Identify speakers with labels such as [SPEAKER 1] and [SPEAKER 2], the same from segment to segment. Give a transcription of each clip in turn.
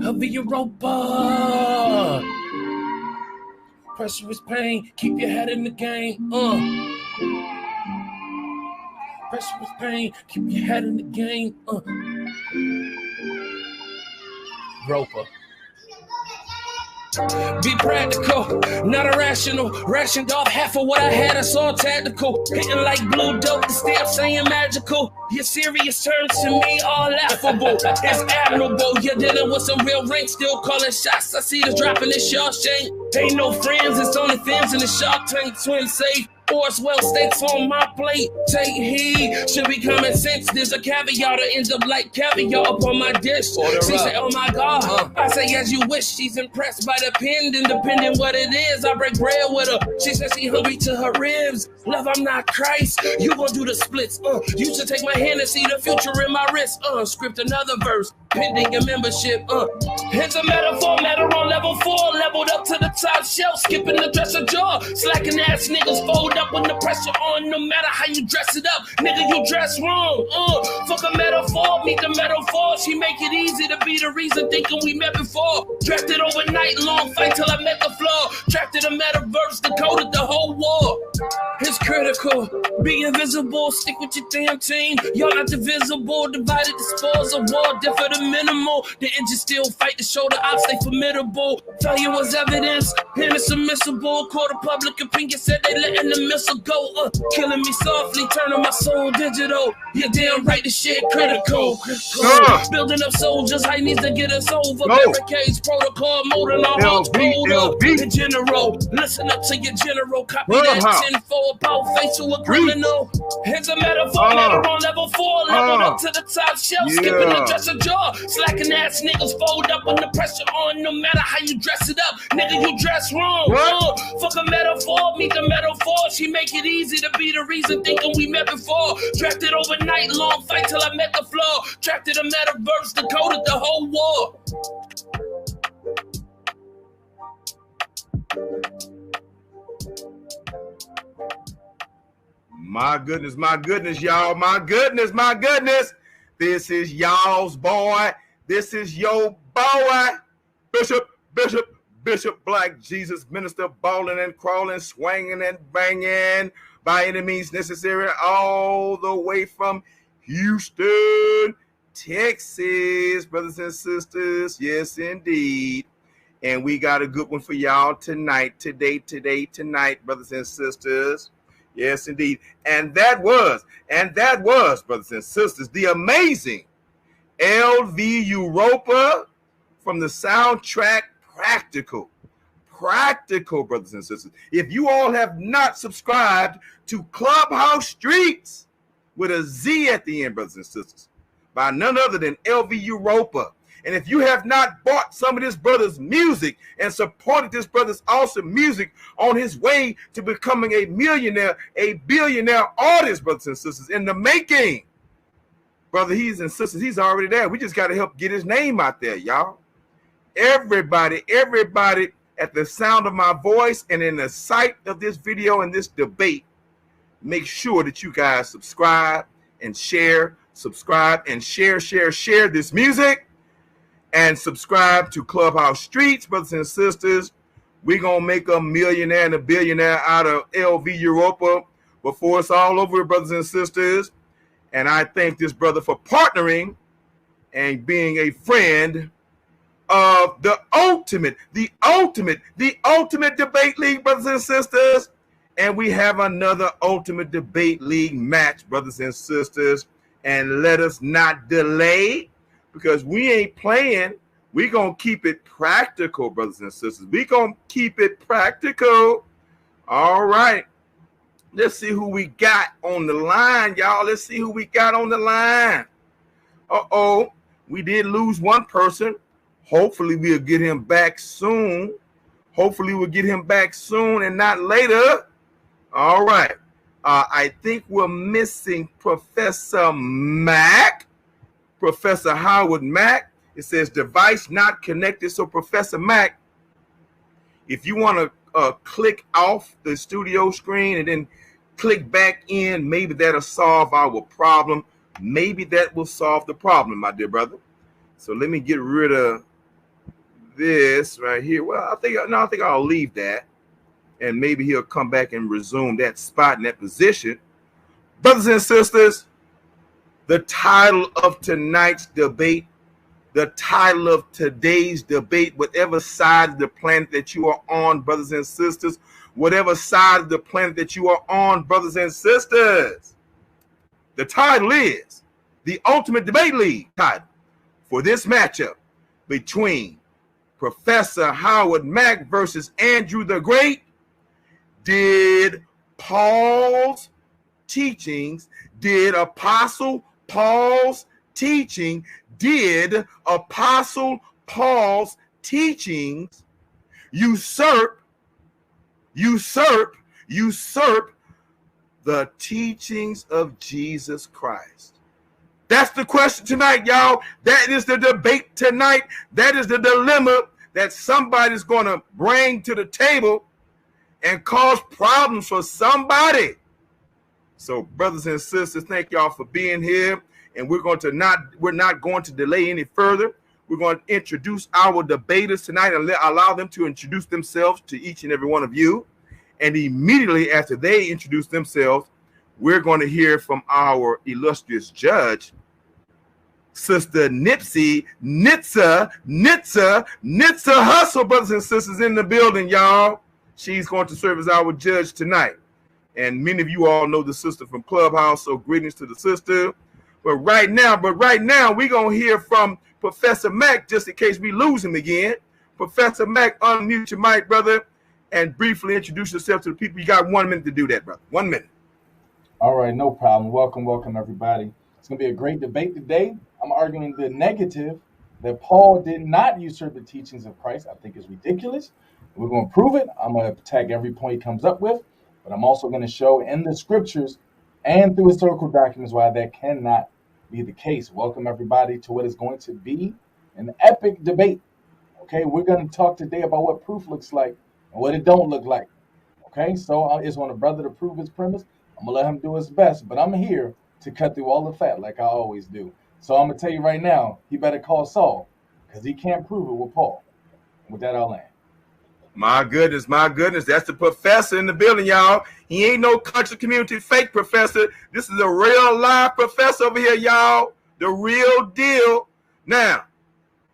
[SPEAKER 1] Help Europa. Pressure is pain. Keep your head in the game. Pressure is pain. Keep your head in the game. Roper. Be practical, not irrational. Rationed off half of what I had, it's all tactical. Hitting like blue dope, the stamp saying magical. Your serious turns to me all laughable. It's admirable, you're dealing with some real rank, still calling shots. I see the dropping this Shawshank. Ain't no friends, it's only fins in the Shark Tank. Twin safe. Force well stakes on my plate. Take heed, should be common sense. There's a caviar that ends up like caviar up on my dish. She said, oh my God. I say, as you wish. She's impressed by the pen, and depending what it is, I break bread with her. She said she hungry to her ribs. Love, I'm not Christ. You gon' do the splits. You should take my hand and see the future in my wrist. Script another verse. Pending your membership. Here's a metaphor, matter on level 4. Leveled up to the top shelf, skipping the dresser jaw. Slacking ass niggas fold up when the pressure on. No matter how you dress it up, nigga, you dress wrong. Fuck a metaphor, meet the metaphor. She make it easy to be the reason thinking we met before. Drafted overnight, long fight till I met the floor. Trapped in a metaverse, decoded the whole war. It's critical, be invisible, stick with your damn team. Y'all not divisible, divided the spoils of war. Differ the minimal, the engine still fight to show the ops they formidable. Failure was evidence, and it's admissible. Court of public opinion said they letting the missile go. Killing me softly, turning my soul digital. You're damn right, the shit critical. Building up soldiers, height needs to get us over. Barricades, protocol, molding our hearts colder. In general, listen up to your general. Copy that 10-4 about face to a criminal. Here's a metaphor, matter on level 4. Leveled up to the top shelf, skipping the dresser jaw. Slacking ass niggas fold up when the pressure on. No matter how you dress it up, nigga, you dress wrong. Fuck a metaphor, meet the metaphor. She make it easy to be the reason thinking we met before. Drafted overnight, long fight till I met the floor. Trapped in a metaverse, decoded the whole war.
[SPEAKER 2] My goodness, y'all. My goodness. This is y'all's boy. This is your boy, Bishop Black Jesus Minister, balling and crawling, swinging and banging by any means necessary, all the way from Houston, Texas, brothers and sisters. Yes, indeed. And we got a good one for y'all tonight, brothers and sisters. Yes, indeed. And that was, brothers and sisters, the amazing LV Europa from the soundtrack Practical, brothers and sisters. If you all have not subscribed to Clubhouse Streets with a Z at the end, brothers and sisters, by none other than LV Europa. And if you have not bought some of this brother's music and supported this brother's awesome music on his way to becoming a millionaire, a billionaire artist, brothers and sisters, in the making, brother, he's and sisters, he's already there. We just got to help get his name out there, y'all. Everybody at the sound of my voice and in the sight of this video and this debate, make sure that you guys subscribe and share this music. And subscribe to Clubhouse Streets, brothers and sisters. We're going to make a millionaire and a billionaire out of LV Europa before it's all over, brothers and sisters. And I thank this brother for partnering and being a friend of the ultimate debate league, brothers and sisters. And we have another ultimate debate league match, brothers and sisters. And let us not delay, because we ain't playing. We're going to keep it practical, brothers and sisters. We're going to keep it practical. All right. Let's see who we got on the line, y'all. Let's see who we got on the line. Uh-oh. We did lose one person. Hopefully we'll get him back soon. And not later. All right. I think we're missing Professor Mack. Professor Howard Mack. It says device not connected. So Professor Mack, if you want to click off the studio screen and then click back in, maybe that'll solve our problem. maybe that will solve the problem, my dear brother. So let me get rid of this right here. Well, I think I'll leave that, and maybe he'll come back and resume that spot in that position. Brothers and sisters, the title of tonight's debate, the title of today's debate, whatever side of the planet that you are on, brothers and sisters, whatever side of the planet that you are on, brothers and sisters, the title is the Ultimate Debate League title for this matchup between Professor HueMan versus Andrew the Great. Did Paul's teachings, did Apostle Paul's teaching, did Apostle Paul's teachings usurp the teachings of Jesus Christ? That's the question tonight, y'all. That is the debate tonight. That is the dilemma that somebody's going to bring to the table and cause problems for somebody. So, brothers and sisters, thank y'all for being here. And we're not going to delay any further. We're going to introduce our debaters tonight and allow them to introduce themselves to each and every one of you. And immediately after they introduce themselves, we're going to hear from our illustrious judge, Sister Nitsa Hustle, brothers and sisters, in the building, y'all. She's going to serve as our judge tonight. And many of you all know the sister from Clubhouse, so greetings to the sister. But right now, we're going to hear from Professor Mack, just in case we lose him again. Professor Mack, unmute your mic, brother, and briefly introduce yourself to the people. You got 1 minute to do that, brother. 1 minute.
[SPEAKER 3] All right, no problem. Welcome, everybody. It's going to be a great debate today. I'm arguing the negative, that Paul did not usurp the teachings of Christ. I think is ridiculous. We're going to prove it. I'm going to attack every point he comes up with, but I'm also going to show in the scriptures and through historical documents why that cannot be the case. Welcome, everybody, to what is going to be an epic debate. Okay, we're going to talk today about what proof looks like and what it don't look like. Okay, so I just want a brother to prove his premise. I'm going to let him do his best, but I'm here to cut through all the fat like I always do. So I'm going to tell you right now, he better call Saul because he can't prove it with Paul. With that, I'll land.
[SPEAKER 2] My goodness. That's the professor in the building, y'all. He ain't no country community fake professor. This is a real live professor over here, y'all. The real deal. Now,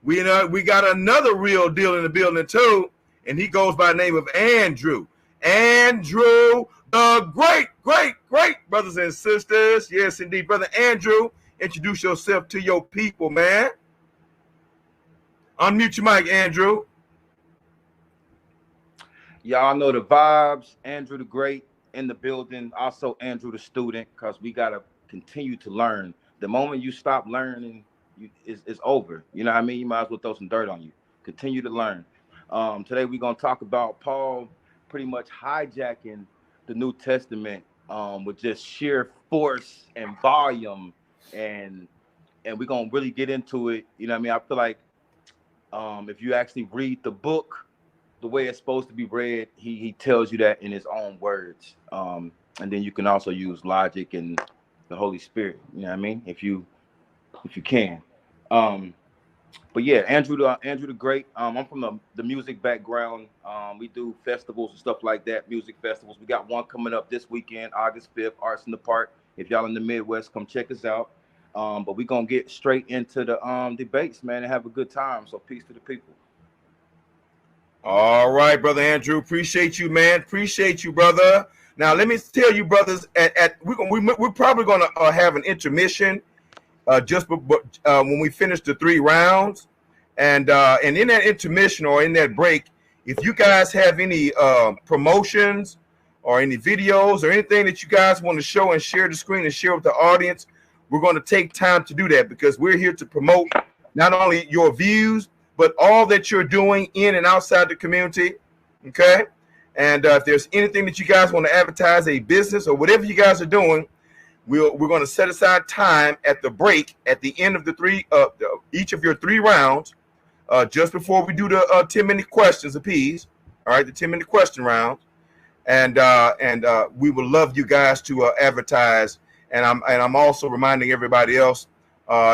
[SPEAKER 2] we got another real deal in the building, too, and he goes by the name of Andrew. Andrew the great, brothers and sisters. Yes, indeed. Brother Andrew, introduce yourself to your people, man. Unmute your mic, Andrew.
[SPEAKER 4] Y'all know the vibes. Andrew the Great in the building. Also Andrew the student, because we got to continue to learn. The moment you stop learning, it's over. You know what I mean? You might as well throw some dirt on you. Continue to learn. Today we're going to talk about Paul pretty much hijacking the New Testament with just sheer force and volume. And we're going to really get into it. You know what I mean? I feel like if you actually read the book the way it's supposed to be read, he tells you that in his own words. And then you can also use logic and the Holy Spirit. You know what I mean? If you can. But yeah, Andrew the Great. I'm from the music background. We do festivals and stuff like that, music festivals. We got one coming up this weekend, August 5th, Arts in the Park. If y'all in the Midwest, come check us out. But we're going to get straight into the debates, man, and have a good time. So peace to the people.
[SPEAKER 2] All right, Brother Andrew. Appreciate you, man. Appreciate you, brother. Now, let me tell you, brothers, we're probably going to have an intermission just when we finish the 3 rounds. And in that intermission or in that break, if you guys have any promotions or any videos or anything that you guys want to show and share the screen and share with the audience, we're going to take time to do that, because we're here to promote not only your views, but all that you're doing in and outside the community, okay? And if there's anything that you guys want to advertise, a business or whatever you guys are doing, we're going to set aside time at the break, at the end of the each of your 3 rounds, just before we do the 10-minute questions apiece, all right, the 10-minute question round. And we would love you guys to advertise And I'm also reminding everybody else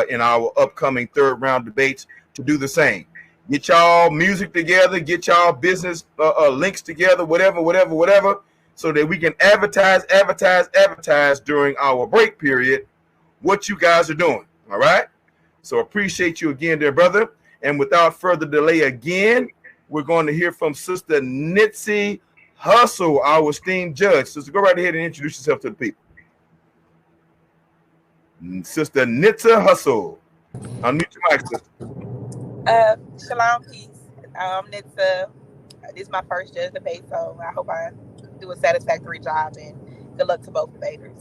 [SPEAKER 2] in our upcoming third round debates to do the same. Get y'all music together, get y'all business links together, whatever, so that we can advertise during our break period what you guys are doing. All right. So appreciate you again, dear brother. And without further delay, again, we're going to hear from Sister Nitzy Hustle, our esteemed judge. Sister, go right ahead and introduce yourself to the people. Sister Nitzy Hustle. Unmute your mic, sister.
[SPEAKER 5] Shalom, peace. I'm Nitza. This is my first judge debate, so I hope I do a satisfactory job, and good luck to both debaters.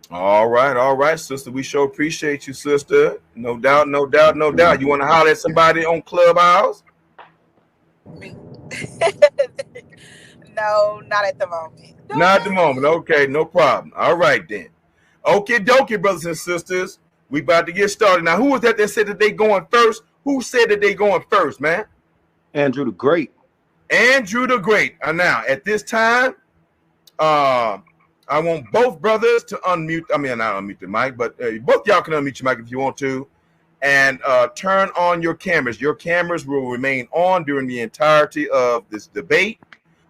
[SPEAKER 2] All right, sister. We sure appreciate you, sister. No doubt. You want to holler at somebody on Clubhouse?
[SPEAKER 5] Me? No, not at the moment.
[SPEAKER 2] Not at the moment. Okay, no problem. All right, then. Okay, dokie, brothers and sisters. We about to get started. Now, who was that said that they going first? Who said that they going first, man?
[SPEAKER 4] Andrew the Great.
[SPEAKER 2] Andrew the Great. And now, at this time, I want both brothers to unmute. I mean, not unmute the mic, but both y'all can unmute your mic if you want to. And turn on your cameras. Your cameras will remain on during the entirety of this debate.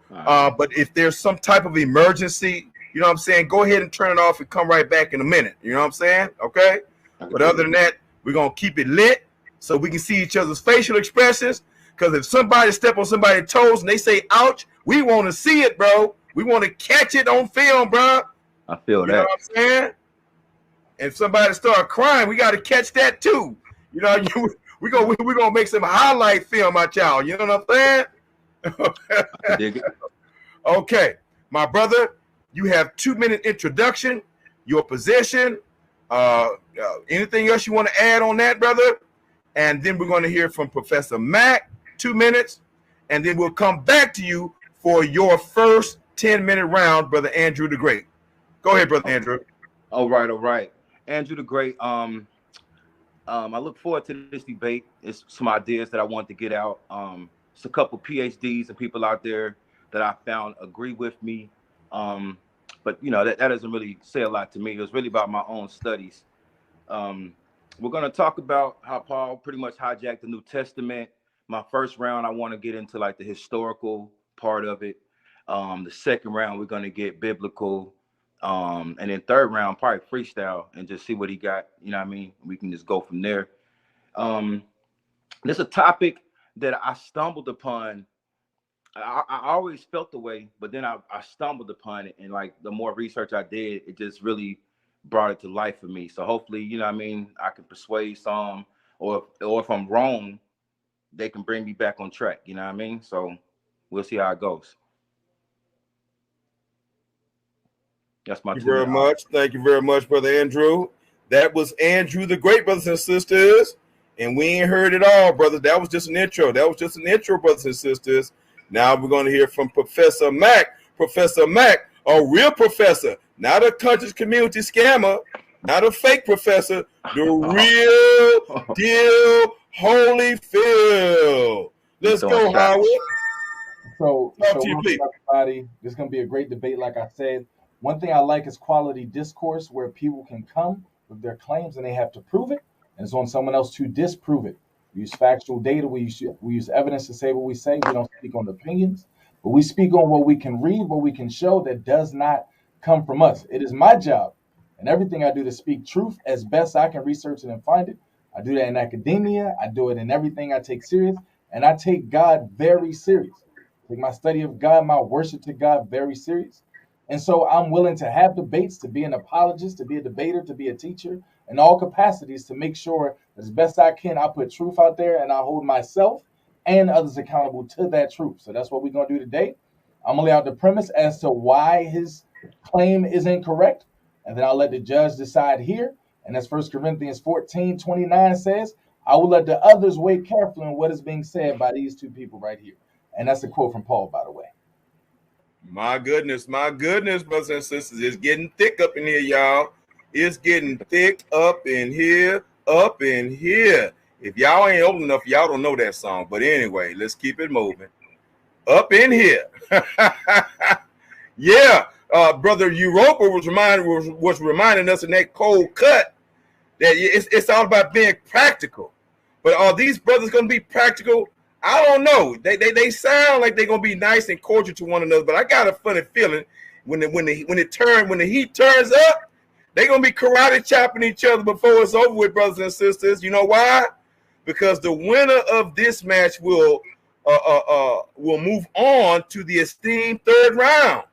[SPEAKER 2] But if there's some type of emergency, you know what I'm saying, go ahead and turn it off and come right back in a minute. You know what I'm saying? Okay? But other than that, we're going to keep it lit so we can see each other's facial expressions. Because if somebody step on somebody's toes and they say, ouch, we want to see it, bro. We want to catch it on film, bro.
[SPEAKER 4] I feel that.
[SPEAKER 2] You know what I'm saying? And if somebody start crying, we got to catch that too. You know, we're gonna make some highlight film out y'all. You know what I'm saying?
[SPEAKER 4] I dig it.
[SPEAKER 2] Okay, my brother, you have 2-minute introduction, your position, anything else you want to add on that, brother? And then we're going to hear from Professor Mack, 2 minutes, and then we'll come back to you for your first 10-minute round, Brother Andrew the Great. Go ahead, Brother Andrew.
[SPEAKER 4] All right. Andrew the Great. I look forward to this debate. It's some ideas that I want to get out. It's a couple PhDs and people out there that I found agree with me. But, you know, that doesn't really say a lot to me. It was really about my own studies. We're going to talk about how Paul pretty much hijacked the New Testament. My first round, I want to get into like the historical part of it. The second round, we're going to get biblical. And then third round, probably freestyle and just see what he got. You know what I mean? We can just go from there. There's a topic that I stumbled upon. I always felt the way, but then I stumbled upon it. And like the more research I did, it just really brought it to life for me. So hopefully, you know what I mean, I can persuade some, or if I'm wrong, they can bring me back on track. You know what I mean? So we'll see how it goes. That's my
[SPEAKER 2] Thank you very much. Thank you very much, Brother Andrew. That was Andrew the Great, brothers and sisters. And we ain't heard it all, brother. That was just an intro. Brothers and sisters. Now we're going to hear from Professor Mack. Professor Mack, a real professor, not a conscious community scammer, not a fake professor, the real deal Holyfield. Let's go, Howard.
[SPEAKER 3] So everybody, this is going to be a great debate, like I said. One thing I like is quality discourse where people can come with their claims and they have to prove it, and it's on someone else to disprove it. We use factual data. We use evidence to say what we say. We don't speak on opinions, but we speak on what we can read, what we can show that does not come from us. It is my job and everything I do to speak truth as best I can research it and find it. I do that in academia. I do it in everything I take serious, and I take God very serious. I take my study of God, my worship to God very serious. And so I'm willing to have debates, to be an apologist, to be a debater, to be a teacher in all capacities to make sure that as best I can, I put truth out there and I hold myself and others accountable to that truth. So that's what we're going to do today. I'm going to lay out the premise as to why his claim is incorrect, and then I'll let the judge decide here. And as 1 Corinthians 14:29 says, I will let the others weigh carefully on what is being said by these two people right here. And that's a quote from Paul, by the way.
[SPEAKER 2] My goodness, brothers and sisters. It's getting thick up in here, y'all. It's getting thick up in here. If y'all ain't old enough, y'all don't know that song. But anyway, let's keep it moving. Up in here. Yeah. Brother Europa was reminding us in that cold cut that it's all about being practical. But are these brothers going to be practical? I don't know. They sound like they're going to be nice and cordial to one another, but I got a funny feeling when the heat turns up, they're going to be karate chopping each other before it's over with, brothers and sisters. You know why? Because the winner of this match will move on to the esteemed third round.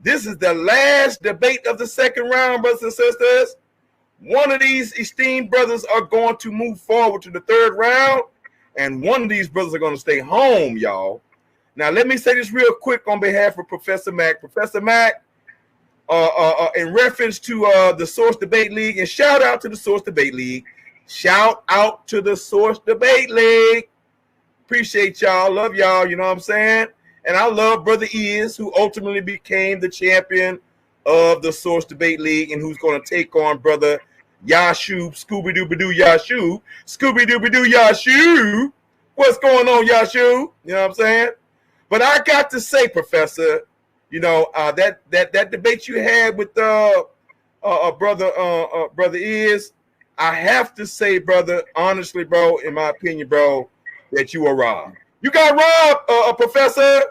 [SPEAKER 2] This is the last debate of the second round, brothers and sisters. One of these esteemed brothers are going to move forward to the third round, and one of these brothers are going to stay home, y'all. Now, let me say this real quick on behalf of Professor Mack. Professor Mack, in reference to the Source Debate League, and shout out to the Source Debate League. Shout out to the Source Debate League. Appreciate y'all. Love y'all. You know what I'm saying? And I love Brother Is, who ultimately became the champion of the Source Debate League and who's going to take on Brother Yashu, Scooby-Doo-Ba-Doo Yashu. Scooby-Doo-Ba-Doo Yashu. What's going on, Yashu? You know what I'm saying? But I got to say, Professor, you know, that debate you had with Brother Is, I have to say, brother, honestly, bro, in my opinion, bro, that you were robbed. You got robbed, Professor.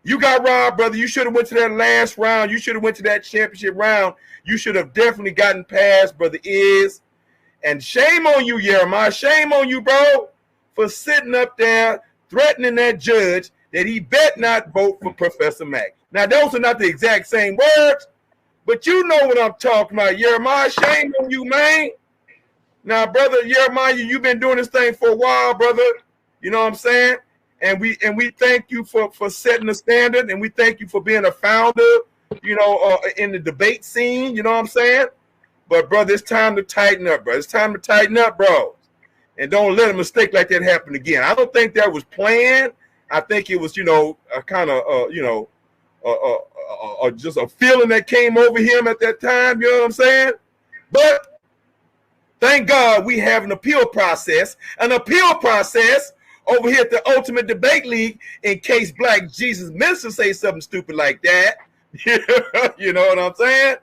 [SPEAKER 2] You got robbed, brother. You should have went to that last round. You should have went to that championship round. You should have definitely gotten past Brother Is. And shame on you, Jeremiah. Shame on you, bro, for sitting up there threatening that judge that he bet not vote for Professor Mack. Now, those are not the exact same words, but you know what I'm talking about, Jeremiah. Shame on you, man. Now, brother Jeremiah, you've been doing this thing for a while, brother. You know what I'm saying? And we thank you for setting the standard, and we thank you for being a founder, you know, in the debate scene. You know what I'm saying? But brother, it's time to tighten up, bro. It's time to tighten up, bro. And don't let a mistake like that happen again. I don't think that was planned. I think it was, you know, a kind of, you know, just a feeling that came over him at that time. You know what I'm saying? But thank God we have an appeal process over here at the Ultimate Debate League in case BlackJesusMinister say something stupid like that. You know what I'm saying?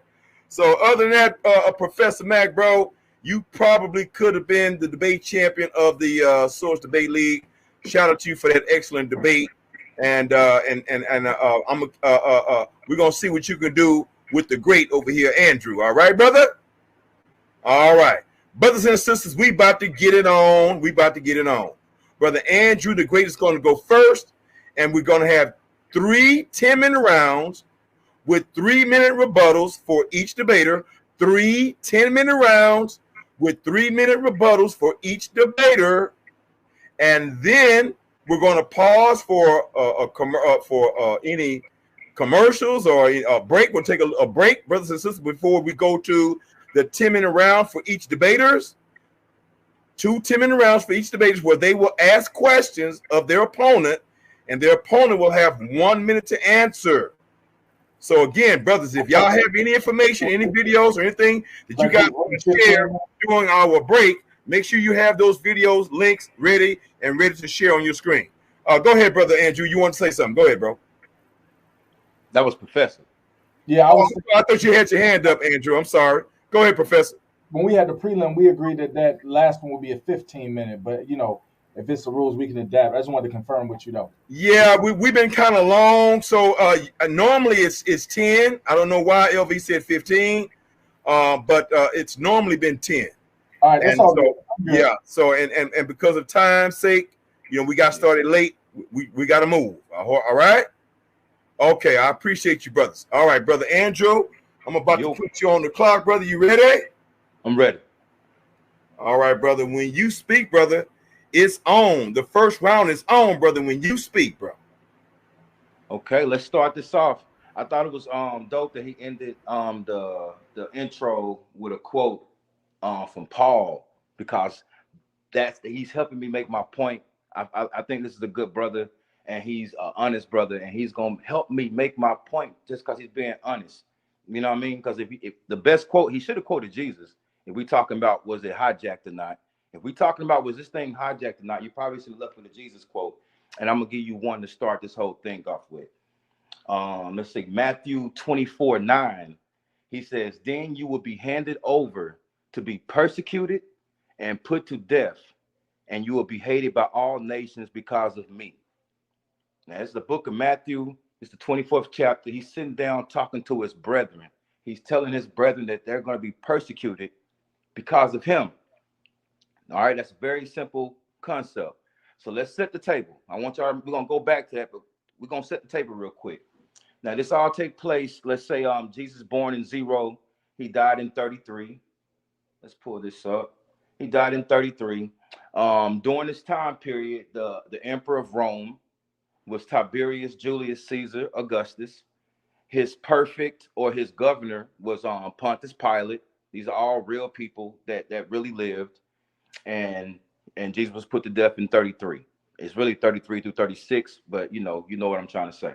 [SPEAKER 2] So other than that, Professor Mack, bro, you probably could have been the debate champion of the Source Debate League. Shout out to you for that excellent debate. And we're gonna see what you can do with the great over here, Andrew. All right, brother? All right. Brothers and sisters, we about to get it on. Brother Andrew the Great is going to go first, and we're going to have 3 10-minute rounds with 3-minute rebuttals for each debater. 3 10-minute rounds with 3-minute rebuttals for each debater, and then we're going to pause for any commercials or a break. We'll take a break, brothers and sisters, before we go to the 10-minute round for each debaters. 2 10-minute rounds for each debater where they will ask questions of their opponent, and their opponent will have 1 minute to answer. So again, brothers, if y'all have any information, any videos or anything that you guys want to share during our break, make sure you have those videos, links ready to share on your screen. Go ahead, brother Andrew. You want to say something? Go ahead, bro.
[SPEAKER 4] That was Professor.
[SPEAKER 3] Yeah,
[SPEAKER 2] I thought you had your hand up, Andrew. I'm sorry. Go ahead, Professor.
[SPEAKER 3] When we had the prelim, we agreed that last one would be a 15-minute. But, you know, if it's the rules, we can adapt. I just wanted to confirm with you, though.
[SPEAKER 2] Yeah, we've been kind of long. So normally it's 10. I don't know why LV said 15, but it's normally been 10.
[SPEAKER 3] All right, that's all good.
[SPEAKER 2] Yeah, so and because of time's sake, you know, we got started late. We got to move. All right? Okay, I appreciate you, brothers. All right, brother Andrew, I'm about to put you on the clock, brother. You ready?
[SPEAKER 4] I'm ready.
[SPEAKER 2] All right, brother. When you speak, brother, it's on. The first round is on, brother, when you speak, bro.
[SPEAKER 4] Okay, let's start this off. I thought it was dope that he ended the intro with a quote from Paul, because he's helping me make my point. I think this is a good brother, and he's an honest brother, and he's gonna help me make my point just because he's being honest. You know what I mean? Because if the best quote, he should have quoted Jesus. If we talking about was it hijacked or not, if we talking about was this thing hijacked or not, you probably should have left with the Jesus quote. And I'm gonna give you one to start this whole thing off with. Let's see, Matthew 24:9. He says, then you will be handed over to be persecuted and put to death, and you will be hated by all nations because of me. Now, it's the book of Matthew. It's the 24th chapter. He's sitting down talking to his brethren. He's telling his brethren that they're going to be persecuted because of him. All right, that's a very simple concept. So let's set the table. I want y'all, we're going to go back to that, but we're going to set the table real quick. Now, this all take place, let's say Jesus born in 0. He died in 33. Let's pull this up. He died in 33. During this time period, the emperor of Rome was Tiberius Julius Caesar Augustus. His prefect or his governor was Pontius Pilate. These are all real people that really lived. And Jesus was put to death in 33. It's really 33 through 36, but you know what I'm trying to say.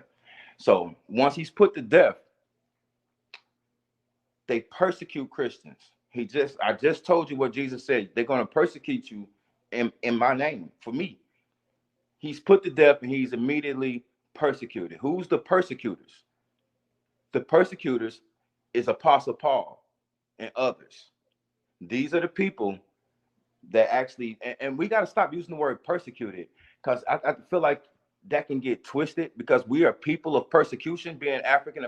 [SPEAKER 4] So once he's put to death, they persecute Christians. I just told you what Jesus said. They're going to persecute you in my name, for me. He's put to death and he's immediately persecuted. Who's the persecutors? The persecutors is Apostle Paul and others. These are the people that actually, and we got to stop using the word persecuted, because I feel like that can get twisted, because we are people of persecution, being African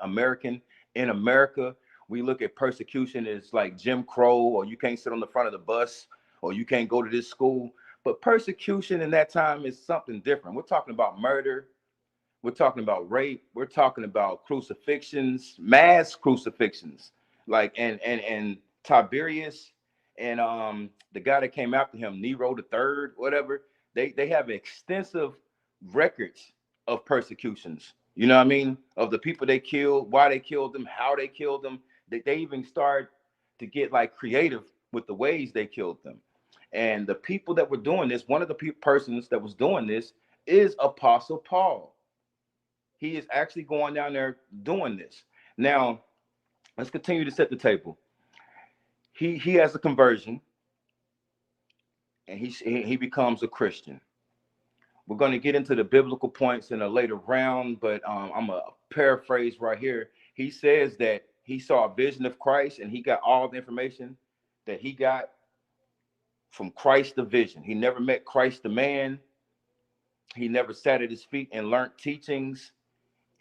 [SPEAKER 4] American in America. We look at persecution as like Jim Crow, or you can't sit on the front of the bus, or you can't go to this school. But persecution in that time is something different. We're talking about murder. We're talking about rape. We're talking about crucifixions, mass crucifixions, like and Tiberius and the guy that came after him, Nero the Third, whatever. They have extensive records of persecutions. You know what I mean? Of the people they killed, why they killed them, how they killed them. They even start to get like creative with the ways they killed them. And the people that were doing this, one of the persons that was doing this is Apostle Paul. He is actually going down there doing this. Now, let's continue to set the table. He has a conversion, and he becomes a Christian. We're going to get into the biblical points in a later round, but I'm going to paraphrase right here. He says that he saw a vision of Christ, and he got all the information that he got from Christ the vision. He never met Christ the man. He never sat at his feet and learned teachings.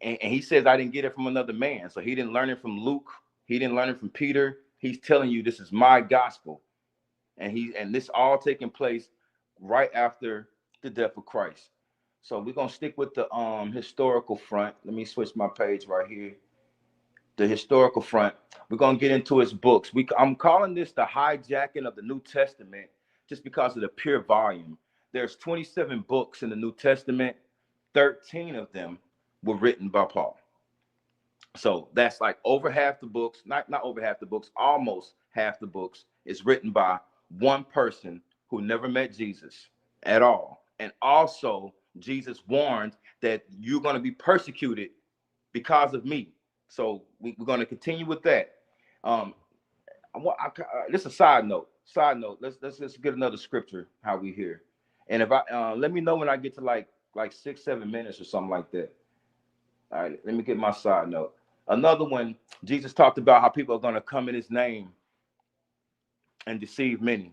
[SPEAKER 4] And he says, I didn't get it from another man. So he didn't learn it from Luke. He didn't learn it from Peter. He's telling you, this is my gospel. And this all taking place right after the death of Christ. So we're going to stick with the historical front. Let me switch my page right here. The historical front. We're going to get into his books. I'm calling this the hijacking of the New Testament, just because of the pure volume. There's 27 books in the New Testament. 13 of them were written by Paul. So that's like over half the books, not over half the books, almost half the books is written by one person who never met Jesus at all. And also, Jesus warned that you're going to be persecuted because of me. So we're going to continue with that. This is a side note. Let's get another scripture how we hear. And if I let me know when I get to like 6-7 minutes or something like that. All right, let me get my side note. Another one, Jesus talked about how people are going to come in his name and deceive many.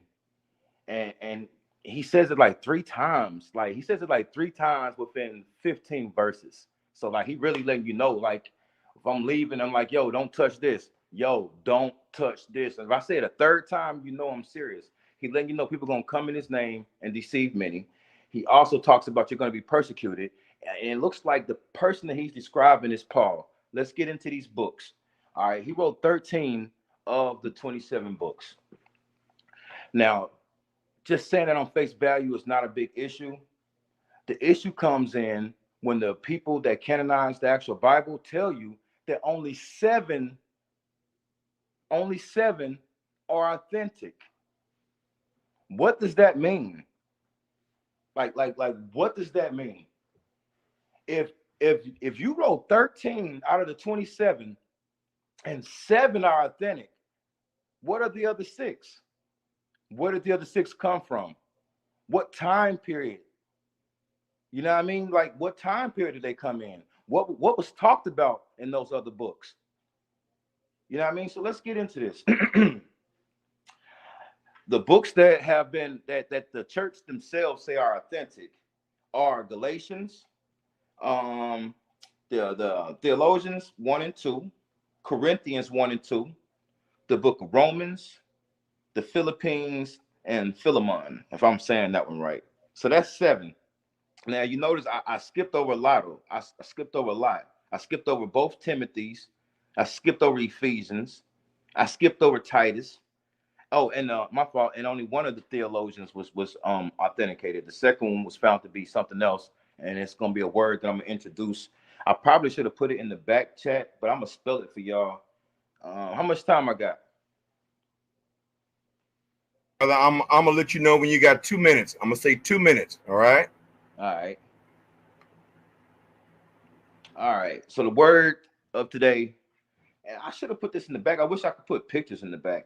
[SPEAKER 4] And he says it like 3 times. Like he says it like 3 times within 15 verses. So like he really letting you know, like if I'm leaving, I'm like, yo, don't touch this. Yo, don't touch this. And if I say it a 3rd time, you know I'm serious. He letting you know people are going to come in his name and deceive many. He also talks about you're going to be persecuted. And it looks like the person that he's describing is Paul. Let's get into these books. All right. He wrote 13 of the 27 books. Now, just saying that on face value is not a big issue. The issue comes in when the people that canonize the actual Bible tell you that only seven are authentic. What does that mean? Like what does that mean? If you wrote 13 out of the 27 and 7 are authentic, what are the other 6? Where did the other 6 come from? What time period You know what I mean? Like, what time period did they come in? What was talked about in those other books? You know what I mean? So let's get into this. The books that have been that the church themselves say are authentic are Galatians, the Theologians 1 and 2, Corinthians 1 and 2, the book of Romans, the Philippines, and Philemon, if I'm saying that one right. So that's 7. Now you notice I skipped over a lot. I skipped over a lot. I skipped over both Timothy's. I skipped over Ephesians. I skipped over Titus. Oh, and my fault. And only one of the theologians was authenticated. The second one was found to be something else, and it's gonna be a word that I'm gonna introduce. I probably should have put it in the back chat, but I'm gonna spell it for y'all. How much time I got?
[SPEAKER 2] Brother, I'm gonna let you know when you got 2 minutes. I'm gonna say 2 minutes. All right.
[SPEAKER 4] All right. All right. So the word of today, and I should have put this in the back. I wish I could put pictures in the back,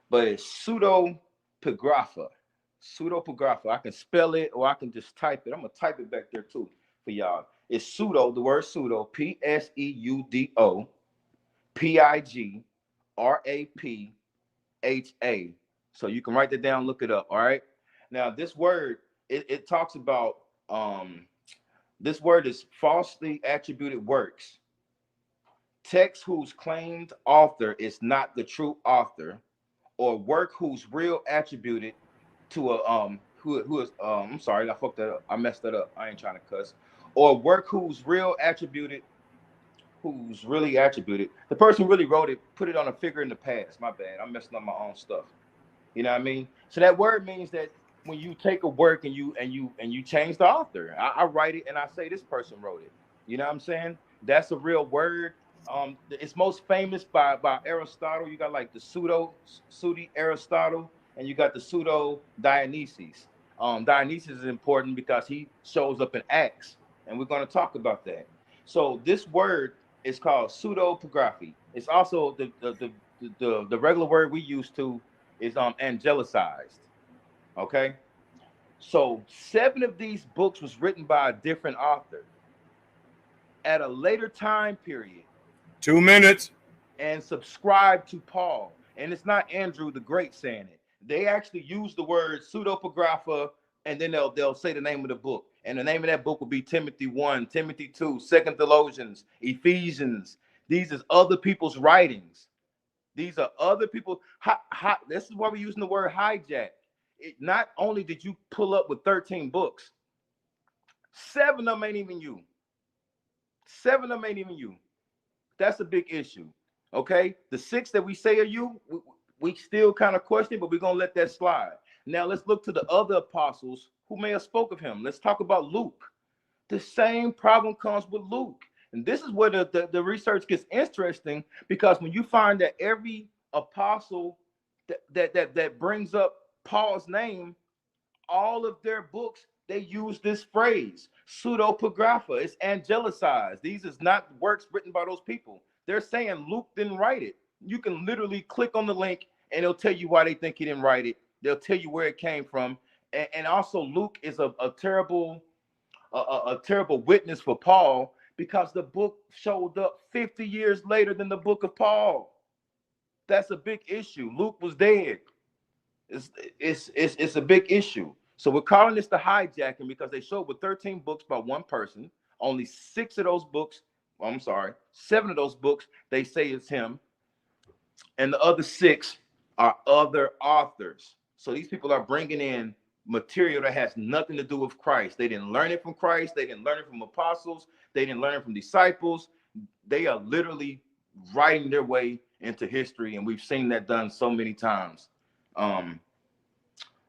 [SPEAKER 4] but it's pseudepigrapha. Pseudepigrapha. I can spell it or I can just type it. I'm gonna type it back there too for y'all. It's pseudo, the word pseudo, PSEUDO, PIGRAPHA. So you can write that down, look it up. All right. Now this word, it talks about this word is falsely attributed works. Text whose claimed author is not the true author, or work whose real attributed to a who is I'm sorry, I fucked that up. I messed that up. I ain't trying to cuss. Or work whose really attributed. The person who really wrote it put it on a figure in the past. My bad. I'm messing up my own stuff. You know what I mean? So that word means that when you take a work and you change the author. I write it and I say this person wrote it. You know what I'm saying? That's a real word. It's most famous by Aristotle. You got like the pseudo Aristotle, and you got the pseudo Dionysius. Dionysius is important because he shows up in Acts, and we're going to talk about that. So this word is called pseudepigraphy. It's also the regular word we used to is angelicized. Okay, so 7 of these books was written by a different author at a later time period.
[SPEAKER 2] 2 minutes.
[SPEAKER 4] And subscribe to Paul. And it's not Andrew the Great saying it. They actually use the word pseudepigrapha, and then they'll say the name of the book. And the name of that book will be Timothy 1, Timothy 2, 2nd Thessalonians, Ephesians. These is other people's writings. These are other people. This is why we're using the word hijack. Not only did you pull up with 13 books, 7 of them ain't even you. 7 of them ain't even you. That's a big issue. Okay, the 6 that we say are you, we still kind of question, but we're gonna let that slide. Now let's look to the other apostles who may have spoke of him. Let's talk about Luke. The same problem comes with Luke, and this is where the research gets interesting, because when you find that every apostle that brings up Paul's name, all of their books, they use this phrase, pseudepigrapha. It's angelicized. These is not works written by those people. They're saying Luke didn't write it. You can literally click on the link and it'll tell you why they think he didn't write it. They'll tell you where it came from. And also Luke is a terrible witness for Paul, because the book showed up 50 years later than the book of Paul. That's a big issue. Luke was dead. It's a big issue. So we're calling this the hijacking because they showed with 13 books by one person. Only 6 of those books, 7 of those books, they say it's him. And the other 6 are other authors. So these people are bringing in material that has nothing to do with Christ. They didn't learn it from Christ. They didn't learn it from apostles. They didn't learn it from disciples. They are literally writing their way into history. And we've seen that done so many times.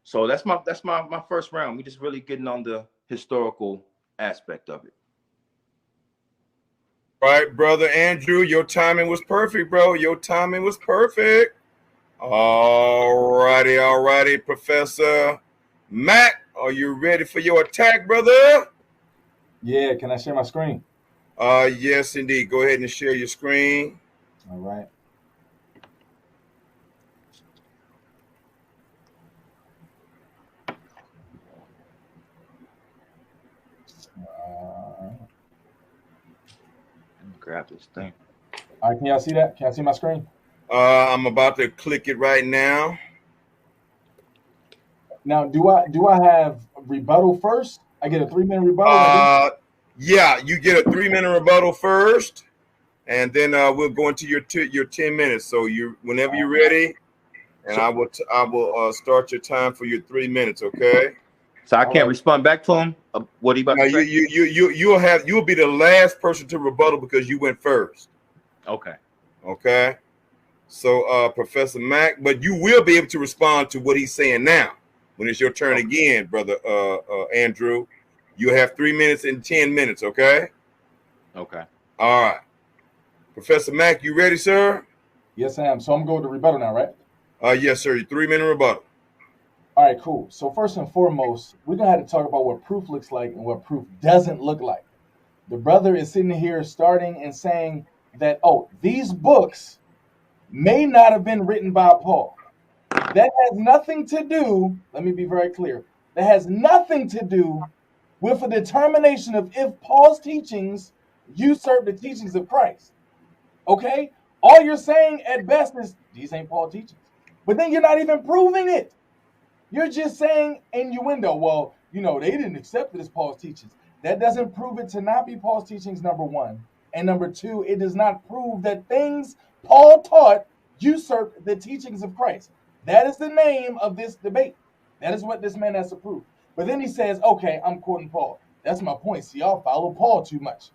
[SPEAKER 4] So that's my first round. We're just really getting on the historical aspect of it.
[SPEAKER 2] Right, brother Andrew, your timing was perfect, bro. Your timing was perfect. All righty, Professor Mack, are you ready for your attack, brother?
[SPEAKER 3] Yeah, can I share my screen?
[SPEAKER 2] Yes, indeed. Go ahead and share your screen.
[SPEAKER 3] All right.
[SPEAKER 4] Grab this thing.
[SPEAKER 3] All right, can y'all see that? Can I see my screen?
[SPEAKER 2] I'm about to click it right now.
[SPEAKER 3] Now, do I have rebuttal first? I get a 3-minute rebuttal.
[SPEAKER 2] Yeah, you get a 3-minute rebuttal first, and then we'll go into your 10 minutes. So whenever you're ready, and I will start your time for your 3 minutes. Okay.
[SPEAKER 4] So I can't respond back to him. What are you about to say?
[SPEAKER 2] You'll be the last person to rebuttal because you went first.
[SPEAKER 4] Okay.
[SPEAKER 2] Okay. So Professor Mack, but you will be able to respond to what he's saying now when it's your turn again, brother Andrew. You have 3 minutes and 10 minutes. Okay.
[SPEAKER 4] Okay.
[SPEAKER 2] All right. Professor Mack, you ready, sir?
[SPEAKER 3] Yes, I am. So I'm going to rebuttal now, right?
[SPEAKER 2] Yes, sir. Your 3-minute rebuttal.
[SPEAKER 3] All right, cool. So first and foremost, we're going to have to talk about what proof looks like and what proof doesn't look like. The brother is sitting here starting and saying that, these books may not have been written by Paul. That has nothing to do, let me be very clear, that has nothing to do with a determination of if Paul's teachings usurp the teachings of Christ. Okay? All you're saying at best is, these ain't Paul's teachings. But then you're not even proving it. You're just saying innuendo, well, they didn't accept it as Paul's teachings. That doesn't prove it to not be Paul's teachings, number one. And number two, it does not prove that things Paul taught usurp the teachings of Christ. That is the name of this debate. That is what this man has to prove. But then he says, okay, I'm quoting Paul. That's my point. See, y'all follow Paul too much.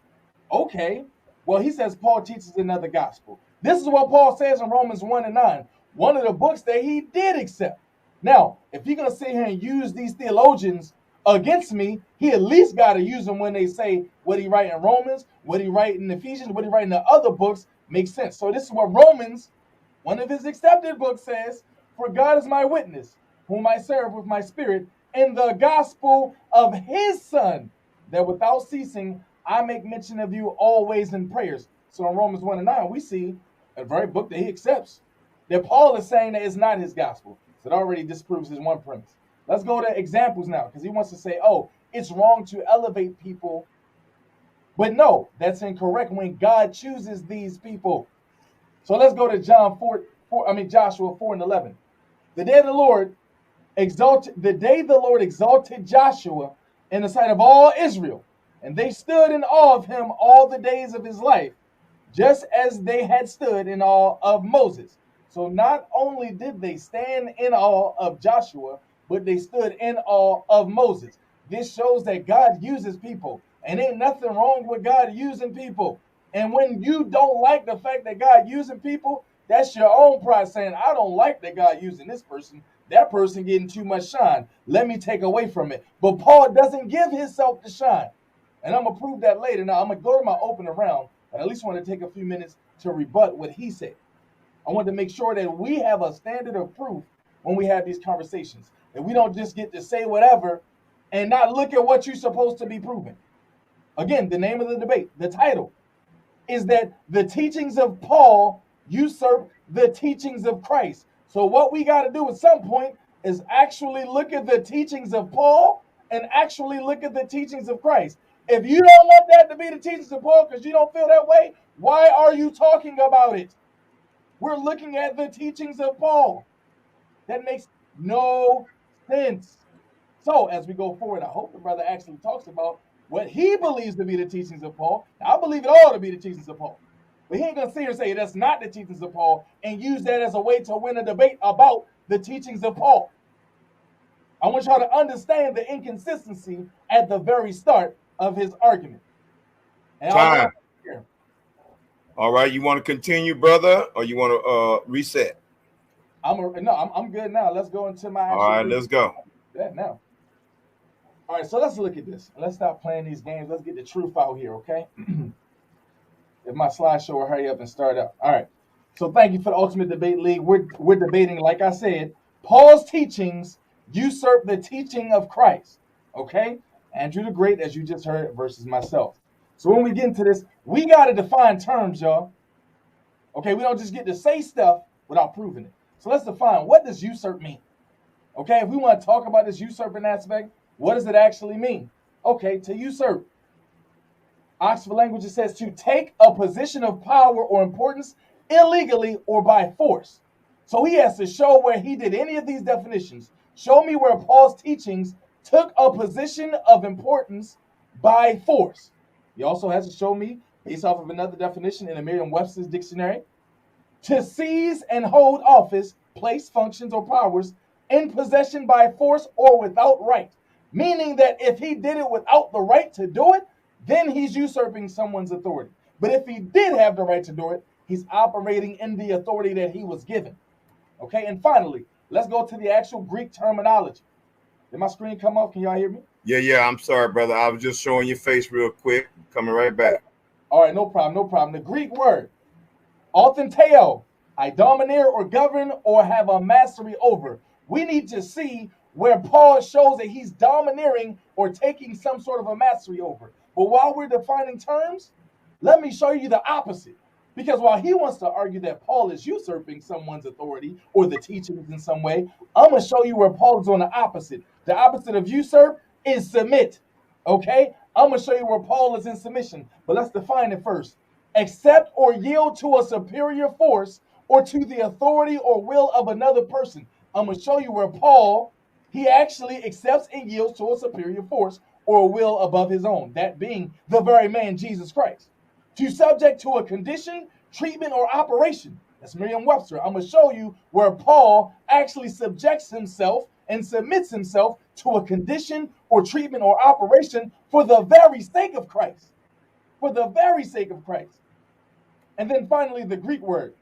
[SPEAKER 3] Okay, well, he says Paul teaches another gospel. This is what Paul says in Romans 1:9, one of the books that he did accept. Now, if you're going to sit here and use these theologians against me, he at least got to use them when they say what he write in Romans, what he write in Ephesians, what he write in the other books makes sense. So this is what Romans, one of his accepted books, says, for God is my witness, whom I serve with my spirit, in the gospel of his Son, that without ceasing I make mention of you always in prayers. So in Romans 1:9, we see a very book that he accepts, that Paul is saying that it's not his gospel. So it already disproves his one premise. Let's go to examples now, because he wants to say, it's wrong to elevate people. But no, that's incorrect when God chooses these people. So let's go to Joshua 4:11. The day the Lord exalted Joshua in the sight of all Israel, and they stood in awe of him all the days of his life, just as they had stood in awe of Moses. So not only did they stand in awe of Joshua, but they stood in awe of Moses. This shows that God uses people, and ain't nothing wrong with God using people. And when you don't like the fact that God using people, that's your own pride saying, I don't like that God using this person. That person getting too much shine. Let me take away from it. But Paul doesn't give himself the shine. And I'm going to prove that later. Now, I'm going to go to my opening round, but I at least want to take a few minutes to rebut what he said. I want to make sure that we have a standard of proof when we have these conversations. And we don't just get to say whatever and not look at what you're supposed to be proving. Again, the name of the debate, the title, is that the teachings of Paul usurp the teachings of Christ. So what we got to do at some point is actually look at the teachings of Paul and actually look at the teachings of Christ. If you don't want that to be the teachings of Paul because you don't feel that way, why are you talking about it? We're looking at the teachings of Paul. That makes no sense. So as we go forward, I hope the brother actually talks about what he believes to be the teachings of Paul. Now, I believe it all to be the teachings of Paul. But he ain't going to sit here and say that's not the teachings of Paul and use that as a way to win a debate about the teachings of Paul. I want y'all to understand the inconsistency at the very start of his argument. And
[SPEAKER 2] Time. All right, you want to continue, brother, or you want to reset?
[SPEAKER 3] I'm good now. Let's go into my
[SPEAKER 2] actual. All right, let's go.
[SPEAKER 3] Yeah, now. All right, so let's look at this. Let's stop playing these games. Let's get the truth out here, okay? If my slideshow will hurry up and start up. All right. So thank you for the Ultimate Debate League. We're debating, like I said, Paul's teachings usurp the teaching of Christ. Okay? Andrew the Great, as you just heard, versus myself. So when we get into this, we got to define terms, y'all. Okay, we don't just get to say stuff without proving it. So let's define, what does usurp mean? Okay, if we want to talk about this usurping aspect, what does it actually mean? Okay, to usurp. Oxford Language, it says to take a position of power or importance illegally or by force. So he has to show where he did any of these definitions. Show me where Paul's teachings took a position of importance by force. He also has to show me, based off of another definition in a Merriam-Webster's dictionary, to seize and hold office, place, functions, or powers in possession by force or without right. Meaning that if he did it without the right to do it, then he's usurping someone's authority. But if he did have the right to do it, he's operating in the authority that he was given. Okay, and finally, let's go to the actual Greek terminology. Did my screen come up? Can y'all hear me?
[SPEAKER 2] Yeah, I'm sorry, brother. I was just showing your face real quick. Coming right back.
[SPEAKER 3] All right, no problem. The Greek word, authenteo, I domineer or govern or have a mastery over. We need to see where Paul shows that he's domineering or taking some sort of a mastery over. But while we're defining terms, let me show you the opposite. Because while he wants to argue that Paul is usurping someone's authority or the teachings in some way, I'm going to show you where Paul is on the opposite. The opposite of usurp is submit. Okay? I'm going to show you where Paul is in submission. But let's define it first. Accept or yield to a superior force or to the authority or will of another person. I'm going to show you where Paul, he actually accepts and yields to a superior force or a will above his own. That being the very man, Jesus Christ. To subject to a condition, treatment, or operation. That's Merriam-Webster. I'm going to show you where Paul actually subjects himself and submits himself to a condition or treatment or operation for the very sake of Christ. For the very sake of Christ. And then finally, the Greek word,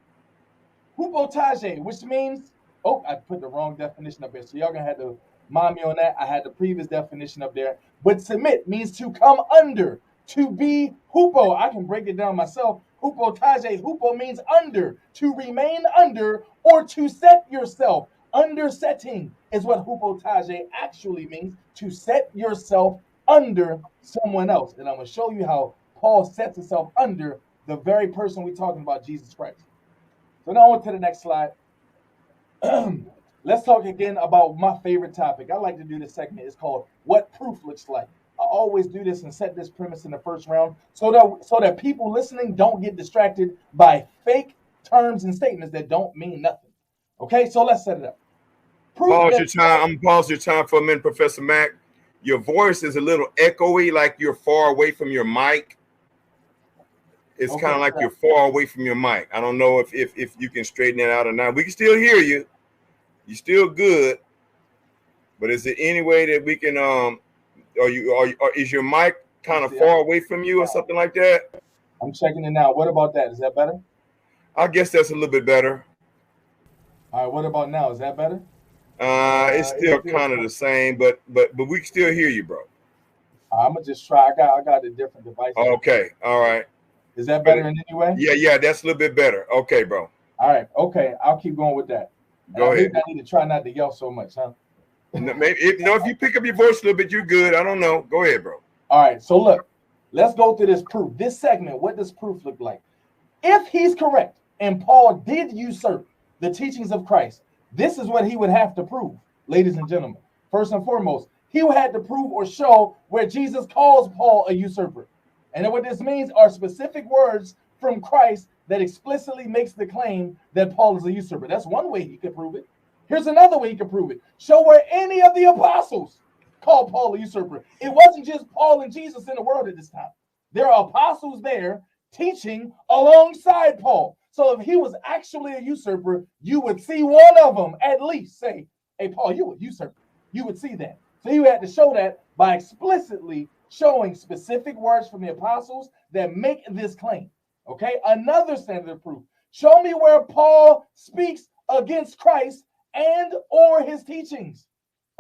[SPEAKER 3] hupotage, which means, oh, I put the wrong definition up there. So y'all going to have to mind me on that. I had the previous definition up there. But submit means to come under. To be hupo, I can break it down myself. Hupotage, hupo means under, to remain under, or to set yourself. Under setting is what hupotage actually means, to set yourself under someone else. And I'm going to show you how Paul sets himself under the very person we're talking about, Jesus Christ. So now on to the next slide. Let's talk again about my favorite topic. I like to do this segment. It's called What Proof Looks Like. I always do this and set this premise in the first round so that people listening don't get distracted by fake terms and statements that don't mean nothing. Okay, so let's set it up.
[SPEAKER 2] Pause your time. I'm gonna pause your time for a minute, Professor Mack. Your voice is a little echoey, like you're far away from your mic. It's kind of like you're far away from your mic. I don't know if you can straighten that out or not. We can still hear you. You're still good. But is there any way that we can is your mic kind of far away from you or something like that?
[SPEAKER 3] I'm checking it now. What about that? Is that better?
[SPEAKER 2] I guess that's a little bit better.
[SPEAKER 3] All right, what about now? Is that better?
[SPEAKER 2] It's still kind of the same, but we can still hear you, bro.
[SPEAKER 3] I'm gonna just try. I got a different device.
[SPEAKER 2] Okay, all right.
[SPEAKER 3] Is that better in any way?
[SPEAKER 2] Yeah, that's a little bit better. Okay, bro.
[SPEAKER 3] All right, okay. I'll keep going with that.
[SPEAKER 2] Go ahead.
[SPEAKER 3] I need to try not to yell so much, huh?
[SPEAKER 2] Maybe if you pick up your voice a little bit, you're good. I don't know. Go ahead, bro.
[SPEAKER 3] All right, so look, let's go through this proof. This segment, what does proof look like? If he's correct and Paul did usurp the teachings of Christ, this is what he would have to prove, ladies and gentlemen. First and foremost, he would have to prove or show where Jesus calls Paul a usurper. And what this means are specific words from Christ that explicitly makes the claim that Paul is a usurper. That's one way he could prove it. Here's another way he could prove it. Show where any of the apostles called Paul a usurper. It wasn't just Paul and Jesus in the world at this time. There are apostles there teaching alongside Paul. So if he was actually a usurper, you would see one of them at least say, hey, Paul, you a usurper. You would see that. So you had to show that by explicitly showing specific words from the apostles that make this claim. Okay, another standard of proof. Show me where Paul speaks against Christ and or his teachings.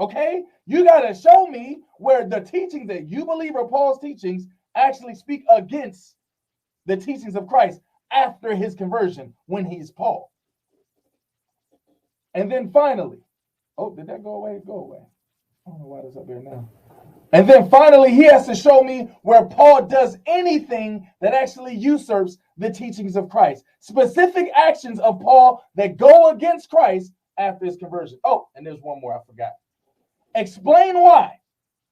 [SPEAKER 3] Okay, you got to show me where the teachings that you believe are Paul's teachings actually speak against the teachings of Christ after his conversion when he's Paul. And then finally, oh, did that go away? Go away. I don't know why that's up there now. And then finally, he has to show me where Paul does anything that actually usurps the teachings of Christ. Specific actions of Paul that go against Christ after his conversion. Oh, and there's one more I forgot. Explain why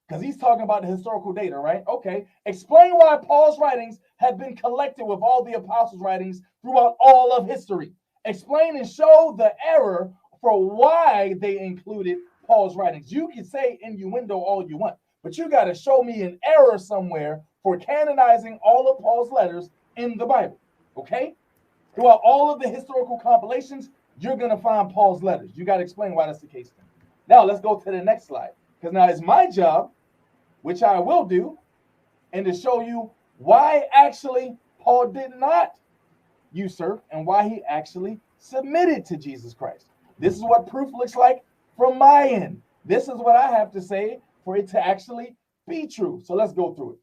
[SPEAKER 3] because he's talking about the historical data, right? Okay. Explain why Paul's writings have been collected with all the apostles' writings throughout all of history. Explain and show the error for why they included Paul's writings. You can say innuendo all you want, but you got to show me an error somewhere for canonizing all of Paul's letters in the Bible, okay? Throughout all of the historical compilations, you're going to find Paul's letters. You got to explain why that's the case. Now, let's go to the next slide, because now it's my job, which I will do, and to show you why actually Paul did not usurp and why he actually submitted to Jesus Christ. This is what proof looks like from my end. This is what I have to say for it to actually be true. So let's go through it.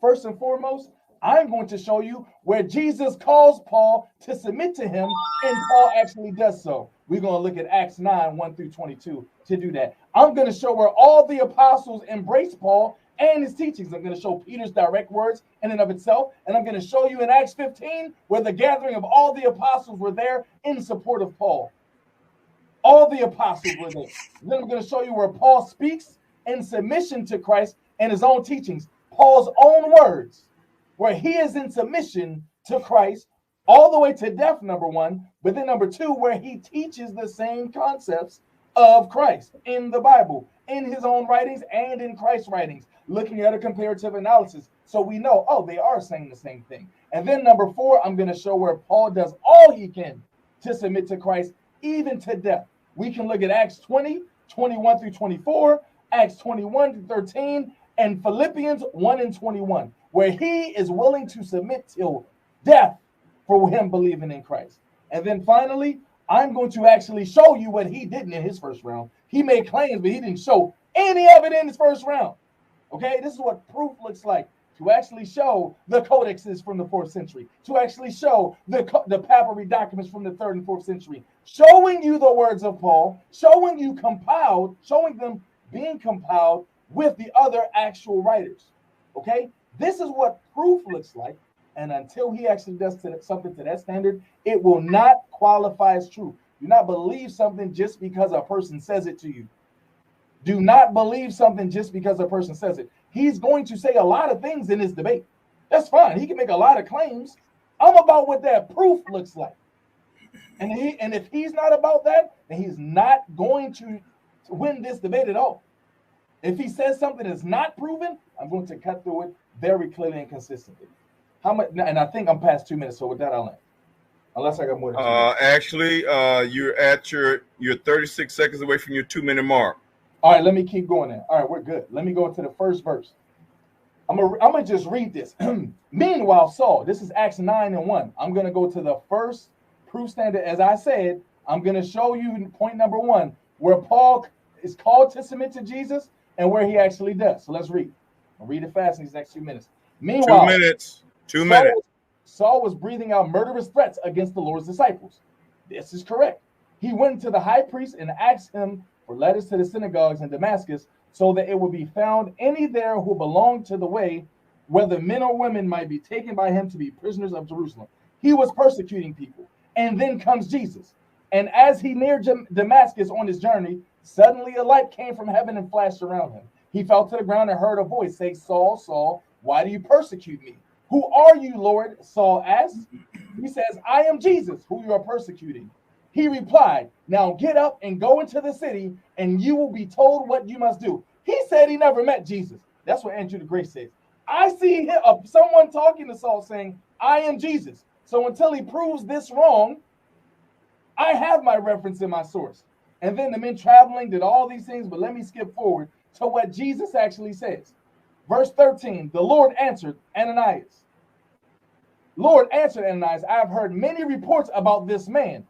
[SPEAKER 3] First and foremost, I'm going to show you where Jesus calls Paul to submit to him, and Paul actually does so. We're going to look at Acts 9, 1 through 22 to do that. I'm going to show where all the apostles embraced Paul and his teachings. I'm going to show Peter's direct words in and of itself, and I'm going to show you in Acts 15 where the gathering of all the apostles were there in support of Paul. All the apostles were there. Then I'm going to show you where Paul speaks in submission to Christ and his own teachings, Paul's own words, where he is in submission to Christ all the way to death, number one, but then number two, where he teaches the same concepts of Christ in the Bible, in his own writings and in Christ's writings, looking at a comparative analysis. So we know, oh, they are saying the same thing. And then number four, I'm going to show where Paul does all he can to submit to Christ, even to death. We can look at Acts 20, 21 through 24, Acts 21 to 13, and Philippians 1 and 21, where he is willing to submit till death for him believing in Christ. And then finally, I'm going to actually show you what he didn't in his first round. He made claims, but he didn't show any of it in his first round. Okay, this is what proof looks like. To actually show the codexes from the 4th century, to actually show the papyri documents from the 3rd and 4th century, showing you the words of Paul, showing you compiled, showing them being compiled with the other actual writers. Okay, this is what proof looks like. And until he actually does something to that standard, it will not qualify as true. Do not believe something just because a person says it to you. Do not believe something just because a person says it. He's going to say a lot of things in this debate. That's fine. He can make a lot of claims. I'm about what that proof looks like. And if he's not about that, then he's not going to win this debate at all. If he says something that's not proven, I'm going to cut through it very clearly and consistently. How much? And I think I'm past 2 minutes, so with that, I'll end. Unless I got more than 2 minutes.
[SPEAKER 2] Actually, you're at you're 36 seconds away from your 2-minute mark.
[SPEAKER 3] All right, let me keep going then. All right, we're good. Let me go to the first verse. I'm gonna just read this. Meanwhile, Saul, this is Acts 9 and 1. I'm gonna go to the first proof standard. As I said, I'm gonna show you point number 1, where Paul is called to submit to Jesus and where he actually does. So let's read. I'll read it fast in these next 2 minutes. Meanwhile,
[SPEAKER 2] 2 minutes. 2 minutes.
[SPEAKER 3] Saul was breathing out murderous threats against the Lord's disciples. This is correct. He went to the high priest and asked him for letters to the synagogues in Damascus, so that it would be found any there who belonged to the way, whether men or women might be taken by him to be prisoners of Jerusalem. He was persecuting people. And then comes Jesus. And as he neared Damascus on his journey, suddenly a light came from heaven and flashed around him. He fell to the ground and heard a voice say, Saul, Saul, why do you persecute me? Who are you, Lord? Saul asked. He says, I am Jesus, who you are persecuting. He replied, now get up and go into the city, and you will be told what you must do. He said he never met Jesus. That's what Andrew the Great says. I see someone talking to Saul saying, I am Jesus. So until he proves this wrong, I have my reference in my source. And then the men traveling did all these things, but let me skip forward to what Jesus actually says. Verse 13, the Lord answered Ananias. Lord answered Ananias, I have heard many reports about this man,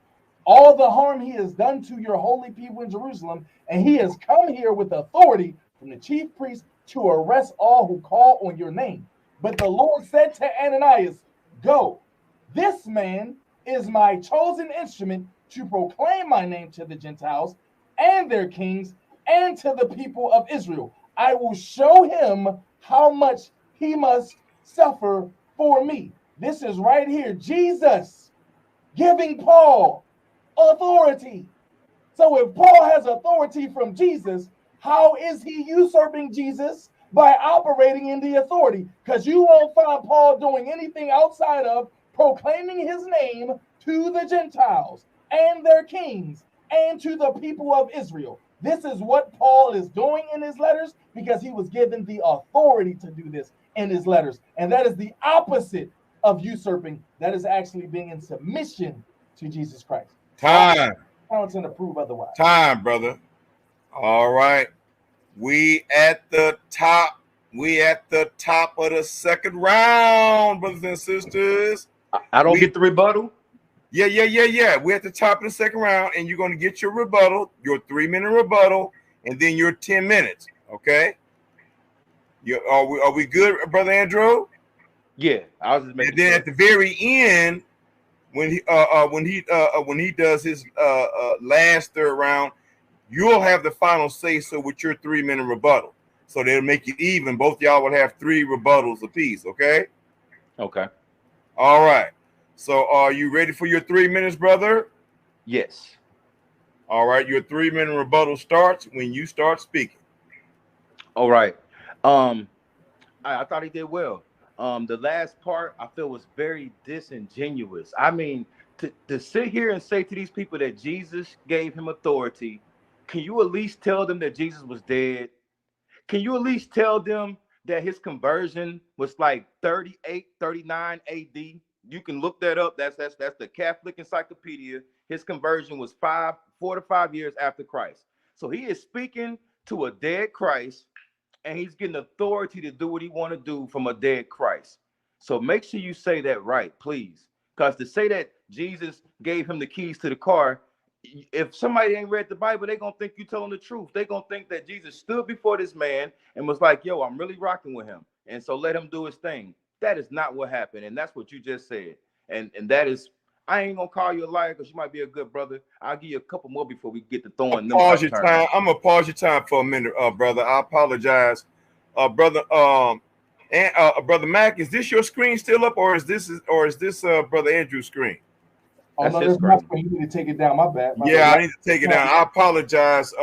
[SPEAKER 3] all the harm he has done to your holy people in Jerusalem, and he has come here with authority from the chief priest to arrest all who call on your name. But the Lord said to Ananias, go, this man is my chosen instrument to proclaim my name to the Gentiles and their kings and to the people of Israel. I will show him how much he must suffer for me. This is right here, Jesus giving Paul authority. So if Paul has authority from Jesus, How is he usurping Jesus? By operating in the authority. Because you won't find Paul doing anything outside of proclaiming his name to the Gentiles and their kings and to the people of Israel. This is what Paul is doing in his letters because he was given the authority to do this in his letters. And that is the opposite of usurping. That is actually being in submission to Jesus Christ.
[SPEAKER 2] Time.
[SPEAKER 3] I don't tend to prove otherwise.
[SPEAKER 2] Time, brother. All right. We at the top. We at the top of the second round, brothers and sisters.
[SPEAKER 4] I don't get the rebuttal.
[SPEAKER 2] Yeah. We're at the top of the second round, and you're going to get your rebuttal, your 3-minute rebuttal, and then your 10 minutes. Okay. Are we good, brother Andrew?
[SPEAKER 4] Yeah, I was just making.
[SPEAKER 2] And then at the very end, when he does his last third round, you'll have the final say so with your 3-minute rebuttal. So they'll make it even. Both y'all will have 3 rebuttals apiece. Okay.
[SPEAKER 4] Okay.
[SPEAKER 2] All right. So are you ready for your 3 minutes, brother?
[SPEAKER 4] Yes.
[SPEAKER 2] All right. Your 3-minute rebuttal starts when you start speaking.
[SPEAKER 4] All right. I thought he did well. The last part I feel was very disingenuous. I mean, to sit here and say to these people that Jesus gave him authority, can you at least tell them that Jesus was dead? Can you at least tell them that his conversion was like 38, 39 AD? You can look that up. That's the Catholic Encyclopedia. His conversion was 4 to 5 years after Christ. So he is speaking to a dead Christ, and he's getting authority to do what he want to do from a dead Christ. So make sure you say that right, please. Because to say that Jesus gave him the keys to the car, if somebody ain't read the Bible, they're going to think you telling the truth. They're going to think that Jesus stood before this man and was like, yo, I'm really rocking with him. And so let him do his thing. That is not what happened. And that's what you just said. And that is, I ain't going to call you a liar because you might be a good brother. I'll give you a couple more before we get to throwing them.
[SPEAKER 2] Pause your time. I'm going to pause your time for a minute, brother. I apologize. Brother Mac, is this your screen still up, or is this brother Andrew's screen?
[SPEAKER 3] Oh, no, that's my screen. You need to take it down. My bad.
[SPEAKER 2] I need to take it down. I apologize,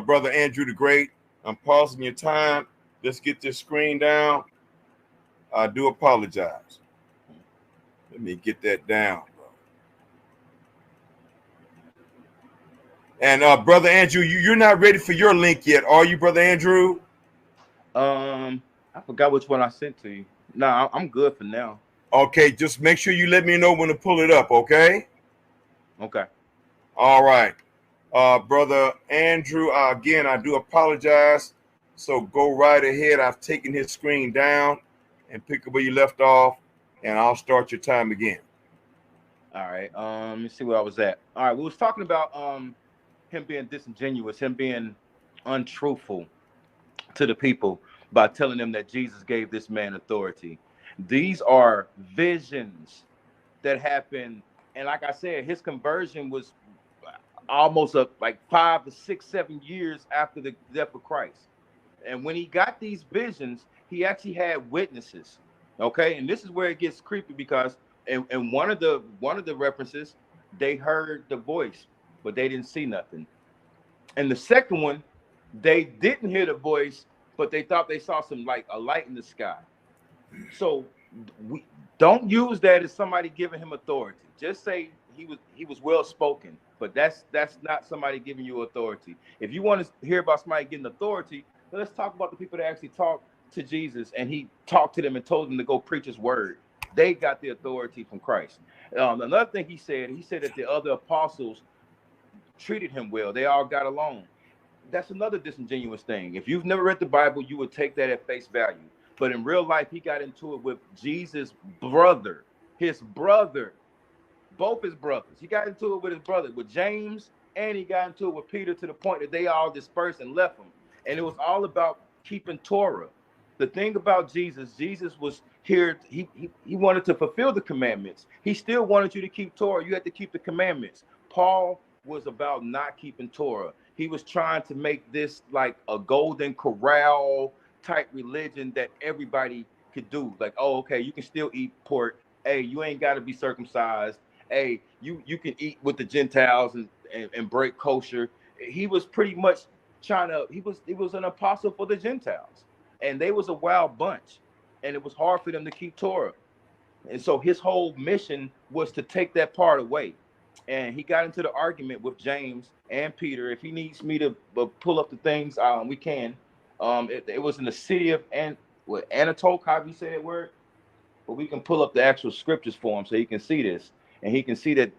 [SPEAKER 2] brother Andrew the Great. I'm pausing your time. Let's get this screen down. I do apologize. Let me get that down, bro. And brother Andrew, you're not ready for your link yet, are you, brother Andrew?
[SPEAKER 4] I forgot which one I sent to you. No, I'm good for now.
[SPEAKER 2] Okay, just make sure you let me know when to pull it up, okay?
[SPEAKER 4] Okay.
[SPEAKER 2] All right. Brother Andrew, again, I do apologize. So go right ahead. I've taken his screen down and pick up where you left off, and I'll start your time again.
[SPEAKER 4] All right. Let me see where I was at. All right, we was talking about him being disingenuous, him being untruthful to the people by telling them that Jesus gave this man authority. These are visions that happened, and like I said, his conversion was almost like 5 to 6, 7 years after the death of Christ. And when he got these visions, he actually had witnesses. Okay, and this is where it gets creepy because in one of the references, they heard the voice, but they didn't see nothing. And the second one, they didn't hear the voice, but they thought they saw some like a light in the sky. So we don't use that as somebody giving him authority. Just say he was well spoken, but that's not somebody giving you authority. If you want to hear about somebody getting authority, let's talk about the people that actually talked to Jesus and he talked to them and told them to go preach his word. They got the authority from Christ. Another thing he said that the other apostles treated him well. They all got along. That's another disingenuous thing. If you've never read the Bible, you would take that at face value. But in real life, he got into it with Jesus' brother, both his brothers. He got into it with his brother, with James, and he got into it with Peter to the point that they all dispersed and left him. And it was all about keeping Torah. The thing about Jesus was here. He wanted to fulfill the commandments. He still wanted you to keep Torah. You had to keep the commandments. Paul was about not keeping Torah. He was trying to make this like a golden corral type religion that everybody could do. Like, oh, okay, you can still eat pork. Hey, you ain't got to be circumcised. Hey, you can eat with the Gentiles and break kosher. He was pretty much he was an apostle for the Gentiles, and they was a wild bunch, and it was hard for them to keep Torah. And so his whole mission was to take that part away. And he got into the argument with James and Peter. If he needs me to pull up the things, we can. It was in the city of Anatolia, however you say that word. But we can pull up the actual scriptures for him so he can see this. And he can see that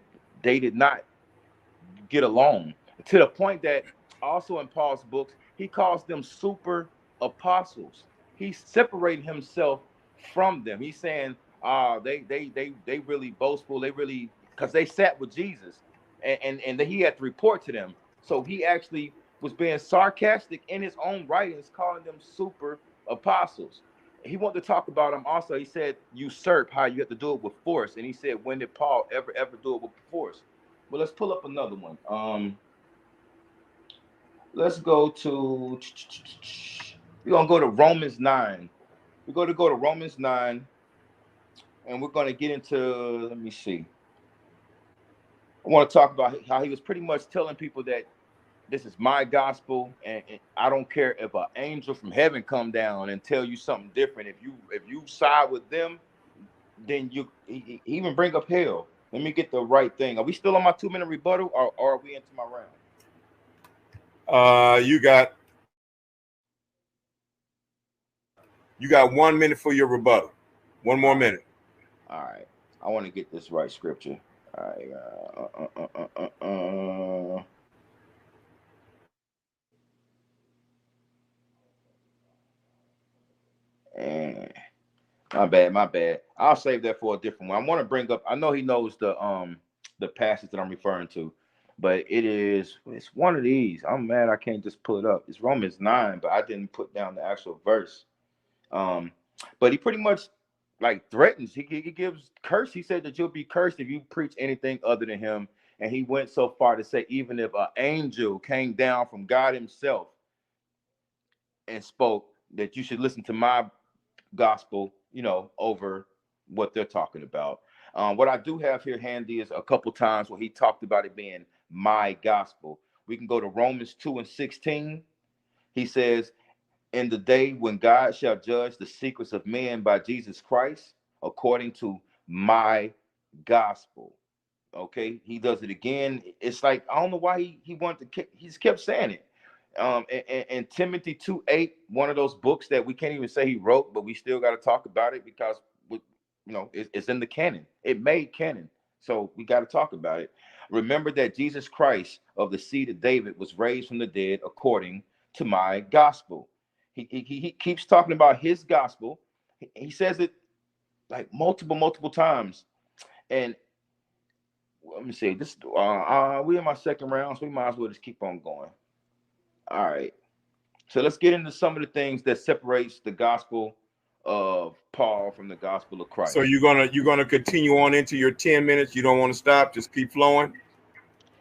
[SPEAKER 4] they did not get along, to the point that also in Paul's books, he calls them super apostles. He's separating himself from them. He's saying, they really boastful. They really, because they sat with Jesus, and he had to report to them. So he actually was being sarcastic in his own writings, calling them super apostles. He wanted to talk about them also. He said, usurp, how you have to do it with force. And he said, when did Paul ever do it with force? Well, let's pull up another one. Let's go to, we're going to go to Romans 9. We're going to go to Romans 9, and we're going to get into, let me see. I want to talk about how he was pretty much telling people that this is my gospel, and I don't care if an angel from heaven come down and tell you something different. If you side with them, then he even bring up hell. Let me get the right thing. Are we still on my 2-minute rebuttal, or are we into my round?
[SPEAKER 2] You got 1 minute for your rebuttal. One more minute.
[SPEAKER 4] All right. I want to get this right scripture. All right. And my bad. I'll save that for a different one. I want to bring up, I know he knows the passage that I'm referring to, but it's one of these. I'm mad I can't just pull it up. It's Romans 9, but I didn't put down the actual verse. But he pretty much like threatens. He gives curse. He said that you'll be cursed if you preach anything other than him. And he went so far to say, even if an angel came down from God himself and spoke, that you should listen to my gospel, over what they're talking about. What I do have here handy is a couple times where he talked about it being my gospel. We can go to Romans 2:16. He says, in the day when God shall judge the secrets of men by Jesus Christ, according to my gospel. Okay, he does it again. It's like, I don't know why he wanted to, he just kept saying it. And Timothy 2:8, one of those books that we can't even say he wrote, but we still got to talk about it because it's in the canon. It made canon, so we got to talk about it. Remember that Jesus Christ of the seed of David was raised from the dead according to my gospel. He keeps talking about his gospel. He says it like multiple times. And let me see, this we in my second round, so we might as well just keep on going. All right. So let's get into some of the things that separates the gospel of Paul from the gospel of Christ.
[SPEAKER 2] So you're gonna continue on into your 10 minutes. You don't want to stop. Just keep flowing.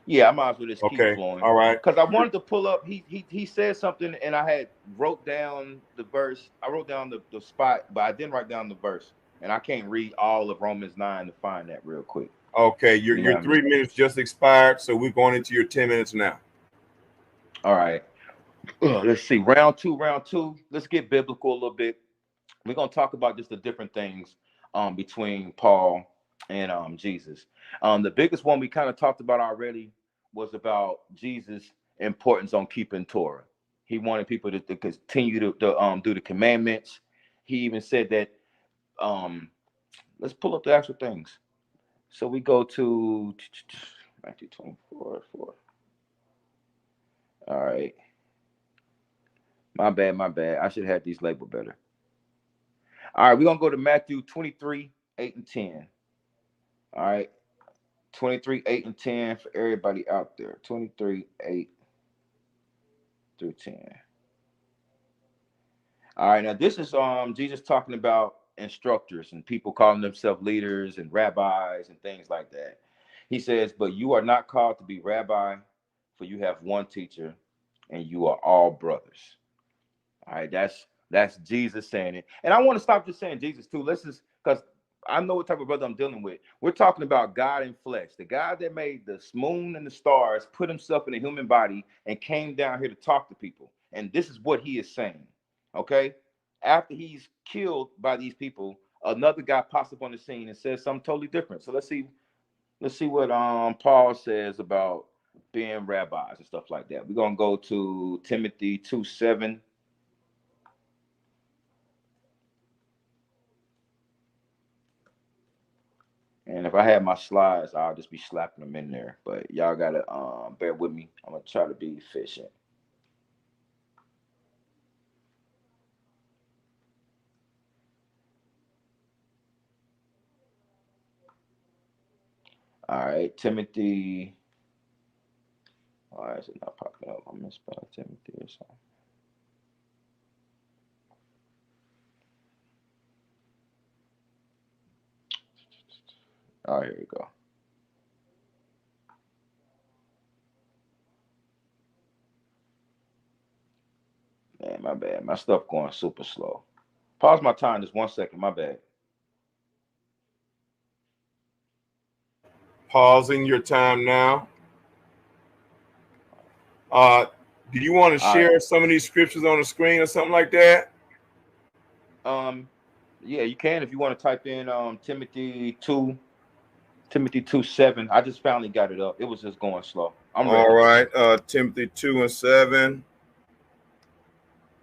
[SPEAKER 4] Yeah, I might as well just keep flowing.
[SPEAKER 2] All right.
[SPEAKER 4] Because I wanted to pull up. He said something, and I had wrote down the verse. I wrote down the spot, but I didn't write down the verse, and I can't read all of Romans 9 to find that real quick.
[SPEAKER 2] Okay, your 3 minutes just expired, so we're going into your 10 minutes now.
[SPEAKER 4] All right. Let's see. Round two. Let's get biblical a little bit. We're going to talk about just the different things between Paul and Jesus. The biggest one we kind of talked about already was about Jesus' importance on keeping Torah. He wanted people to continue to do the commandments. He even said that, let's pull up the actual things. So we go to Matthew 24:4. All right. My bad. I should have had these labeled better. All right, we're going to go to Matthew 23:8-10. All right. 23:8-10 for everybody out there. 23:8-10. All right, now this is Jesus talking about instructors and people calling themselves leaders and rabbis and things like that. He says, but you are not called to be rabbi, for you have one teacher, and you are all brothers. All right, that's Jesus saying it. And I want to stop just saying Jesus too. Let's just, because I know what type of brother I'm dealing with. We're talking about God in flesh. The God that made the moon and the stars, put himself in a human body and came down here to talk to people. And this is what he is saying. Okay? After he's killed by these people, another guy pops up on the scene and says something totally different. So let's see what Paul says about being rabbis and stuff like that. We're gonna go to Timothy 2:7. And if I had my slides, I'll just be slapping them in there. But y'all gotta bear with me. I'm gonna try to be efficient. All right, Timothy. Why is it not popping up? I'm misspelling Timothy or something. Oh, here we go. Man, my bad. My stuff going super slow. Pause my time just 1 second. My bad.
[SPEAKER 2] Pausing your time now. Do you want to share some of these scriptures on the screen or something like that?
[SPEAKER 4] Yeah, you can if you want to type in Timothy 2:7. I just finally got it up. It was just going slow. I'm ready.
[SPEAKER 2] All right, Timothy 2:7.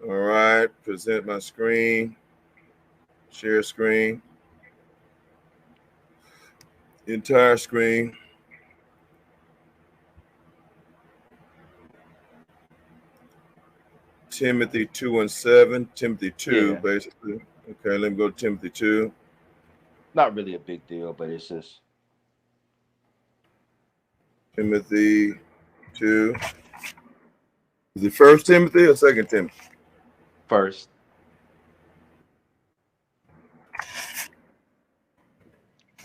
[SPEAKER 2] All right, present my screen. Share screen. Entire screen. Timothy 2:7. Timothy 2, basically. Okay, let me go to Timothy 2.
[SPEAKER 4] Not really a big deal, but it's just
[SPEAKER 2] Timothy 2. Is it 1 Timothy or 2 Timothy?
[SPEAKER 4] First.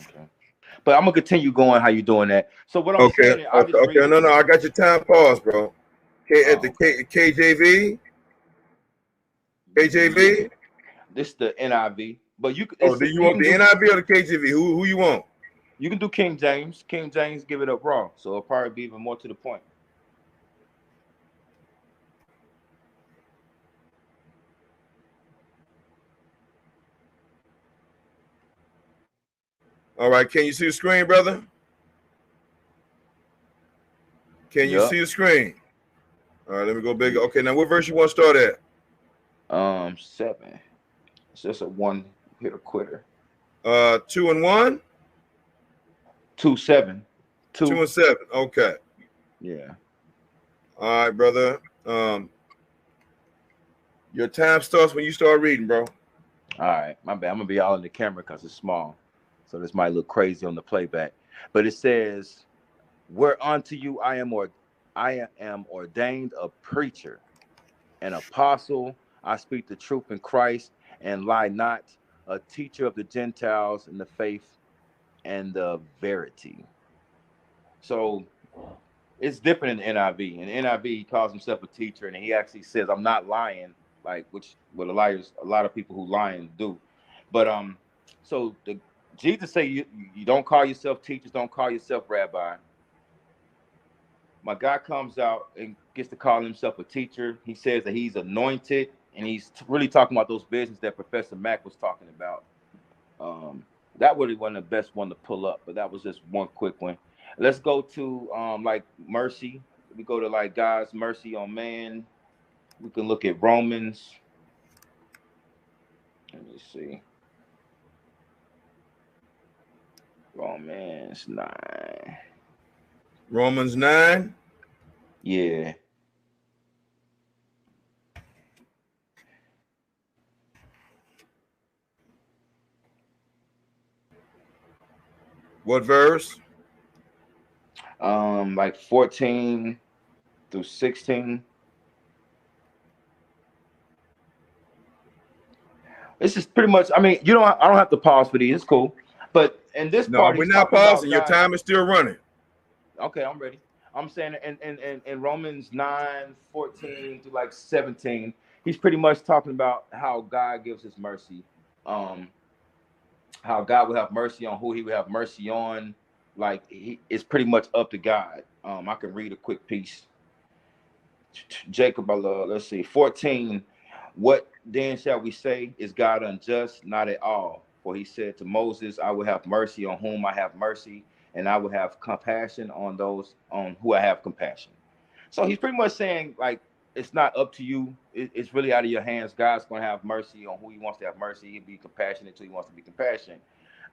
[SPEAKER 4] Okay. But I'm gonna continue going how you doing that. So what I'm saying,
[SPEAKER 2] no, I got your time paused, bro. At the KJV. KJV.
[SPEAKER 4] This is the NIV, but you.
[SPEAKER 2] Do you want the NIV or the KJV? Who you want?
[SPEAKER 4] You can do King James. King James give it up raw, so it'll probably be even more to the point.
[SPEAKER 2] All right, can you see the screen, brother? Can you see the screen? All right, let me go bigger. Okay, now what verse you want to start at?
[SPEAKER 4] 7. It's just a one hitter quitter.
[SPEAKER 2] 2 and 1.
[SPEAKER 4] 2:7.
[SPEAKER 2] 2 and 7. Okay.
[SPEAKER 4] Yeah.
[SPEAKER 2] All right, brother. Your time starts when you start reading, bro.
[SPEAKER 4] All right, my bad. I'm gonna be all in the camera because it's small, so this might look crazy on the playback. But it says, "Whereunto you I am ordained a preacher, an apostle. I speak the truth in Christ and lie not, a teacher of the Gentiles in the faith and the verity." So it's different in the NIV. In the NIV, he calls himself a teacher, and he actually says, "I'm not lying," like what a lot of people who lying do. But so Jesus say you don't call yourself teachers, don't call yourself rabbi. My guy comes out and gets to call himself a teacher. He says that he's anointed, and he's really talking about those business that Professor Mack was talking about. That really wasn't the best one to pull up, but that was just one quick one. Let's go to like mercy. We go to like God's mercy on man. We can look at Romans. Let me see. Romans 9.
[SPEAKER 2] Romans 9.
[SPEAKER 4] Yeah.
[SPEAKER 2] What verse?
[SPEAKER 4] Like 14 through 16. This is pretty much. I mean, I don't have to pause for these. It's cool. But in this part,
[SPEAKER 2] we're not pausing. Your time is still running.
[SPEAKER 4] Okay, I'm ready. I'm saying in Romans 9:14 to like 17, he's pretty much talking about how God gives his mercy. how God will have mercy on who he will have mercy on. Like it's pretty much up to God. I can read a quick piece. Jacob, let's see, 14. What then shall we say? Is God unjust? Not at all. For he said to Moses, I will have mercy on whom I have mercy, and I will have compassion on those on who I have compassion. So he's pretty much saying, like, it's not up to you. It's really out of your hands. God's going to have mercy on who he wants to have mercy. He'll be compassionate to who he wants to be compassionate.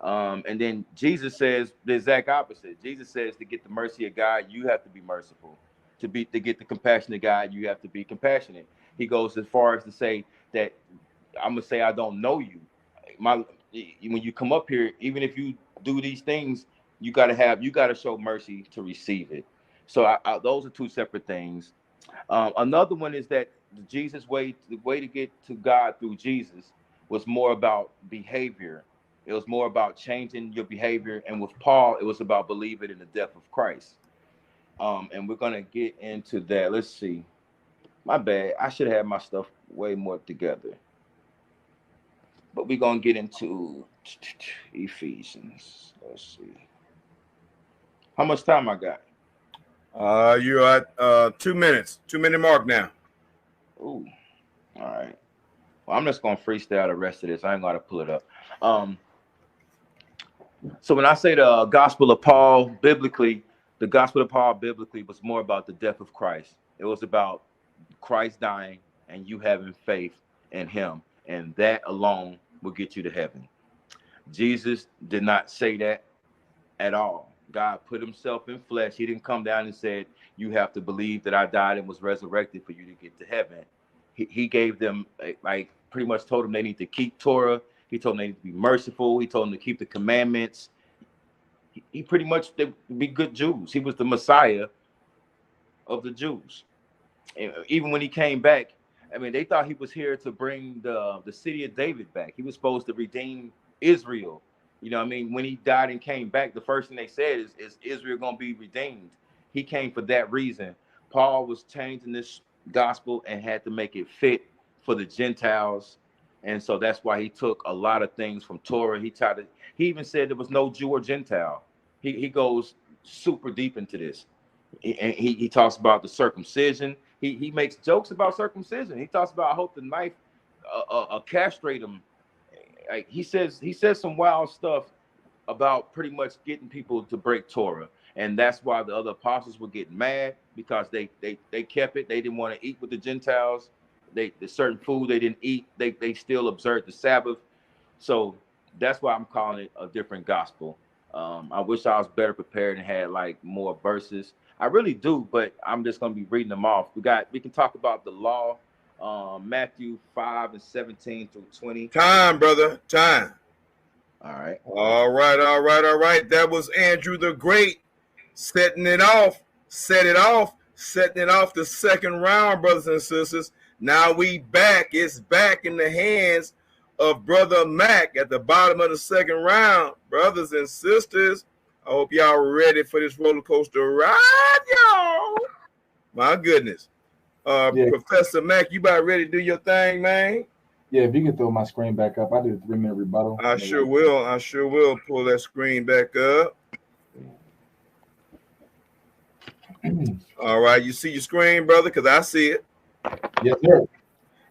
[SPEAKER 4] And then Jesus says the exact opposite. Jesus says to get the mercy of God, you have to be merciful. To get the compassion of God, you have to be compassionate. He goes as far as to say that I'm gonna say I don't know you. When you come up here, even if you do these things, you gotta show mercy to receive it. So those are two separate things. Another one is that the way to get to God through Jesus was more about behavior. It was more about changing your behavior. And with Paul, it was about believing in the death of Christ. And we're gonna get into that. Let's see. My bad. I should have my stuff way more together. But we're gonna get into Ephesians. Let's see. How much time I got?
[SPEAKER 2] You're at 2 minutes. 2 minute mark now.
[SPEAKER 4] Ooh. All right. Well, I'm just gonna freestyle the rest of this. I ain't gonna pull it up. So when I say the gospel of Paul biblically, the gospel of Paul biblically was more about the death of Christ. It was about Christ dying and you having faith in him, and that alone will get you to heaven. Jesus did not say that at all. God put himself in flesh. He didn't come down and said, you have to believe that I died and was resurrected for you to get to heaven. He gave them, like, pretty much told them they need to keep Torah. He told them they need to be merciful. He told them to keep the commandments. He pretty much, they be good Jews. He was the Messiah of the Jews. And even when he came back, I mean, they thought he was here to bring the city of David back. He was supposed to redeem Israel. You know what I mean? When he died and came back, the first thing they said is Israel going to be redeemed? He came for that reason. Paul was changing this gospel and had to make it fit for the Gentiles. And so that's why he took a lot of things from Torah. He even said there was no Jew or Gentile. He goes super deep into this. He talks about the circumcision. He makes jokes about circumcision. He talks about, I hope the knife castrate him. Like, he says some wild stuff about pretty much getting people to break Torah. And that's why the other apostles were getting mad, because they kept it. They didn't want to eat with the Gentiles. The certain food they didn't eat. They still observed the Sabbath. So that's why I'm calling it a different gospel. I wish I was better prepared and had like more verses. I really do, but I'm just going to be reading them off. We can talk about the law, Matthew 5:17 through 20.
[SPEAKER 2] Time, brother. Time.
[SPEAKER 4] All right.
[SPEAKER 2] All right. That was Andrew the Great setting it off the second round, brothers and sisters. Now we back. It's back in the hands of Brother Mac at the bottom of the second round. Brothers and sisters, I hope y'all ready for this roller coaster ride, y'all. My goodness. Professor Mac, you about ready to do your thing, man?
[SPEAKER 3] Yeah, if you can throw my screen back up, I did a 3-minute rebuttal.
[SPEAKER 2] I sure will pull that screen back up. All right, you see your screen, brother? Because I see it.
[SPEAKER 3] Yes, sir.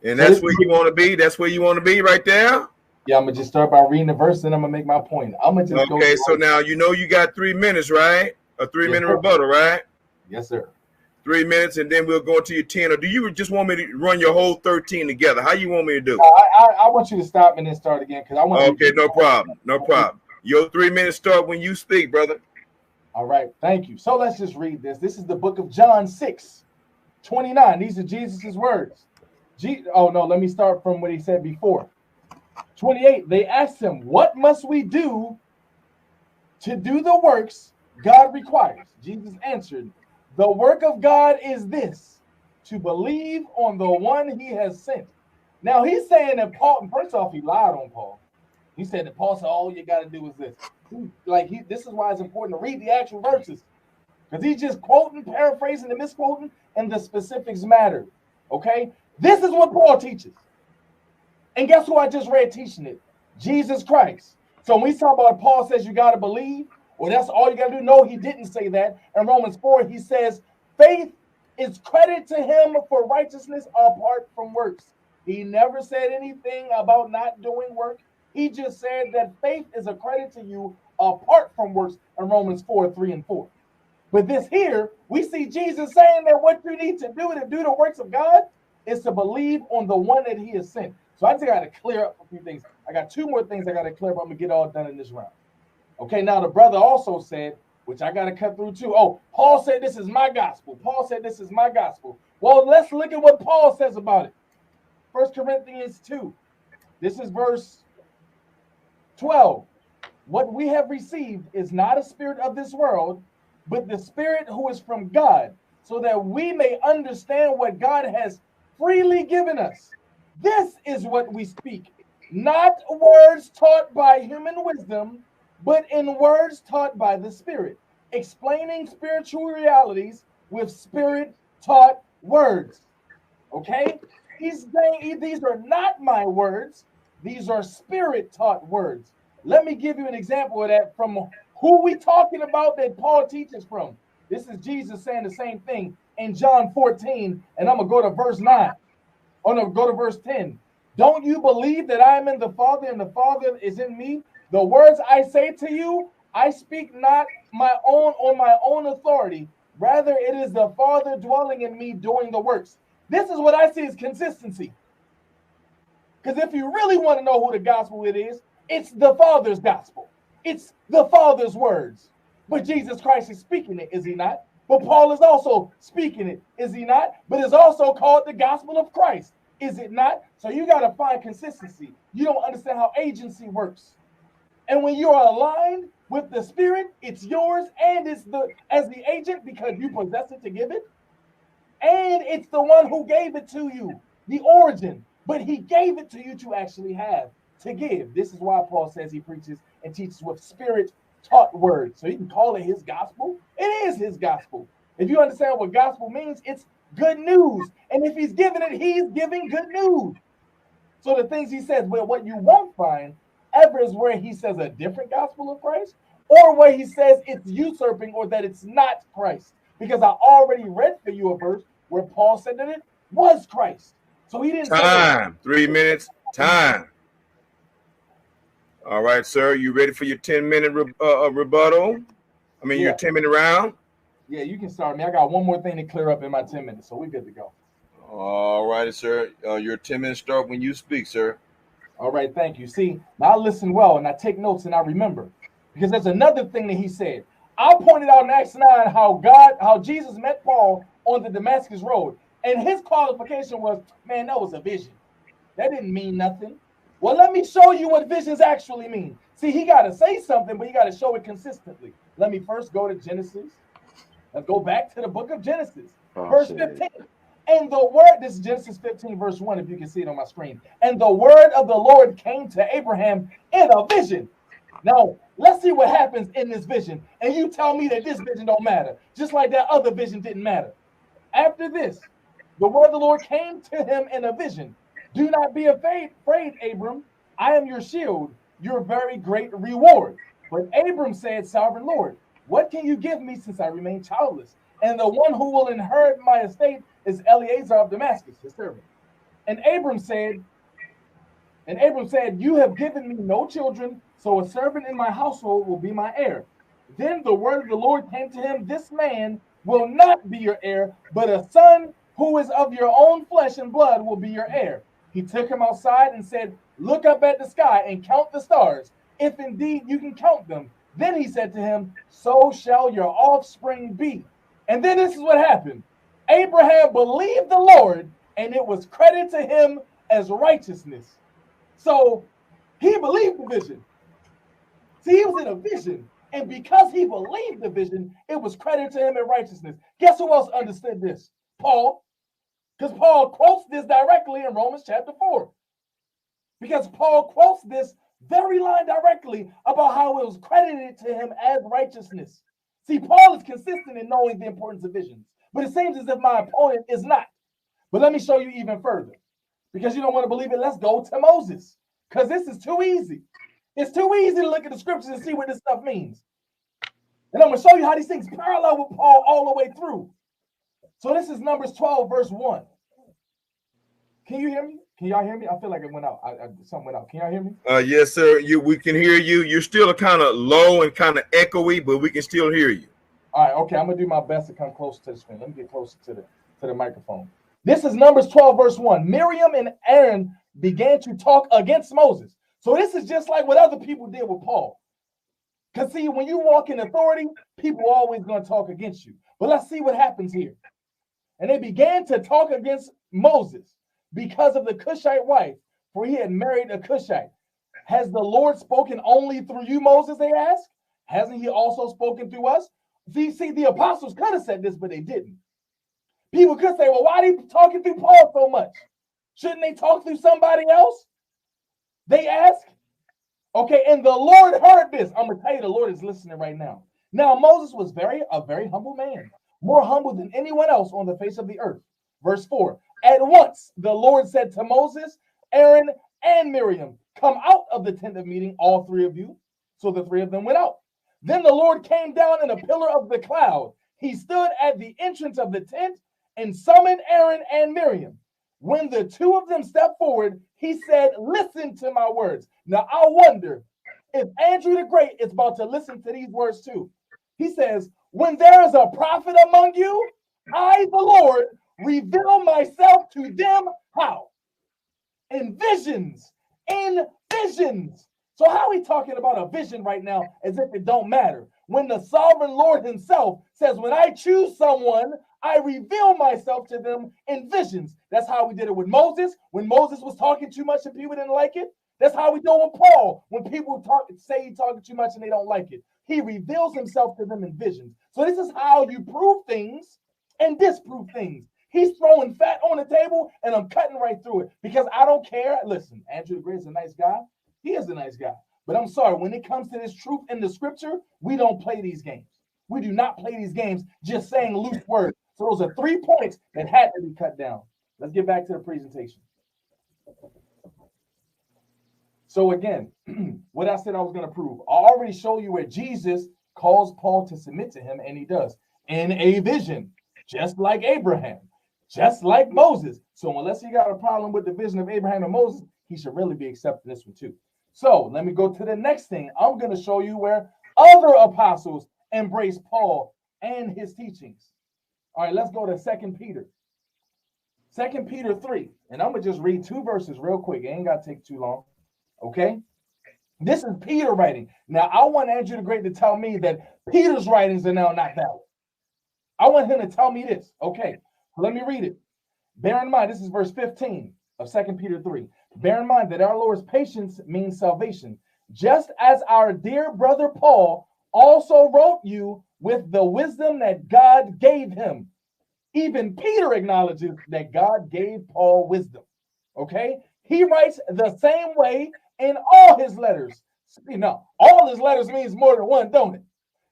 [SPEAKER 2] And that's where you want to be. That's where you want to be, right there.
[SPEAKER 3] Yeah, I'm gonna just start by reading the verse, and I'm gonna make my point. I'm gonna just
[SPEAKER 2] okay. So now you got 3 minutes, right? A 3-minute rebuttal, right?
[SPEAKER 3] Yes, sir.
[SPEAKER 2] 3 minutes, and then we'll go to your 10. Or do you just want me to run your whole 13 together? How you want me to do?
[SPEAKER 3] I want you to stop and then start again, because I want.
[SPEAKER 2] Okay, no problem. Your 3 minutes start when you speak, brother.
[SPEAKER 3] All right, thank you. So let's just read this. This is the book of John 6:29. These are Jesus's words. Let me start from what he said before. 28. They asked him, "What must we do to do the works God requires?" Jesus answered, "The work of God is this, to believe on the one he has sent." Now he's saying that Paul, first off, he lied on Paul. He said that Paul said, all you got to do is this. This is why it's important to read the actual verses, because he's just quoting, paraphrasing, and misquoting, and the specifics matter. Okay? This is what Paul teaches. And guess who I just read teaching it? Jesus Christ. So when we talk about Paul says you got to believe, well, that's all you got to do. No, he didn't say that. In Romans 4, he says faith is credit to him for righteousness apart from works. He never said anything about not doing work. He just said that faith is a credit to you apart from works in Romans 4, 3 and 4. But this here, we see Jesus saying that what you need to do the works of God is to believe on the one that he has sent. So I just got to clear up a few things. I got two more things I got to clear up. I'm going to get all done in this round. Okay, now the brother also said, which I got to cut through too. Oh, Paul said this is my gospel. Paul said this is my gospel. Well, let's look at what Paul says about it. 1 Corinthians 2. This is verse 12. What we have received is not a spirit of this world, but the Spirit who is from God, so that we may understand what God has freely given us. This is what we speak, not words taught by human wisdom, but in words taught by the Spirit, explaining spiritual realities with Spirit-taught words. Okay? He's saying these are not my words. These are Spirit-taught words. Let me give you an example of that from who we talking about that Paul teaches from. This is Jesus saying the same thing in John 14, and I'm going to go to verse 9. Oh, no, go to verse 10. Don't you believe that I am in the Father and the Father is in me? The words I say to you, I speak not my own on my own authority. Rather, it is the Father dwelling in me doing the works. This is what I see as consistency. Because if you really want to know who the gospel it is, it's the Father's gospel. It's the Father's words. But Jesus Christ is speaking it, is he not? But Paul is also speaking it, is he not? But it's also called the gospel of Christ, is it not? So you got to find consistency. You don't understand how agency works. And when you are aligned with the Spirit, it's yours and it's as the agent because you possess it to give it. And it's the one who gave it to you, the origin. But he gave it to you to actually have, to give. This is why Paul says he preaches and teaches with Spirit-taught words. So you can call it his gospel. It is his gospel. If you understand what gospel means, it's good news. And if he's giving it, he's giving good news. So the things he says, well, what you won't find ever is where he says a different gospel of Christ or where he says it's usurping or that it's not Christ. Because I already read for you a verse where Paul said that it was Christ. So he didn't
[SPEAKER 2] say 3 minutes. Time. All right, sir. You ready for your 10-minute rebuttal? I mean, your 10-minute round?
[SPEAKER 3] Yeah, you can start me. I got one more thing to clear up in my 10 minutes, so we're good to go.
[SPEAKER 2] All righty, sir. Your 10 minutes start when you speak, sir.
[SPEAKER 3] All right, thank you. See, now I listen well, and I take notes, and I remember. Because there's another thing that he said. I pointed out in Acts 9 how Jesus met Paul on the Damascus road. And his qualification was, man, that was a vision. That didn't mean nothing. Well, let me show you what visions actually mean. See, he got to say something, but he got to show it consistently. Let me first go to Genesis. Let's go back to the book of Genesis, verse 15. And the word, this is Genesis 15, verse 1, if you can see it on my screen. And the word of the Lord came to Abraham in a vision. Now, let's see what happens in this vision. And you tell me that this vision don't matter, just like that other vision didn't matter. After this, the word of the Lord came to him in a vision. Do not be afraid, Abram. I am your shield, your very great reward. But Abram said, Sovereign Lord, what can you give me since I remain childless? And the one who will inherit my estate is Eleazar of Damascus, his servant. And Abram said, you have given me no children, so a servant in my household will be my heir. Then the word of the Lord came to him, this man will not be your heir, but a son who is of your own flesh and blood will be your heir. He took him outside and said, look up at the sky and count the stars, if indeed you can count them. Then he said to him, so shall your offspring be. And then this is what happened. Abraham believed the Lord, and it was credited to him as righteousness. So he believed the vision. See, he was in a vision. And because he believed the vision, it was credited to him in righteousness. Guess who else understood this? Paul. Because Paul quotes this directly in Romans chapter 4. Because Paul quotes this very line directly about how it was credited to him as righteousness. See, Paul is consistent in knowing the importance of visions. But it seems as if my opponent is not. But let me show you even further. Because you don't want to believe it, let's go to Moses. Because this is too easy. It's too easy to look at the scriptures and see what this stuff means. And I'm going to show you how these things parallel with Paul all the way through. So this is Numbers 12, verse 1. Can you hear me? Can y'all hear me? I feel like it went out. Something went out. Can y'all hear me?
[SPEAKER 2] Yes, sir. We can hear you. You're still kind of low and kind of echoey, but we can still hear you.
[SPEAKER 3] All right, okay. I'm going to do my best to come close to the screen. Let me get closer to the microphone. This is Numbers 12, verse 1. Miriam and Aaron began to talk against Moses. So this is just like what other people did with Paul. Because see, when you walk in authority, people are always going to talk against you. But let's see what happens here. And they began to talk against Moses because of the Cushite wife, for he had married a Cushite. Has the Lord spoken only through you, Moses, they asked? Hasn't he also spoken through us? See, the apostles could have said this, but they didn't. People could say, well, why are they talking through Paul so much? Shouldn't they talk through somebody else? They ask. Okay, and the Lord heard this. I'm going to tell you, the Lord is listening right now. Now, Moses was a very humble man, more humble than anyone else on the face of the earth. Verse 4, at once the Lord said to Moses, Aaron, and Miriam, come out of the tent of meeting, all three of you. So the three of them went out. Then the Lord came down in a pillar of the cloud. He stood at the entrance of the tent and summoned Aaron and Miriam. When the two of them stepped forward, he said, listen to my words. Now, I wonder if Andrew the Great is about to listen to these words too. He says, when there is a prophet among you, I, the Lord, reveal myself to them. How? In visions. In visions. So how are we talking about a vision right now as if it don't matter? When the sovereign Lord himself says, when I choose someone, I reveal myself to them in visions. That's how we did it with Moses, when Moses was talking too much and people didn't like it. That's how we do it with Paul, when people say he's talking too much and they don't like it. He reveals himself to them in visions. So this is how you prove things and disprove things. He's throwing fat on the table and I'm cutting right through it because I don't care. Listen, Andrew the Great is a nice guy. He is a nice guy. But I'm sorry, when it comes to this truth in the scripture, we don't play these games. We do not play these games just saying loose words. So those are 3 points that had to be cut down. Let's get back to the presentation. So again, what I said I was going to prove. I already showed you where Jesus calls Paul to submit to him, and he does. In a vision, just like Abraham, just like Moses. So unless you got a problem with the vision of Abraham and Moses, he should really be accepting this one too. So let me go to the next thing. I'm going to show you where other apostles embrace Paul and his teachings. All right, let's go to 2 Peter. 2 Peter 3. And I'm going to just read 2 verses real quick. It ain't got to take too long. Okay? This is Peter writing. Now, I want Andrew the Great to tell me that Peter's writings are now not valid. I want him to tell me this. Okay, let me read it. Bear in mind, this is verse 15 of 2 Peter 3. Bear in mind that our Lord's patience means salvation, just as our dear brother Paul also wrote you with the wisdom that God gave him. Even Peter acknowledges that God gave Paul wisdom. Okay? He writes the same way in all his letters. You know, all his letters means more than one, don't it?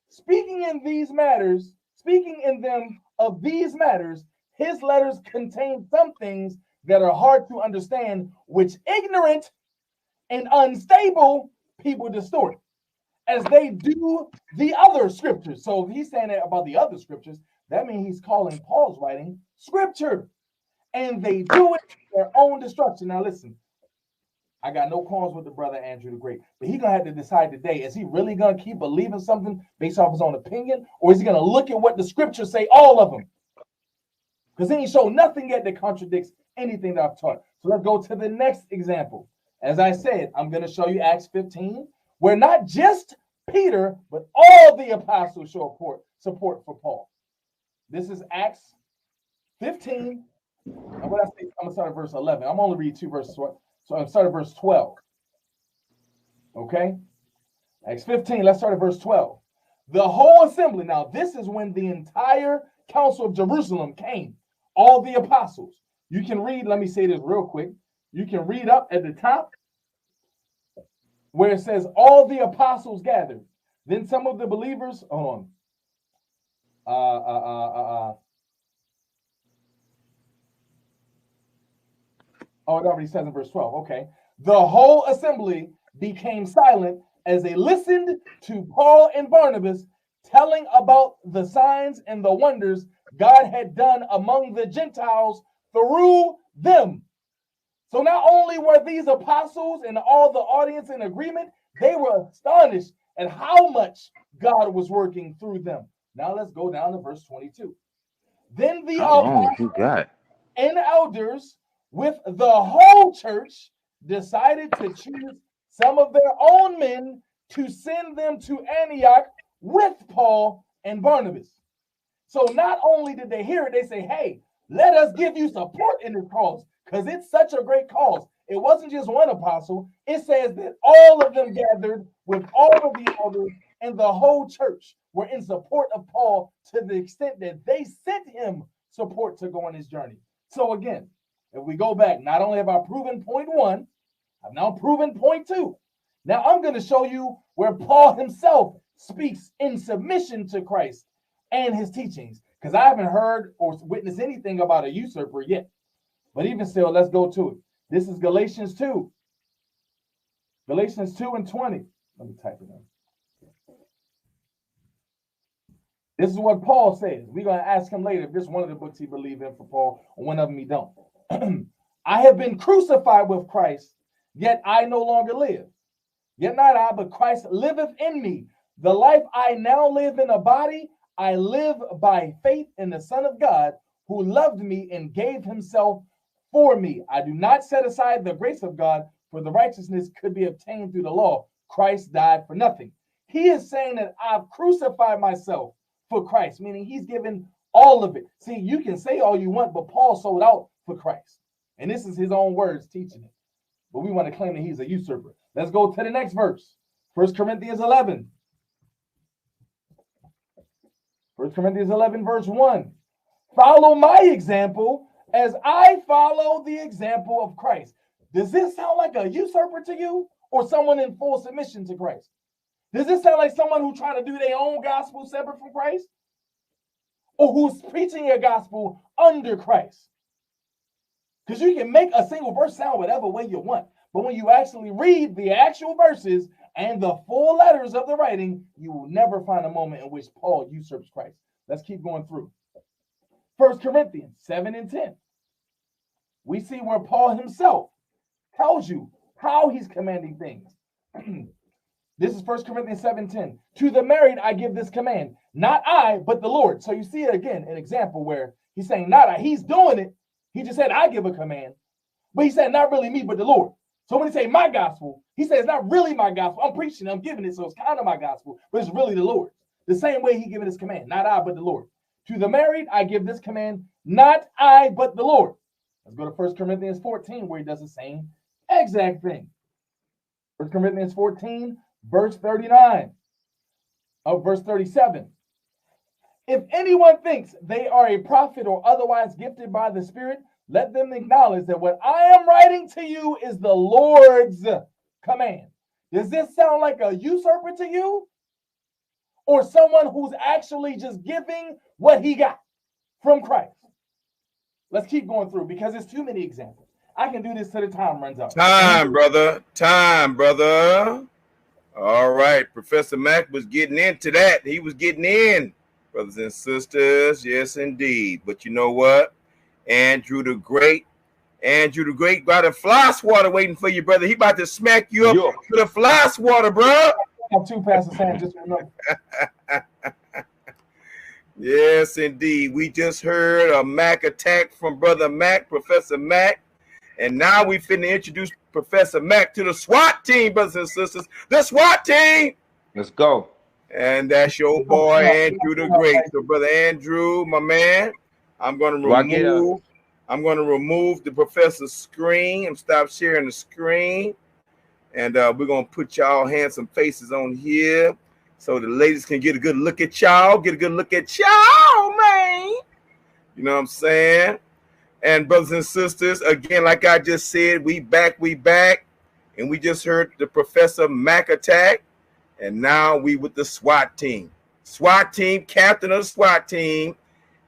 [SPEAKER 3] Speaking in them of these matters, his letters contain some things that are hard to understand, which ignorant and unstable people distort, as they do the other scriptures. So if he's saying that about the other scriptures, that means he's calling Paul's writing scripture. And they do it to their own destruction. Now listen, I got no qualms with the brother Andrew the Great, but he's going to have to decide today, is he really going to keep believing something based off his own opinion, or is he going to look at what the scriptures say, all of them? Because he ain't showed nothing yet that contradicts anything that I've taught. So let's go to the next example. As I said, I'm going to show you Acts 15, where not just Peter, but all the apostles show support for Paul. This is Acts 15. And what I say, I'm going to start at verse 11. I'm only read 2 verses. So I'm going to start at verse 12. Okay? Acts 15, let's start at verse 12. The whole assembly. Now, this is when the entire council of Jerusalem came. All the apostles. You can read, let me say this real quick. You can read up at the top where it says all the apostles gathered. Then some of the believers, hold on. Oh, it already says in verse 12. Okay. The whole assembly became silent as they listened to Paul and Barnabas telling about the signs and the wonders God had done among the Gentiles through them. So not only were these apostles and all the audience in agreement, they were astonished at how much God was working through them. Now let's go down to verse 22. Then the apostles and elders with the whole church decided to choose some of their own men to send them to Antioch with Paul and Barnabas. So not only did they hear it, they say, hey, let us give you support in this cause, because it's such a great cause. It wasn't just one apostle. It says that all of them gathered with all of the elders, and the whole church were in support of Paul to the extent that they sent him support to go on his journey. So again, if we go back, not only have I proven point one, I've now proven point two. Now I'm going to show you where Paul himself speaks in submission to Christ and his teachings, because I haven't heard or witnessed anything about a usurper yet. But even still, let's go to it. This is Galatians 2. Galatians 2 and 20. Let me type it in. This is what Paul says. We're going to ask him later if this is one of the books he believes in for Paul, or one of them he don't. I have been crucified with Christ, yet I no longer live. Yet not I, but Christ liveth in me. The life I now live in a body, I live by faith in the Son of God, who loved me and gave himself for me. I do not set aside the grace of God, for the righteousness could be obtained through the law. Christ died for nothing. He is saying that I've crucified myself for Christ, meaning he's given all of it. See, you can say all you want, but Paul sold out for Christ. And this is his own words teaching it. But we want to claim that he's a usurper. Let's go to the next verse. 1 Corinthians 11. 1 Corinthians 11, verse 1. Follow my example as I follow the example of Christ. Does this sound like a usurper to you, or someone in full submission to Christ? Does this sound like someone who's trying to do their own gospel separate from Christ? Or who's preaching a gospel under Christ? Because you can make a single verse sound whatever way you want. But when you actually read the actual verses and the full letters of the writing, you will never find a moment in which Paul usurps Christ. Let's keep going through. 1 Corinthians 7 and 10. We see where Paul himself tells you how he's commanding things. This is 1 Corinthians 7:10. To the married I give this command, not I, but the Lord. So you see it again, an example where he's saying not I. He's doing it. He just said I give a command. But he said not really me, but the Lord. So when he say my gospel, he says not really my gospel. I'm preaching, I'm giving it, so it's kind of my gospel, but it's really the Lord. The same way he given his command, not I, but the Lord. To the married I give this command, not I, but the Lord. Let's go to 1 Corinthians 14, where he does the same exact thing. 1 Corinthians 14, verse 39, verse 37. If anyone thinks they are a prophet or otherwise gifted by the Spirit, let them acknowledge that what I am writing to you is the Lord's command. Does this sound like a usurper to you? Or someone who's actually just giving what he got from Christ? Let's keep going through, because there's too many examples. I can do this till the time runs out.
[SPEAKER 2] Time, brother. Time, brother. All right. Professor Mack was getting into that. He was getting in, brothers and sisters. Yes, indeed. But you know what? Andrew the Great got a fly swatter waiting for you, brother. He about to smack you up with a fly swatter, bro.
[SPEAKER 3] I have two Pastor Sam, just remember.
[SPEAKER 2] Yes, indeed. We just heard a Mac attack from Brother Mac, Professor Mac. And now we finna introduce Professor Mac to the SWAT team, brothers and sisters. The SWAT team.
[SPEAKER 4] Let's go.
[SPEAKER 2] And that's your boy, Andrew the Great. So, Brother Andrew, my man, I'm going to remove the professor's screen and stop sharing the screen. And we're going to put y'all handsome faces on here so the ladies can get a good look at y'all. Get a good look at y'all, man. You know what I'm saying? And brothers and sisters, again, like I just said, we back. And we just heard the Professor Mac attack. And now we with the SWAT team. SWAT team, captain of the SWAT team,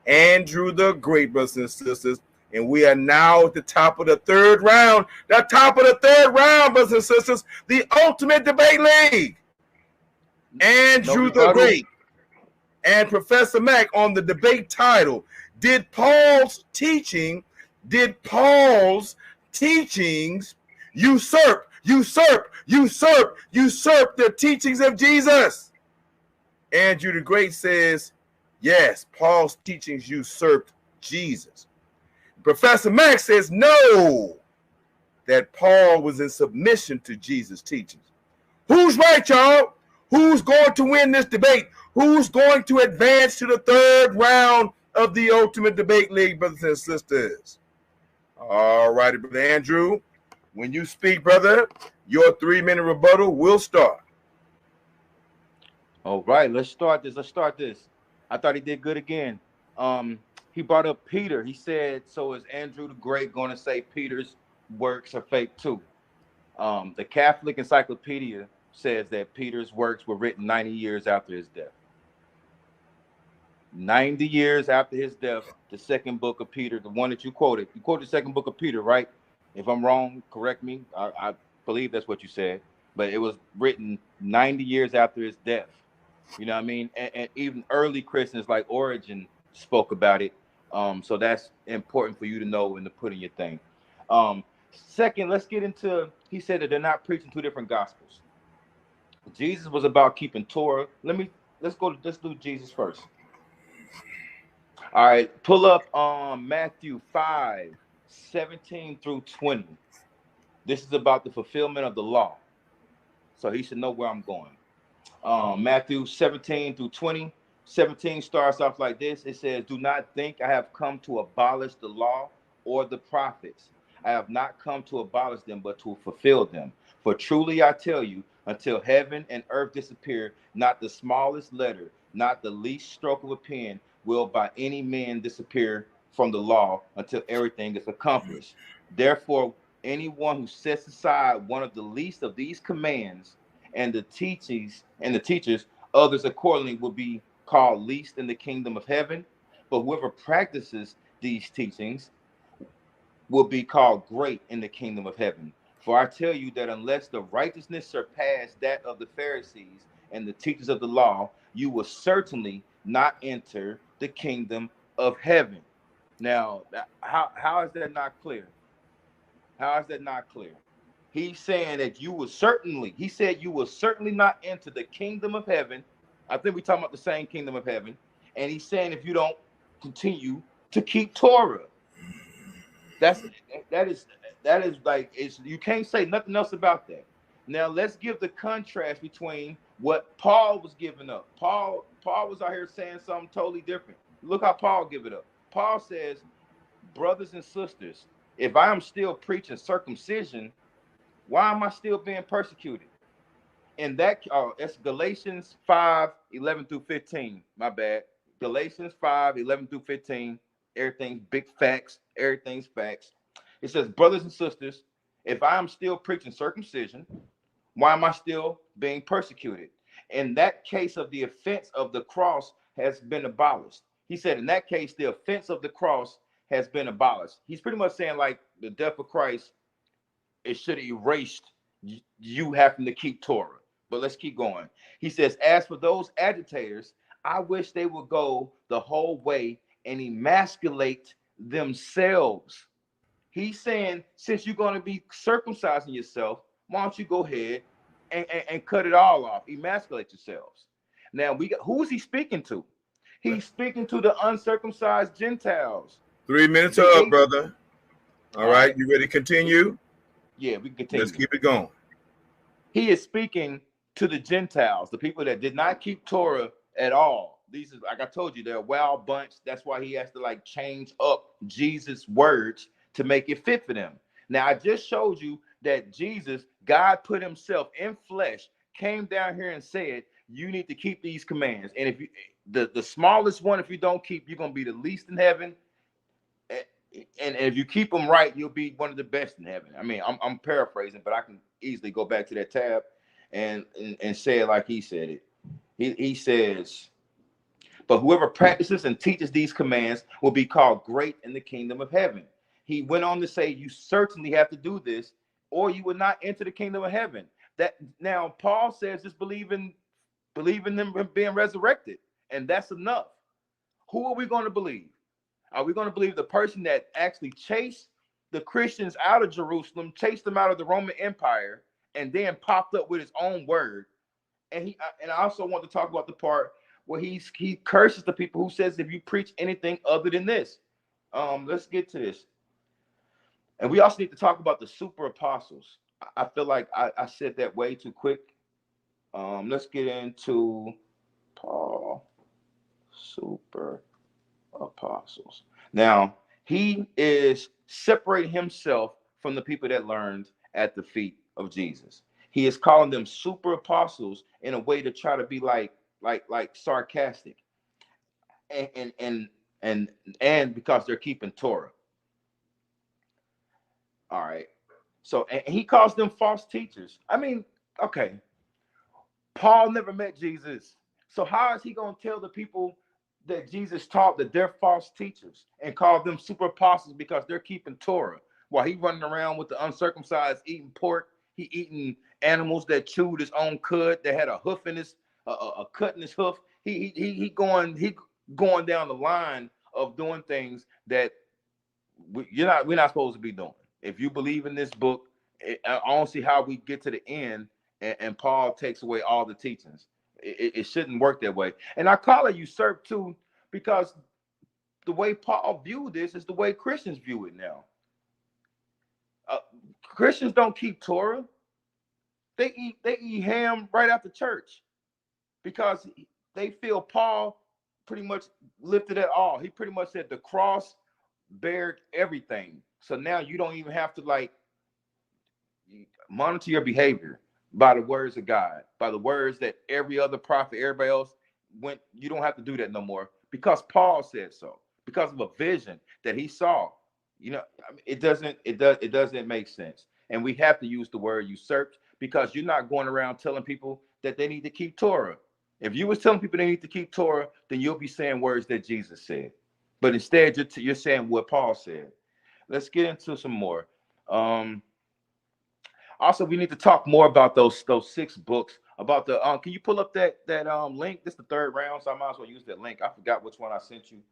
[SPEAKER 2] Andrew the Great, brothers and sisters. And we are now at the top of the third round. The top of the third round, brothers and sisters, the Ultimate Debate League. Andrew the Great and Professor Mack on the debate title. Did Paul's teachings usurp the teachings of Jesus? Andrew the Great says, yes, Paul's teachings usurped Jesus. Professor Mack says no, that Paul was in submission to Jesus' teachings. Who's right, y'all? Who's going to win this debate? Who's going to advance to the third round of the Ultimate Debate League, brothers and sisters? All righty, Brother Andrew. When you speak, brother, your 3-minute rebuttal will start.
[SPEAKER 4] All right, let's start this. I thought he did good again. He brought up Peter. He said, so is Andrew the Great going to say Peter's works are fake too? The Catholic Encyclopedia says that Peter's works were written 90 years after his death. 90 years after his death, the second book of Peter, the one that you quoted the second book of Peter, right? If I'm wrong, correct me. I believe that's what you said, but it was written 90 years after his death. You know what I mean? And even early Christians like Origen spoke about it. So that's important for you to know and to put in your thing. Second, let's get into, he said that they're not preaching two different gospels. Jesus was about keeping Torah. Let's do Jesus first. All right, pull up Matthew 5:17 through 20. This is about the fulfillment of the law. So he should know where I'm going. Matthew 17 through 20. 17 starts off like this. It says, do not think I have come to abolish the law or the prophets. I have not come to abolish them, but to fulfill them. For truly I tell you, until heaven and earth disappear, not the smallest letter, not the least stroke of a pen will by any man disappear from the law until everything is accomplished. Therefore, anyone who sets aside one of the least of these commands and the teachers, others accordingly will be called least in the kingdom of heaven. But whoever practices these teachings will be called great in the kingdom of heaven. For I tell you that unless the righteousness surpass that of the Pharisees and the teachers of the law, you will certainly not enter the kingdom of heaven. Now, how is that not clear? How is that not clear? He's saying that you will certainly not enter the kingdom of heaven. I think we're talking about the same kingdom of heaven. And he's saying if you don't continue to keep Torah. That is like, you can't say nothing else about that. Now let's give the contrast between what Paul was giving up. Paul was out here saying something totally different. Look how Paul give it up. Paul says, brothers and sisters, if I am still preaching circumcision, why am I still being persecuted? And that's Galatians 5:11 through 15. My bad. Galatians 5:11 through 15. Everything's big facts. Everything's facts. It says, brothers and sisters, if I am still preaching circumcision, why am I still being persecuted? In that case of the offense of the cross has been abolished. He said, in that case, the offense of the cross has been abolished. He's pretty much saying like the death of Christ, it should have erased you having to keep Torah. But let's keep going. He says, as for those agitators, I wish they would go the whole way and emasculate themselves. He's saying, since you're going to be circumcising yourself, why don't you go ahead and cut it all off, emasculate yourselves. Now, who is he speaking to? He's speaking to the uncircumcised Gentiles.
[SPEAKER 2] 3 minutes up, brother. All right, you ready to continue?
[SPEAKER 4] Yeah, we can continue.
[SPEAKER 2] Let's keep it going.
[SPEAKER 4] He is speaking to the Gentiles, the people that did not keep Torah at all. These is, like I told you, they're a wild bunch. That's why he has to like change up Jesus' words to make it fit for them. Now, I just showed you that Jesus, God put himself in flesh, came down here and said, you need to keep these commands. And if you, the smallest one, if you don't keep, you're going to be the least in heaven. And if you keep them right, you'll be one of the best in heaven. I mean, I'm paraphrasing, but I can easily go back to that tab and say it like he said it. He says, but whoever practices and teaches these commands will be called great in the kingdom of heaven. He went on to say, you certainly have to do this, or you will not enter the kingdom of heaven. That now Paul says just believe in them being resurrected, and that's enough. Who are we going to believe? Are we going to believe the person that actually chased the Christians out of Jerusalem, chased them out of the Roman Empire, and then popped up with his own word? And I also want to talk about the part where he curses the people who says if you preach anything other than this. Let's get to this. And we also need to talk about the super apostles. I feel like I said that way too quick. Let's get into Paul, super apostles. Now, he is separating himself from the people that learned at the feet of Jesus. He is calling them super apostles in a way to try to be like sarcastic, and because they're keeping Torah. All right. So, and he calls them false teachers. I mean, okay, Paul never met Jesus. So how is he going to tell the people that Jesus taught that they're false teachers and call them super apostles because they're keeping Torah while he running around with the uncircumcised eating pork? He eating animals that chewed his own cud, that had a hoof in his a cut in his hoof. He going down the line of doing things that we're not supposed to be doing. If you believe in this book, I don't see how we get to the end and Paul takes away all the teachings. It shouldn't work that way. And I call it usurp too, because the way Paul viewed this is the way Christians view it now. Christians don't keep Torah. They eat ham right after church because they feel Paul pretty much lifted it all. He pretty much said the cross bared everything. So now you don't even have to like monitor your behavior by the words of God, by the words that every other prophet, everybody else went. You don't have to do that no more because Paul said so, because of a vision that he saw. You know, I mean, it doesn't make sense. And we have to use the word usurped because you're not going around telling people that they need to keep Torah. If you was telling people they need to keep Torah, then you'll be saying words that Jesus said. But instead, you're saying what Paul said. Let's get into some more. Also, we need to talk more about those 6 books. About the can you pull up that link? This is the 3rd round, so I might as well use that link. I forgot which one I sent you.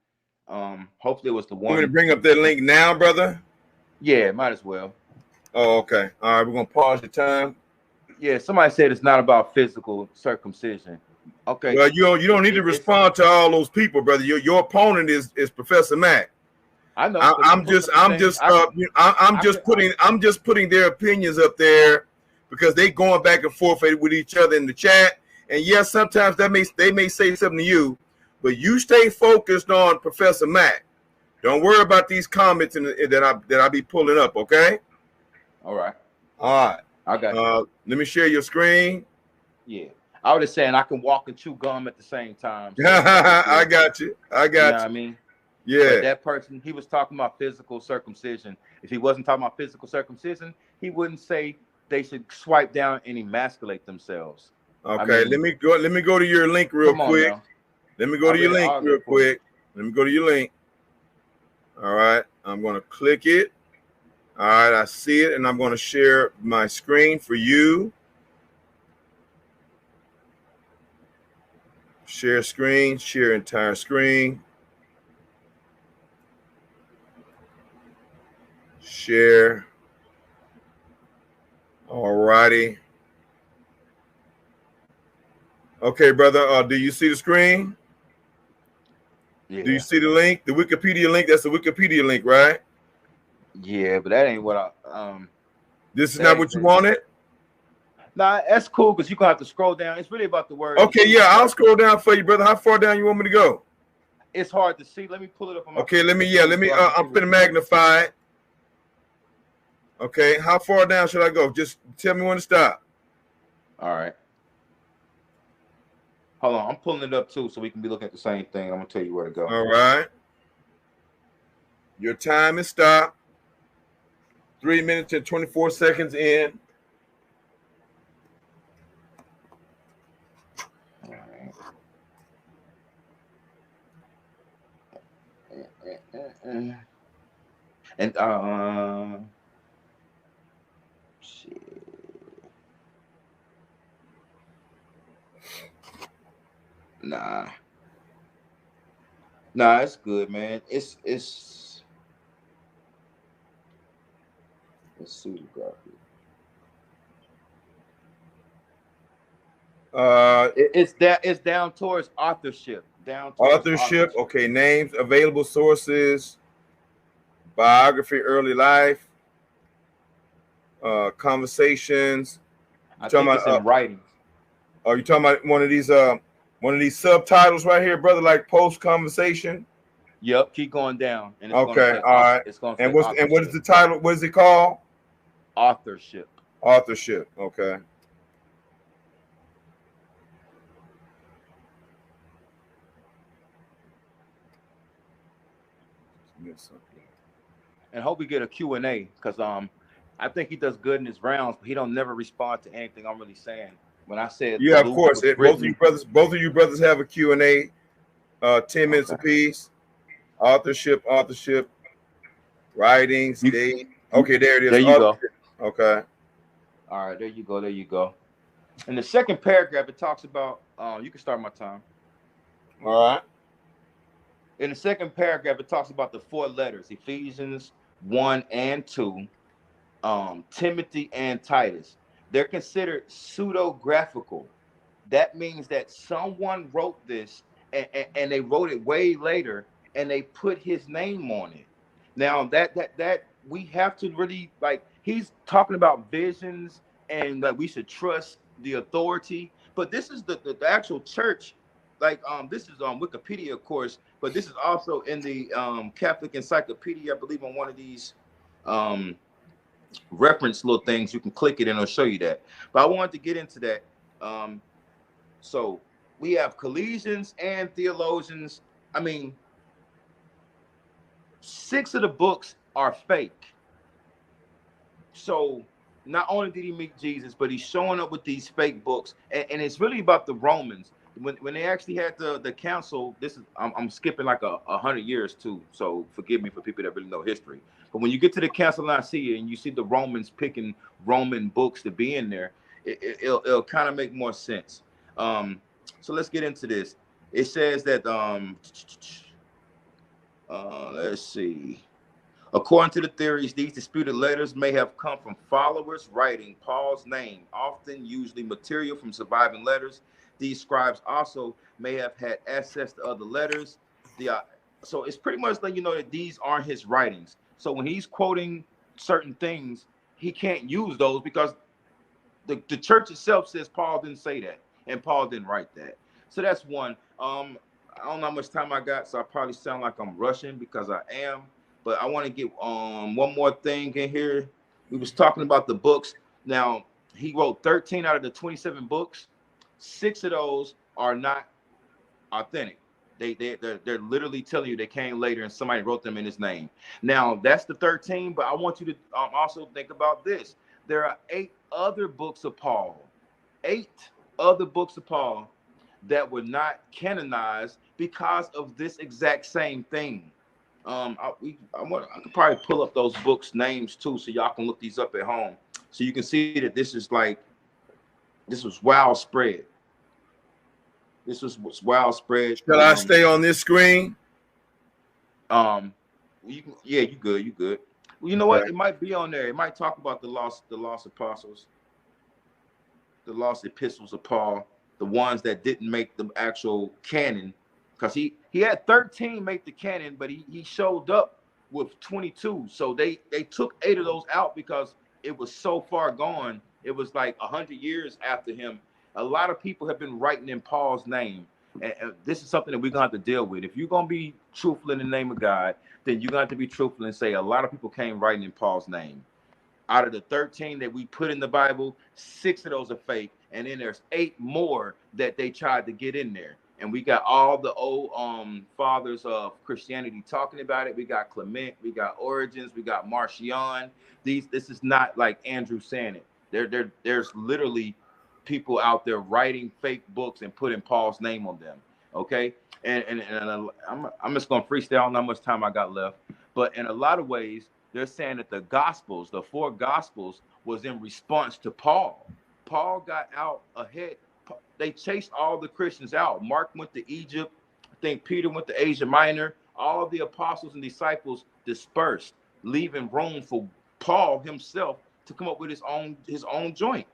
[SPEAKER 4] Hopefully it was the one.
[SPEAKER 2] You want me to bring up that link now, brother?
[SPEAKER 4] Yeah, might as well.
[SPEAKER 2] Oh, okay. All right, we're gonna pause the time.
[SPEAKER 4] Yeah, somebody said it's not about physical circumcision. Okay.
[SPEAKER 2] Well, you don't need to respond to all those people, brother. Your opponent is Professor Mack.
[SPEAKER 4] I know.
[SPEAKER 2] I'm just putting their opinions up there because they going back and forth with each other in the chat. And yes, sometimes they may say something to you, but you stay focused on Professor Mack. Don't worry about these comments that I be pulling up. Okay.
[SPEAKER 4] All right.
[SPEAKER 2] I got you. Let me share your screen.
[SPEAKER 4] Yeah. I was just saying I can walk and chew gum at the same time. So
[SPEAKER 2] I got you.
[SPEAKER 4] You know what I mean?
[SPEAKER 2] Yeah.
[SPEAKER 4] But that person, he was talking about physical circumcision. If he wasn't talking about physical circumcision, he wouldn't say they should swipe down and emasculate themselves.
[SPEAKER 2] Okay, I mean, let me go to your link real quick.
[SPEAKER 4] Now.
[SPEAKER 2] Let me go to your link real quick. Let me go to your link. All right, I'm going to click it. All right, I see it, and I'm going to share my screen for you. Share screen, share entire screen. Share. All righty. Okay, brother. Do you see the screen? Yeah. Do you see the link? The Wikipedia link? That's the Wikipedia link, right?
[SPEAKER 4] Yeah, but that ain't what I
[SPEAKER 2] This is not what you wanted?
[SPEAKER 4] Nah, that's cool because you're gonna have to scroll down. It's really about the word.
[SPEAKER 2] Okay, yeah, I'll scroll down for you, brother. How far down you want me to go?
[SPEAKER 4] It's hard to see. Let me pull it up on my
[SPEAKER 2] Okay, let me I'm gonna magnify it. Okay, how far down should I go? Just tell me when to stop.
[SPEAKER 4] All right. Hold on, I'm pulling it up too, so we can be looking at the same thing. I'm gonna tell you where to go.
[SPEAKER 2] All right. Your time is stopped. 3 minutes and 24 seconds in.
[SPEAKER 4] All right. And shit. Nah, it's good, man. It's pseudography. It's down towards authorship.
[SPEAKER 2] Authorship. Okay, names, available sources, biography, early life, conversations.
[SPEAKER 4] I think it's in writings.
[SPEAKER 2] Are you talking about one of these subtitles right here, brother? Like post conversation.
[SPEAKER 4] Yep. Keep going down. And
[SPEAKER 2] it's okay. All right. It's going to say what is the title? What is it called?
[SPEAKER 4] Authorship.
[SPEAKER 2] Authorship. Okay.
[SPEAKER 4] And hope we get a Q&A, because I think he does good in his rounds, but he don't never respond to anything I'm really saying. When I said,
[SPEAKER 2] yeah, of course, both of you brothers have a Q&A, 10 minutes apiece. Authorship, writings, date. Okay, there it is.
[SPEAKER 4] There you go.
[SPEAKER 2] Okay.
[SPEAKER 4] All right, there you go. In the second paragraph, it talks about. You can start my time.
[SPEAKER 2] All right.
[SPEAKER 4] In the second paragraph, it talks about the 4 letters: Ephesians 1 and 2, Timothy and Titus. They're considered pseudographical. That means that someone wrote this and they wrote it way later and they put his name on it. Now that we have to really, like, he's talking about visions and that we should trust the authority, but this is the actual church. Like, this is on Wikipedia, of course, but this is also in the Catholic Encyclopedia, I believe, on one of these reference little things. You can click it and it'll show you that. But I wanted to get into that. So we have collegians and theologians. I mean, 6 of the books are fake. So not only did he meet Jesus, but he's showing up with these fake books, and it's really about the Romans. When they actually had the council, this is I'm skipping like 100 years too, so forgive me for people that really know history. But when you get to the Council of Nicaea and you see the Romans picking Roman books to be in there, it'll kind of make more sense. So let's get into this. It says that let's see. According to the theories, these disputed letters may have come from followers writing Paul's name, often usually material from surviving letters. These scribes also may have had access to other letters. So it's pretty much like, that these aren't his writings. So when he's quoting certain things, he can't use those because the church itself says Paul didn't say that and Paul didn't write that. So that's one. I don't know how much time I got, so I probably sound like I'm rushing because I am. But I want to get one more thing in here. We was talking about the books. Now, he wrote 13 out of the 27 books. 6 of those are not authentic. They're literally telling you they came later and somebody wrote them in his name. Now, that's the 13, but I want you to also think about this. There are 8 other books of Paul. 8 other books of Paul that were not canonized because of this exact same thing. I could probably pull up those books' names too, so y'all can look these up at home, so you can see that this was wild spread. This was wild spread.
[SPEAKER 2] Shall I stay on this screen?
[SPEAKER 4] You good. Well, you know what? It might be on there. It might talk about the lost apostles, the lost epistles of Paul, the ones that didn't make the actual canon. Because he had 13 make the canon, but he showed up with 22. So they took 8 of those out because it was so far gone. It was like 100 years after him. A lot of people have been writing in Paul's name. And this is something that we're going to have to deal with. If you're going to be truthful in the name of God, then you're going to have to be truthful and say a lot of people came writing in Paul's name. Out of the 13 that we put in the Bible, 6 of those are fake. And then there's 8 more that they tried to get in there. And we got all the old fathers of Christianity talking about it. We got Clement, we got Origins, we got Marcion. This is not like Andrew saying it. There's literally people out there writing fake books and putting Paul's name on them. Okay, and I'm just gonna freestyle. I don't know how much time I got left, but in a lot of ways, they're saying that the Gospels, the 4 Gospels, was in response to Paul. Paul got out ahead. They chased all the Christians out. Mark went to Egypt. I think Peter went to Asia Minor. All the apostles and disciples dispersed, leaving room for Paul himself to come up with his own joint.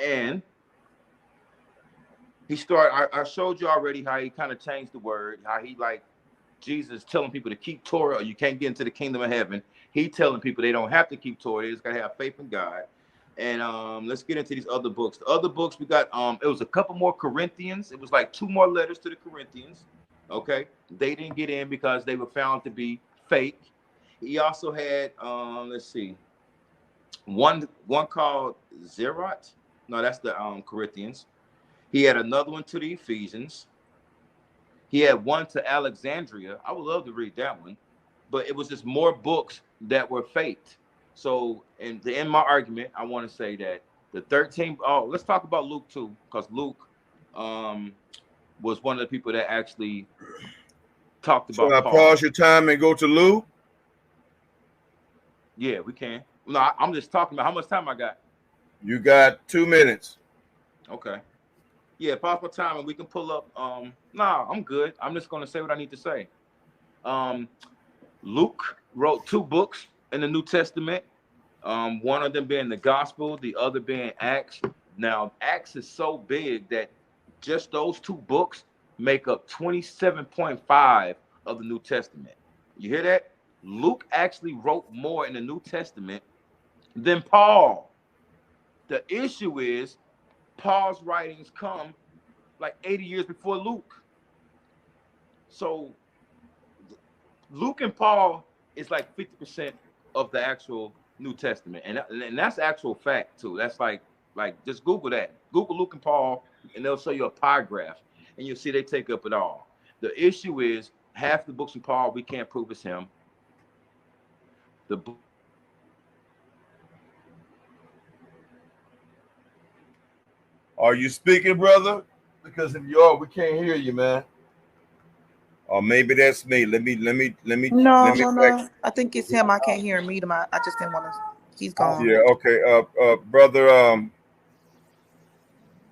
[SPEAKER 4] And he started, I showed you already how he kind of changed the word, how he, like Jesus telling people to keep Torah or you can't get into the kingdom of heaven. He telling people they don't have to keep Torah. They just got to have faith in God. And let's get into these other books. The other books we got, it was a couple more Corinthians. It was like 2 more letters to the Corinthians. Okay. They didn't get in because they were found to be fake. He also had, let's see, one called Zerat. No, that's the Corinthians. He had another one to the Ephesians. He had one to Alexandria. I would love to read that one, but it was just more books that were faked. So, to end my argument, I want to say that the 13. Oh, let's talk about Luke too, because Luke was one of the people that actually talked about.
[SPEAKER 2] So I pause your time and go to Luke.
[SPEAKER 4] Yeah, we can. No, I'm just talking about how much time I got.
[SPEAKER 2] You got 2 minutes.
[SPEAKER 4] Okay. Yeah, pause my time and we can pull up. Nah, I'm good. I'm just going to say what I need to say. Luke wrote 2 books in the New Testament. One of them being the Gospel, the other being Acts. Now, Acts is so big that just those 2 books make up 27.5 of the New Testament. You hear that? Luke actually wrote more in the New Testament than Paul. The issue is Paul's writings come like 80 years before Luke. So Luke and Paul is like 50% of the actual New Testament. And that's actual fact too. That's like just Google that. Google Luke and Paul and they'll show you a pie graph and you'll see they take up it all. The issue is half the books from Paul we can't prove it's him.
[SPEAKER 2] Are you speaking, brother? Because if you are, we can't hear you, man. Or maybe that's me. Let me.
[SPEAKER 5] No. I think it's him. I can't hear him either. I just didn't want to. He's gone.
[SPEAKER 2] Yeah. Okay. Brother.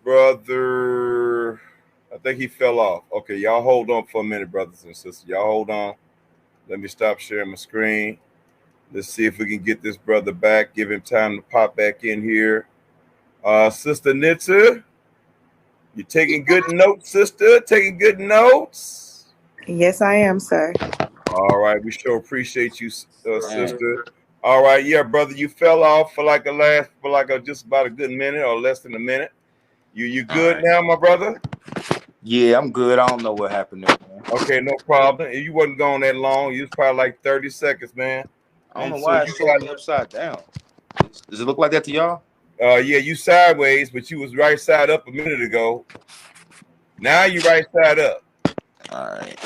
[SPEAKER 2] Brother. I think he fell off. Okay, y'all hold on for a minute, brothers and sisters. Y'all hold on. Let me stop sharing my screen. Let's see if we can get this brother back. Give him time to pop back in here. Sister Nitsa, you taking good notes, sister? Taking good notes?
[SPEAKER 5] Yes, I am, sir.
[SPEAKER 2] All right, we sure appreciate you, sister. All right, yeah, brother, you fell off for just about a good minute or less than a minute. You good right now, my brother?
[SPEAKER 4] Yeah, I'm good. I don't know what happened there, man.
[SPEAKER 2] Okay, no problem. You wasn't gone that long. You was probably like 30 seconds, man.
[SPEAKER 4] I don't know why it's showing me upside down. Does it look like that to y'all?
[SPEAKER 2] Yeah, you sideways, but you was right side up a minute ago. Now you right side up.
[SPEAKER 4] All right.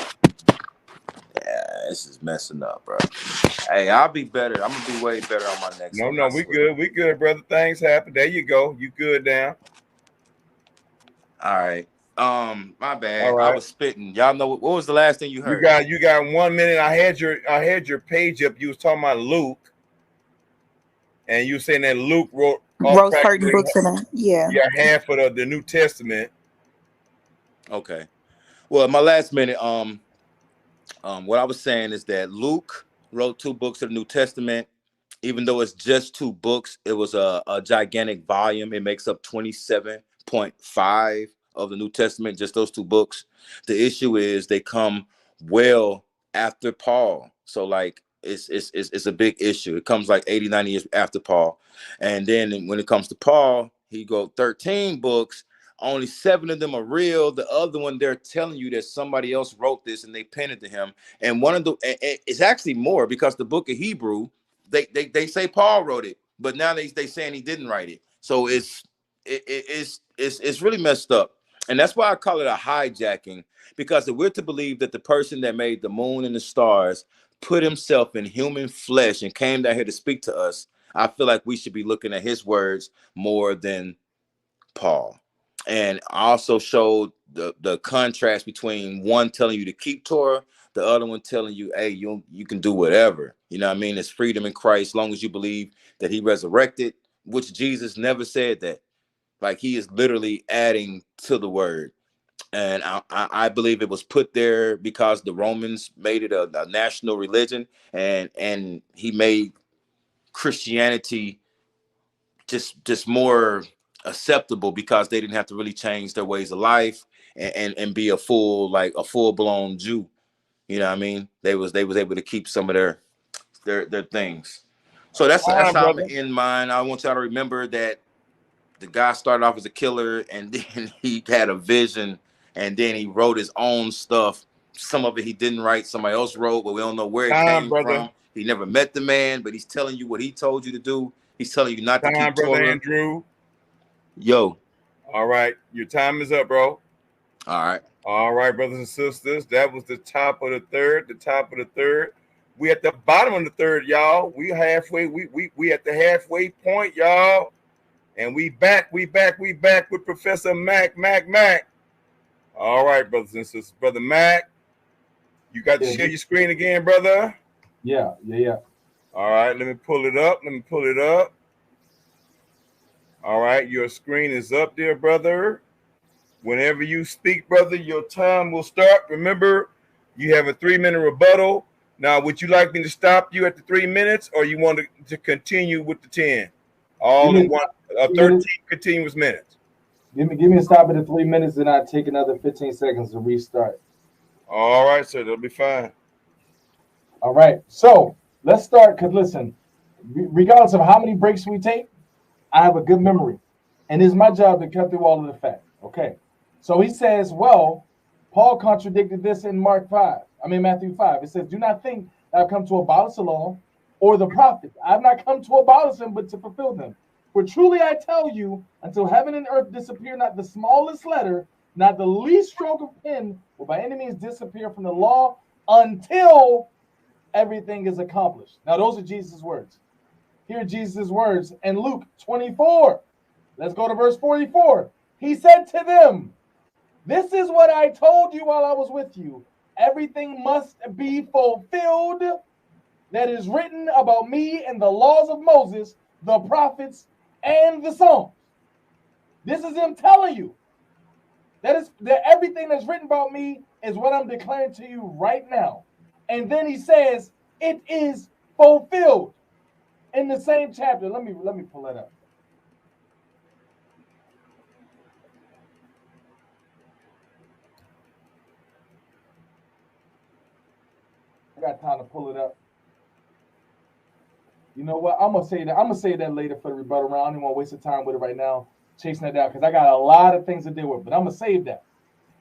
[SPEAKER 4] Yeah, this is messing up, bro. Hey, I'll be better. I'm gonna be way better on my next one.
[SPEAKER 2] No, we good. We good, brother. Things happen. There you go. You good now.
[SPEAKER 4] All right. My bad.
[SPEAKER 2] All right.
[SPEAKER 4] I was spitting. Y'all know what was the last thing you heard?
[SPEAKER 2] You got 1 minute. I had your page up. You was talking about Luke, and you were saying that Luke wrote
[SPEAKER 5] certain books in it. Yeah,
[SPEAKER 2] half of the New Testament.
[SPEAKER 4] Okay. Well, my last minute, what I was saying is that Luke wrote 2 books of the New Testament. Even though it's just 2 books, it was a gigantic volume. It makes up 27.5 of the New Testament, just those 2 books. The issue is they come well after Paul. So like it's a big issue. It comes like 80, 90 years after Paul. And then when it comes to Paul, he go 13 books. Only 7 of them are real. The other one, they're telling you that somebody else wrote this and they penned it to him. And one of the, it's actually more because the book of Hebrew, they say Paul wrote it, but now they saying he didn't write it. So it's really messed up. And that's why I call it a hijacking, because if we're to believe that the person that made the moon and the stars put himself in human flesh and came down here to speak to us, I feel like we should be looking at his words more than Paul. And I also showed the contrast between one telling you to keep Torah, The other one telling you, hey, you can do whatever. You know what I mean? It's freedom in Christ, as long as you believe that he resurrected, which Jesus never said that. Like, he is literally adding to the word. And I believe it was put there because the Romans made it a national religion, and he made Christianity just more acceptable because they didn't have to really change their ways of life and be a full blown Jew. You know what I mean? They was able to keep some of their things. So that's how I'm in mind. I want y'all to remember that the guy started off as a killer, and then he had a vision, and then he wrote his own stuff. Some of it he didn't write, somebody else wrote, but we don't know where it came from. He never met the man, but he's telling you what he told you to do. He's telling you not to keep
[SPEAKER 2] brother
[SPEAKER 4] Torah.
[SPEAKER 2] Andrew.
[SPEAKER 4] Yo.
[SPEAKER 2] All right. Your time is up, bro.
[SPEAKER 4] All right.
[SPEAKER 2] All right, brothers and sisters. That was the top of the third. We at the bottom of the third, y'all. We halfway. We at the halfway point, y'all. And we back with Professor Mac. All right, brothers and sisters. Brother Mac, you got to share your screen again, brother?
[SPEAKER 3] Yeah.
[SPEAKER 2] All right, let me pull it up. All right, your screen is up there, brother. Whenever you speak, brother, your time will start. Remember, you have a 3-minute rebuttal. Now, would you like me to stop you at the 3 minutes, or you want to continue with the 10? All in one, 13 continuous minutes.
[SPEAKER 3] Give me a stop at the 3 minutes, and I take another 15 seconds to restart.
[SPEAKER 2] All right, sir, that'll be fine.
[SPEAKER 3] All right, so let's start. Because listen, regardless of how many breaks we take, I have a good memory, and it's my job to cut through all of the facts. Okay, so he says, well, Paul contradicted this in Matthew 5. It says, do not think that I've come to abolish the law or the prophets. I have not come to abolish them, but to fulfill them. For truly I tell you, until heaven and earth disappear, not the smallest letter, not the least stroke of pen will by any means disappear from the law until everything is accomplished. Now, those are Jesus' words. Here are Jesus' words in Luke 24. Let's go to verse 44. He said to them, this is what I told you while I was with you. Everything must be fulfilled that is written about me in the laws of Moses, the prophets, and the Psalms. This is him telling you that everything that's written about me is what I'm declaring to you right now. And then he says, it is fulfilled in the same chapter. Let me pull that up. I got time to pull it up. You know what? I'm gonna say that later for the rebuttal round. I don't even want to waste the time with it right now, chasing that down, because I got a lot of things to deal with. But I'm gonna save that.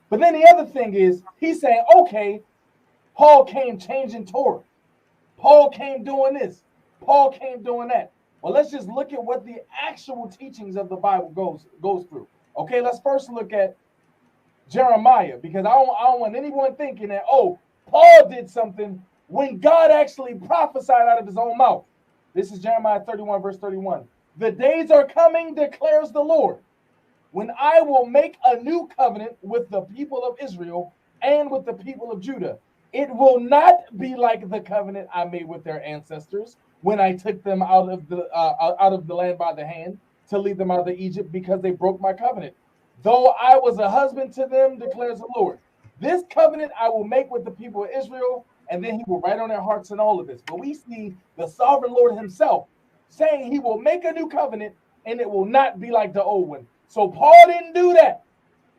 [SPEAKER 3] But then the other thing is, he's saying, okay, Paul came changing Torah. Paul came doing this. Paul came doing that. Well, let's just look at what the actual teachings of the Bible goes through. Okay, let's first look at Jeremiah, because I don't want anyone thinking that, oh, Paul did something when God actually prophesied out of his own mouth. This is Jeremiah 31, verse 31. The days are coming, declares the Lord, when I will make a new covenant with the people of Israel and with the people of Judah. It will not be like the covenant I made with their ancestors when I took them out of the land by the hand to lead them out of Egypt, because they broke my covenant. Though I was a husband to them, declares the Lord. This covenant I will make with the people of Israel, and then he will write on their hearts and all of this. But we see the sovereign Lord himself saying he will make a new covenant, and it will not be like the old one. So Paul didn't do that.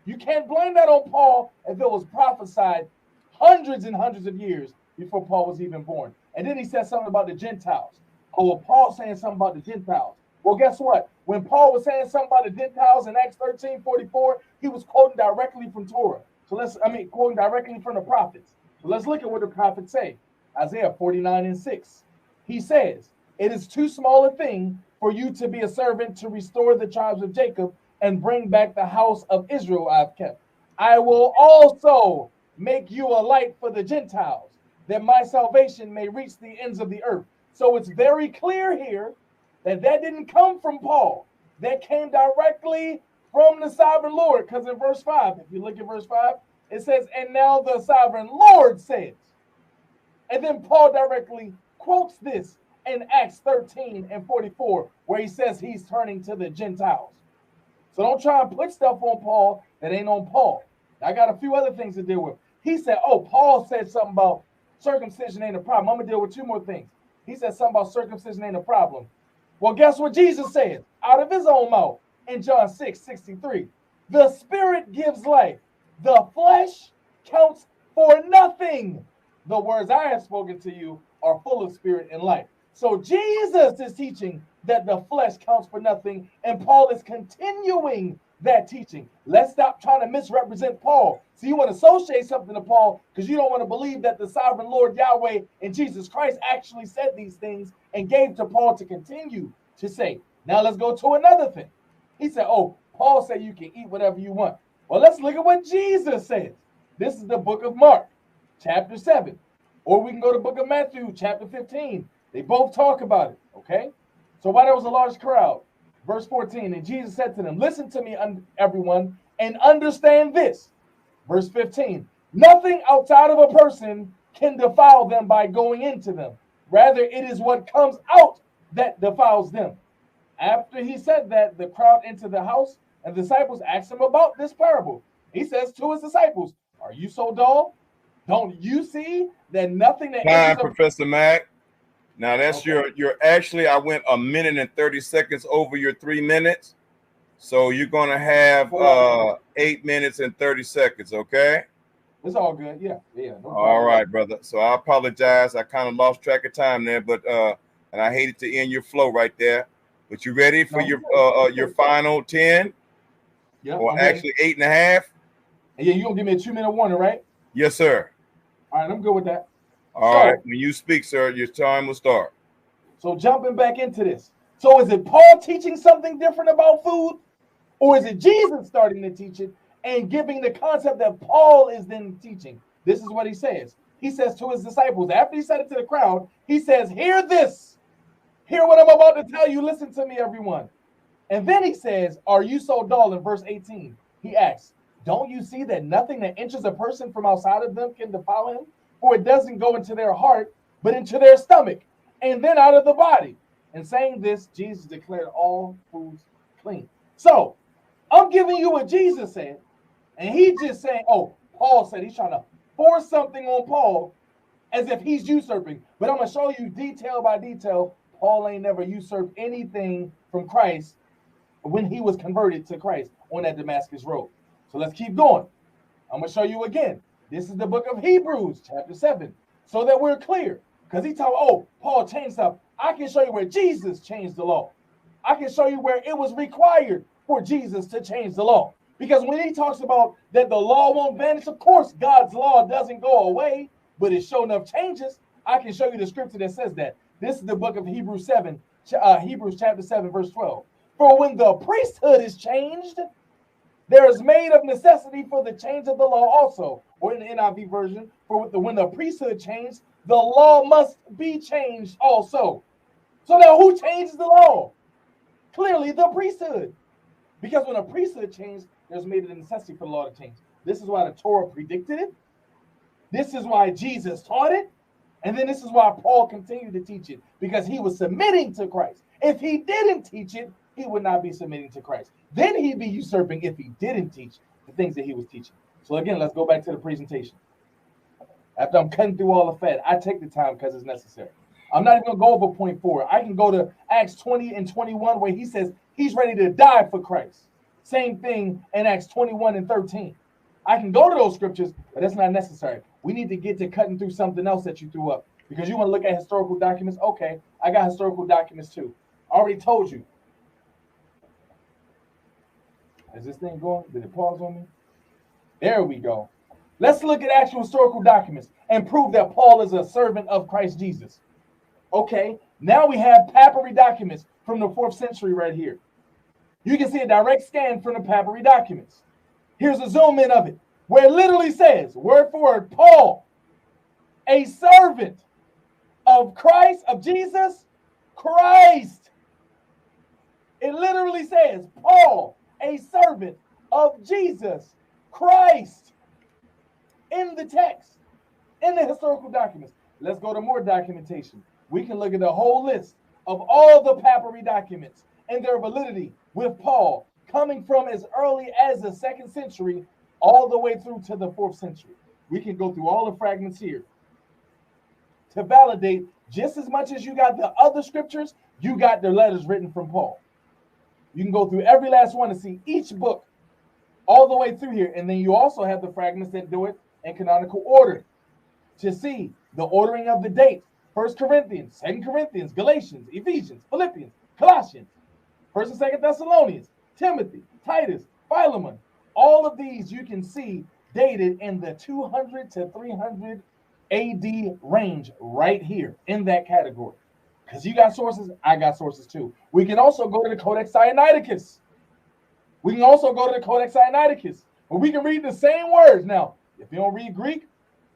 [SPEAKER 3] You can't blame that on Paul if it was prophesied hundreds and hundreds of years before Paul was even born. And then he said something about the Gentiles. Oh, well, Paul's saying something about the Gentiles. Well, guess what? When Paul was saying something about the Gentiles in Acts 13:44, he was quoting directly from Torah. Quoting directly from the prophets. So let's look at what the prophets say. Isaiah 49:6. He says, it is too small a thing for you to be a servant to restore the tribes of Jacob and bring back the house of Israel I've kept. I will also make you a light for the Gentiles, that my salvation may reach the ends of the earth. So it's very clear here that didn't come from Paul. That came directly from the sovereign Lord. Because in verse 5, if you look at verse 5, it says, and now the sovereign Lord says. And then Paul directly quotes this in Acts 13 and 44, where he says he's turning to the Gentiles. So don't try and put stuff on Paul that ain't on Paul. I got a few other things to deal with. He said, oh, Paul said something about circumcision ain't a problem. I'm going to deal with two more things. He said something about circumcision ain't a problem. Well, guess what Jesus said out of his own mouth in John 6:63. The Spirit gives life. The flesh counts for nothing. The words I have spoken to you are full of spirit and life. So Jesus is teaching that the flesh counts for nothing, and Paul is continuing that teaching. Let's stop trying to misrepresent Paul. So you want to associate something to Paul because you don't want to believe that the sovereign Lord Yahweh and Jesus Christ actually said these things and gave to Paul to continue to say. Now let's go to another thing. He said, oh, Paul said you can eat whatever you want. Well, let's look at what Jesus says. This is the book of Mark, chapter 7. Or we can go to the book of Matthew, chapter 15. They both talk about it, okay? So while there was a large crowd, verse 14, and Jesus said to them, listen to me, everyone, and understand this. Verse 15, nothing outside of a person can defile them by going into them. Rather, it is what comes out that defiles them. After he said that, the crowd entered the house, and the disciples asked him about this parable. He says to his disciples, are you so dull? Don't you see that nothing that
[SPEAKER 2] Time, Professor Mack. Now that's okay. You're actually, I went a minute and 30 seconds over your 3 minutes. So you're going to have 8 minutes and 30 seconds, okay?
[SPEAKER 3] It's all good. Yeah. No
[SPEAKER 2] all right, brother. So I apologize. I kind of lost track of time there, but and I hated to end your flow right there. But you ready for your final 10?
[SPEAKER 3] Yeah.
[SPEAKER 2] Or actually 8.5?
[SPEAKER 3] And yeah, you're going to give me a 2-minute warning, right?
[SPEAKER 2] Yes, sir.
[SPEAKER 3] All right, I'm good with that.
[SPEAKER 2] All right. When you speak, sir, your time will start.
[SPEAKER 3] So jumping back into this. So is it Paul teaching something different about food? Or is it Jesus starting to teach it and giving the concept that Paul is then teaching? This is what he says. He says to his disciples, after he said it to the crowd, he says, hear this. Hear what I'm about to tell you. Listen to me, everyone. And then he says, are you so dull? In verse 18, he asks, don't you see that nothing that enters a person from outside of them can defile him? For it doesn't go into their heart, but into their stomach, and then out of the body. And saying this, Jesus declared all foods clean. So I'm giving you what Jesus said, and he's just saying, oh, Paul said. He's trying to force something on Paul as if he's usurping. But I'm going to show you detail by detail. Paul ain't never usurped anything from Christ when he was converted to Christ on that Damascus road. So let's keep going. I'm going to show you again. This is the book of Hebrews, chapter 7, so that we're clear. Because he told, oh, Paul changed stuff. I can show you where Jesus changed the law. I can show you where it was required for Jesus to change the law. Because when he talks about that the law won't vanish, of course, God's law doesn't go away, but it sure enough changes. I can show you the scripture that says that. This is the book of Hebrews chapter 7, verse 12. For when the priesthood is changed, there is made of necessity for the change of the law also. Or in the NIV version, for when the priesthood changed, the law must be changed also. So now who changes the law? Clearly the priesthood. Because when a priesthood changed, there's made it a necessity for the law to change. This is why the Torah predicted it. This is why Jesus taught it. And then this is why Paul continued to teach it. Because he was submitting to Christ. If he didn't teach it, he would not be submitting to Christ. Then he'd be usurping if he didn't teach the things that he was teaching. So again, let's go back to the presentation. After I'm cutting through all the fat, I take the time because it's necessary. I'm not even going to go over point 4. I can go to Acts 20 and 21 where he says he's ready to die for Christ. Same thing in Acts 21 and 13. I can go to those scriptures, but that's not necessary. We need to get to cutting through something else that you threw up. Because you want to look at historical documents. Okay, I got historical documents too. I already told you. Is this thing going? Did it pause on me? There we go. Let's look at actual historical documents and prove that Paul is a servant of Christ Jesus. Okay, now we have papyri documents from the 4th century right here. You can see a direct scan from the papyri documents. Here's a zoom in of it, where it literally says, word for word, Paul, a servant of Christ, of Jesus Christ. It literally says, Paul, a servant of Jesus Christ. In the text, in the historical documents. let's go to more documentation. We can look at the whole list of all the papyri documents and their validity with Paul coming from as early as the 2nd century all the way through to the 4th century. We can go through all the fragments here to validate just as much as you got the other scriptures, you got the letters written from Paul. You can go through every last one to see each book all the way through here. And then you also have the fragments that do it in canonical order to see the ordering of the dates. 1 Corinthians, 2 Corinthians, Galatians, Ephesians, Philippians, Colossians, 1 and 2 Thessalonians, Timothy, Titus, Philemon. All of these you can see dated in the 200 to 300 AD range right here in that category. Because you got sources, I got sources too. We can also go to the Codex Sinaiticus. We can also go to the Codex Sinaiticus, where we can read the same words. Now, if you don't read Greek,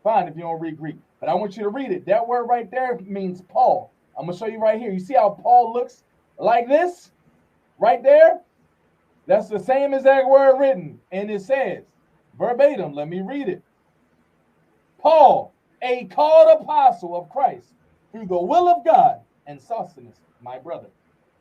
[SPEAKER 3] fine if you don't read Greek. But I want you to read it. That word right there means Paul. I'm going to show you right here. You see how Paul looks like this? Right there? That's the same exact word written. And it says, verbatim, let me read it. Paul, a called apostle of Christ, through the will of God, and Sosthenes, my brother.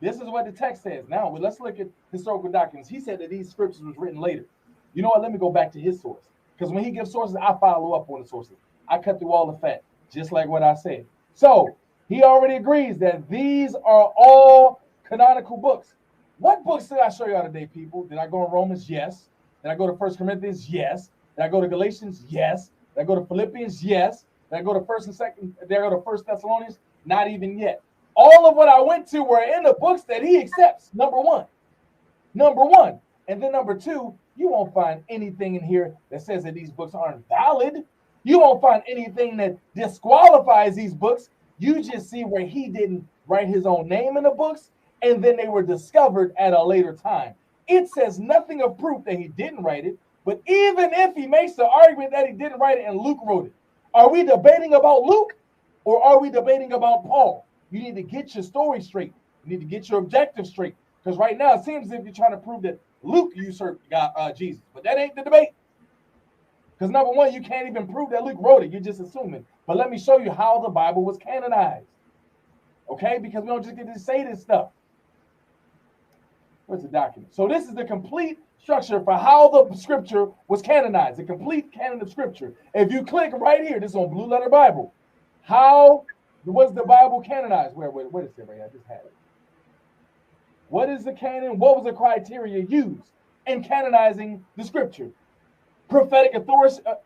[SPEAKER 3] This is what the text says. Now, let's look at historical documents. He said that these scriptures was written later. You know what? Let me go back to his source. Because when he gives sources, I follow up on the sources. I cut through all the fat, just like what I said. So, he already agrees that these are all canonical books. What books did I show y'all today, people? Did I go to Romans? Yes. Did I go to 1 Corinthians? Yes. Did I go to Galatians? Yes. Did I go to Philippians? Yes. Did I go to 1 and 2? Did I go to 1 Thessalonians? Not even yet. All of what I went to were in the books that he accepts, number one. And then number two, you won't find anything in here that says that these books aren't valid. You won't find anything that disqualifies these books. You just see where he didn't write his own name in the books, and then they were discovered at a later time. It says nothing of proof that he didn't write it, but even if he makes the argument that he didn't write it and Luke wrote it, are we debating about Luke or are we debating about Paul? You need to get your story straight. You need to get your objective straight. Because right now it seems as if you're trying to prove that Luke usurped Jesus. But that ain't the debate. Because number one, you can't even prove that Luke wrote it. You're just assuming. But let me show you how the Bible was canonized. Okay? Because we don't just get to say this stuff. Where's the document? So this is the complete structure for how the scripture was canonized. The complete canon of scripture. If you click right here, this is on Blue Letter Bible. How was the Bible canonized? Where is it right here? I just had it. What is the canon? What was the criteria used in canonizing the scripture? Prophetic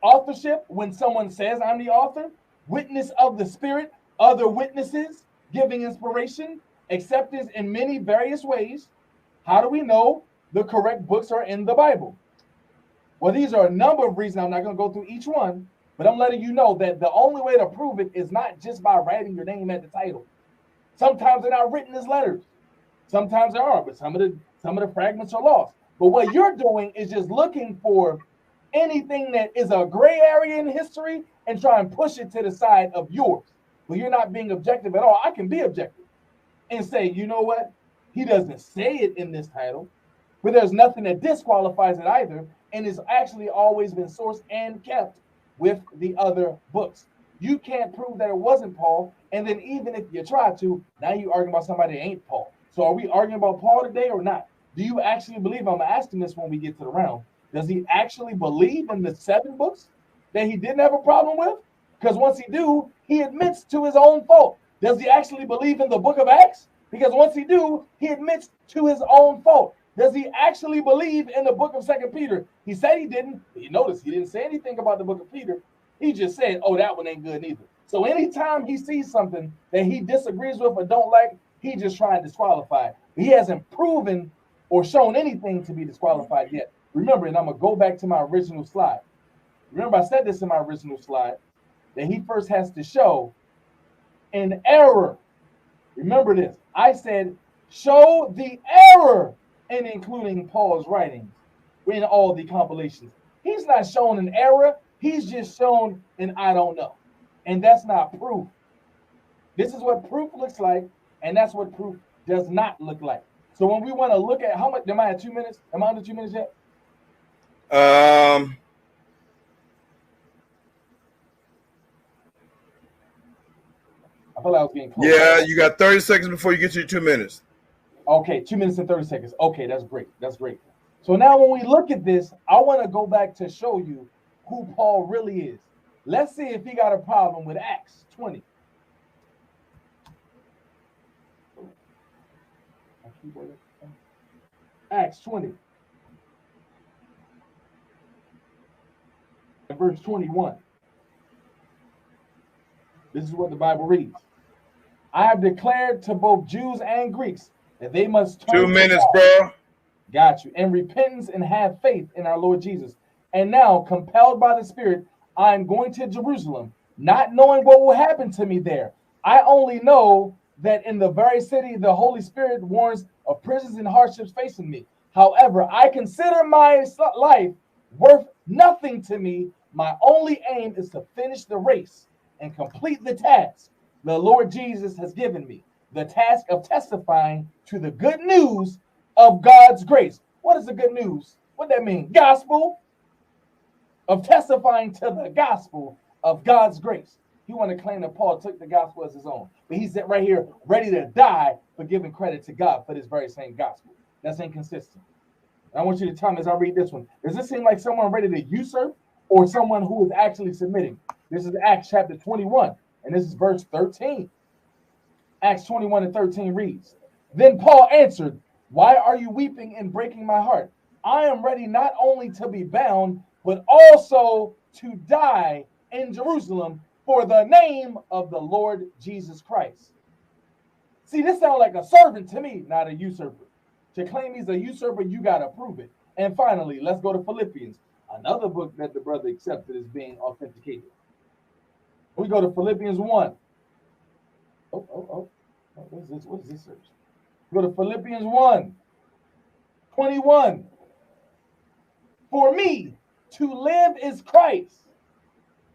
[SPEAKER 3] authorship, when someone says I'm the author. Witness of the Spirit, other witnesses giving inspiration, acceptance in many various ways. How do we know the correct books are in the Bible? Well, these are a number of reasons. I'm not going to go through each one, but I'm letting you know that the only way to prove it is not just by writing your name at the title. Sometimes they're not written as letters. Sometimes they are, but some of the fragments are lost. But what you're doing is just looking for anything that is a gray area in history and try and push it to the side of yours. Well, you're not being objective at all. I can be objective and say, you know what? He doesn't say it in this title, but there's nothing that disqualifies it either, and it's actually always been sourced and kept with the other books. You can't prove that it wasn't Paul, and then even if you try to, now you're arguing about somebody that ain't Paul. So are we arguing about Paul today or not? Do you actually believe, I'm asking this when we get to the round, does he actually believe in the 7 books that he didn't have a problem with? Because once he do, he admits to his own fault. Does he actually believe in the book of Acts? Because once he do, he admits to his own fault. Does he actually believe in the book of 2 Peter? He said he didn't. But you notice he didn't say anything about the book of Peter. He just said, oh, that one ain't good neither. So anytime he sees something that he disagrees with or don't like, he just trying to disqualify it. He hasn't proven or shown anything to be disqualified yet. Remember, and I'm going to go back to my original slide. Remember, I said this in my original slide, that he first has to show an error. Remember this. I said, show the error in including Paul's writings in all the compilations. He's not showing an error. He's just shown an I don't know. And that's not proof. This is what proof looks like, and that's what proof does not look like. So when we want to look at how much, am I at 2 minutes? Am I under 2 minutes yet? I feel like I was getting close.
[SPEAKER 2] Yeah, you got 30 seconds before you get to your 2 minutes.
[SPEAKER 3] Okay, 2 minutes and 30 seconds. Okay, that's great. That's great. So now when we look at this, I want to go back to show you who Paul really is. Let's see if he got a problem with Acts 20. Acts 20. Verse 21. This is what the Bible reads. I have declared to both Jews and Greeks that they must turn
[SPEAKER 2] 2 minutes,
[SPEAKER 3] to God.
[SPEAKER 2] bro.
[SPEAKER 3] Got you. And repentance and have faith in our Lord Jesus. And now, compelled by the Spirit, I am going to Jerusalem, not knowing what will happen to me there. I only know that in the very city the Holy Spirit warns of prisons and hardships facing me. However, I consider my life worth nothing to me. My only aim is to finish the race and complete the task the Lord Jesus has given me, the task of testifying to the good news of God's grace. What is the good news? What that mean? Gospel. Of testifying to the gospel of God's grace. He wanted to claim that Paul took the gospel as his own, but he's right here ready to die for giving credit to God for this very same gospel. That's inconsistent. And I want you to tell me as I read this one, does this seem like someone ready to usurp or someone who is actually submitting? This is Acts chapter 21, and this is verse 13. Acts 21 and 13 reads, Then Paul answered, Why are you weeping and breaking my heart? I am ready not only to be bound, but also to die in Jerusalem for the name of the Lord Jesus Christ. See, this sounds like a servant to me, not a usurper. To claim he's a usurper, you got to prove it. And finally, let's go to Philippians, another book that the brother accepted as being authenticated. We go to Philippians 1. What is this? What is this search? Go to Philippians 1, 21. For me, to live is Christ,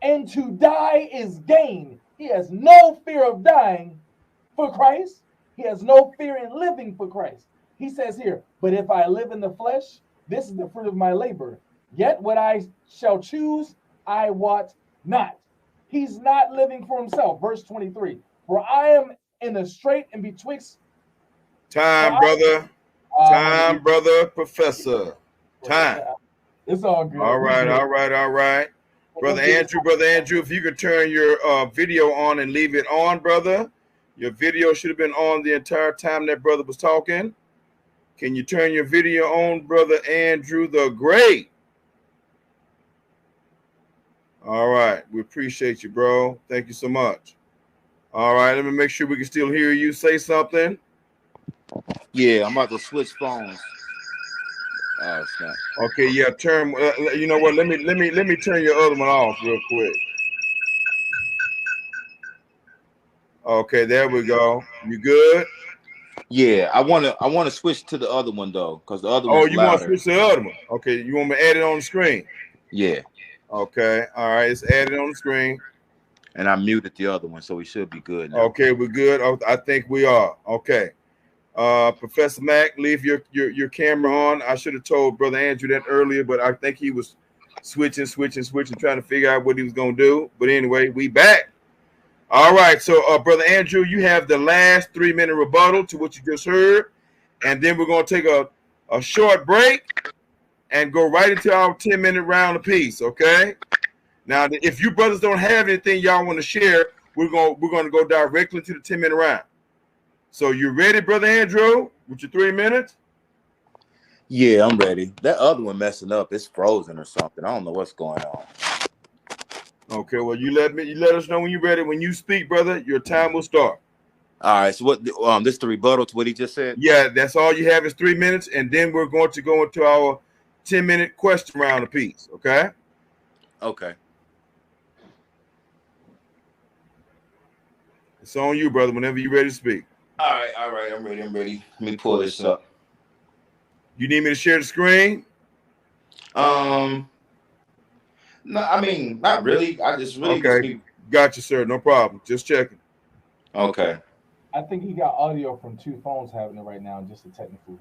[SPEAKER 3] and to die is gain. He has no fear of dying for Christ. He has no fear in living for Christ. He says here, but if I live in the flesh, this is the fruit of my labor. Yet what I shall choose, I wot not. He's not living for himself. Verse 23, for I am in a strait and betwixt.
[SPEAKER 2] Time, brother. Time, brother, professor. Time.
[SPEAKER 3] It's all good.
[SPEAKER 2] All right. Brother Andrew, if you could turn your video on and leave it on, brother. Your video should have been on the entire time that brother was talking. Can you turn your video on, brother Andrew the Great? All right. We appreciate you, bro. Thank you so much. All right. Let me make sure we can still hear you. Say something.
[SPEAKER 4] Yeah, I'm about to switch phones. Oh, snap.
[SPEAKER 2] Okay, yeah, turn. You know what? Let me turn your other one off real quick. Okay, there we go. You good?
[SPEAKER 4] Yeah, I wanna switch to the other one though, because the other one.
[SPEAKER 2] Oh, you want to switch to the other one? Okay, you want me to add it on the screen?
[SPEAKER 4] Yeah.
[SPEAKER 2] Okay, all right, it's added on the screen.
[SPEAKER 4] And I muted the other one, so we should be good now.
[SPEAKER 2] Okay, we're good. I think we are. Okay. Professor Mack, leave your camera on. I should have told Brother Andrew that earlier, but I think he was switching, trying to figure out what he was going to do. But anyway, we back. All right, so Brother Andrew, you have the last 3-minute rebuttal to what you just heard, and then we're going to take a short break and go right into our 10-minute round apiece, okay? Now, if you brothers don't have anything y'all want to share, we're going to go directly to the 10-minute round. So you ready, Brother Andrew, with your 3 minutes?
[SPEAKER 4] Yeah, I'm ready. That other one messing up. It's frozen or something. I don't know what's going on.
[SPEAKER 2] Okay, well, you let us know when you're ready. When you speak, brother, your time will start.
[SPEAKER 4] All right. So what? This is the rebuttal to what he just said.
[SPEAKER 2] Yeah, that's all you have is 3 minutes, and then we're going to go into our 10-minute question round apiece. Okay.
[SPEAKER 4] Okay.
[SPEAKER 2] It's on you, brother. Whenever you're ready to speak.
[SPEAKER 4] All right. I'm ready. Let me pull this up.
[SPEAKER 2] You need me to share the screen?
[SPEAKER 4] No, I mean, not really. I just really
[SPEAKER 2] okay. Got you, sir. No problem. Just checking.
[SPEAKER 4] Okay.
[SPEAKER 3] I think he got audio from 2 phones having it right now, just a technical.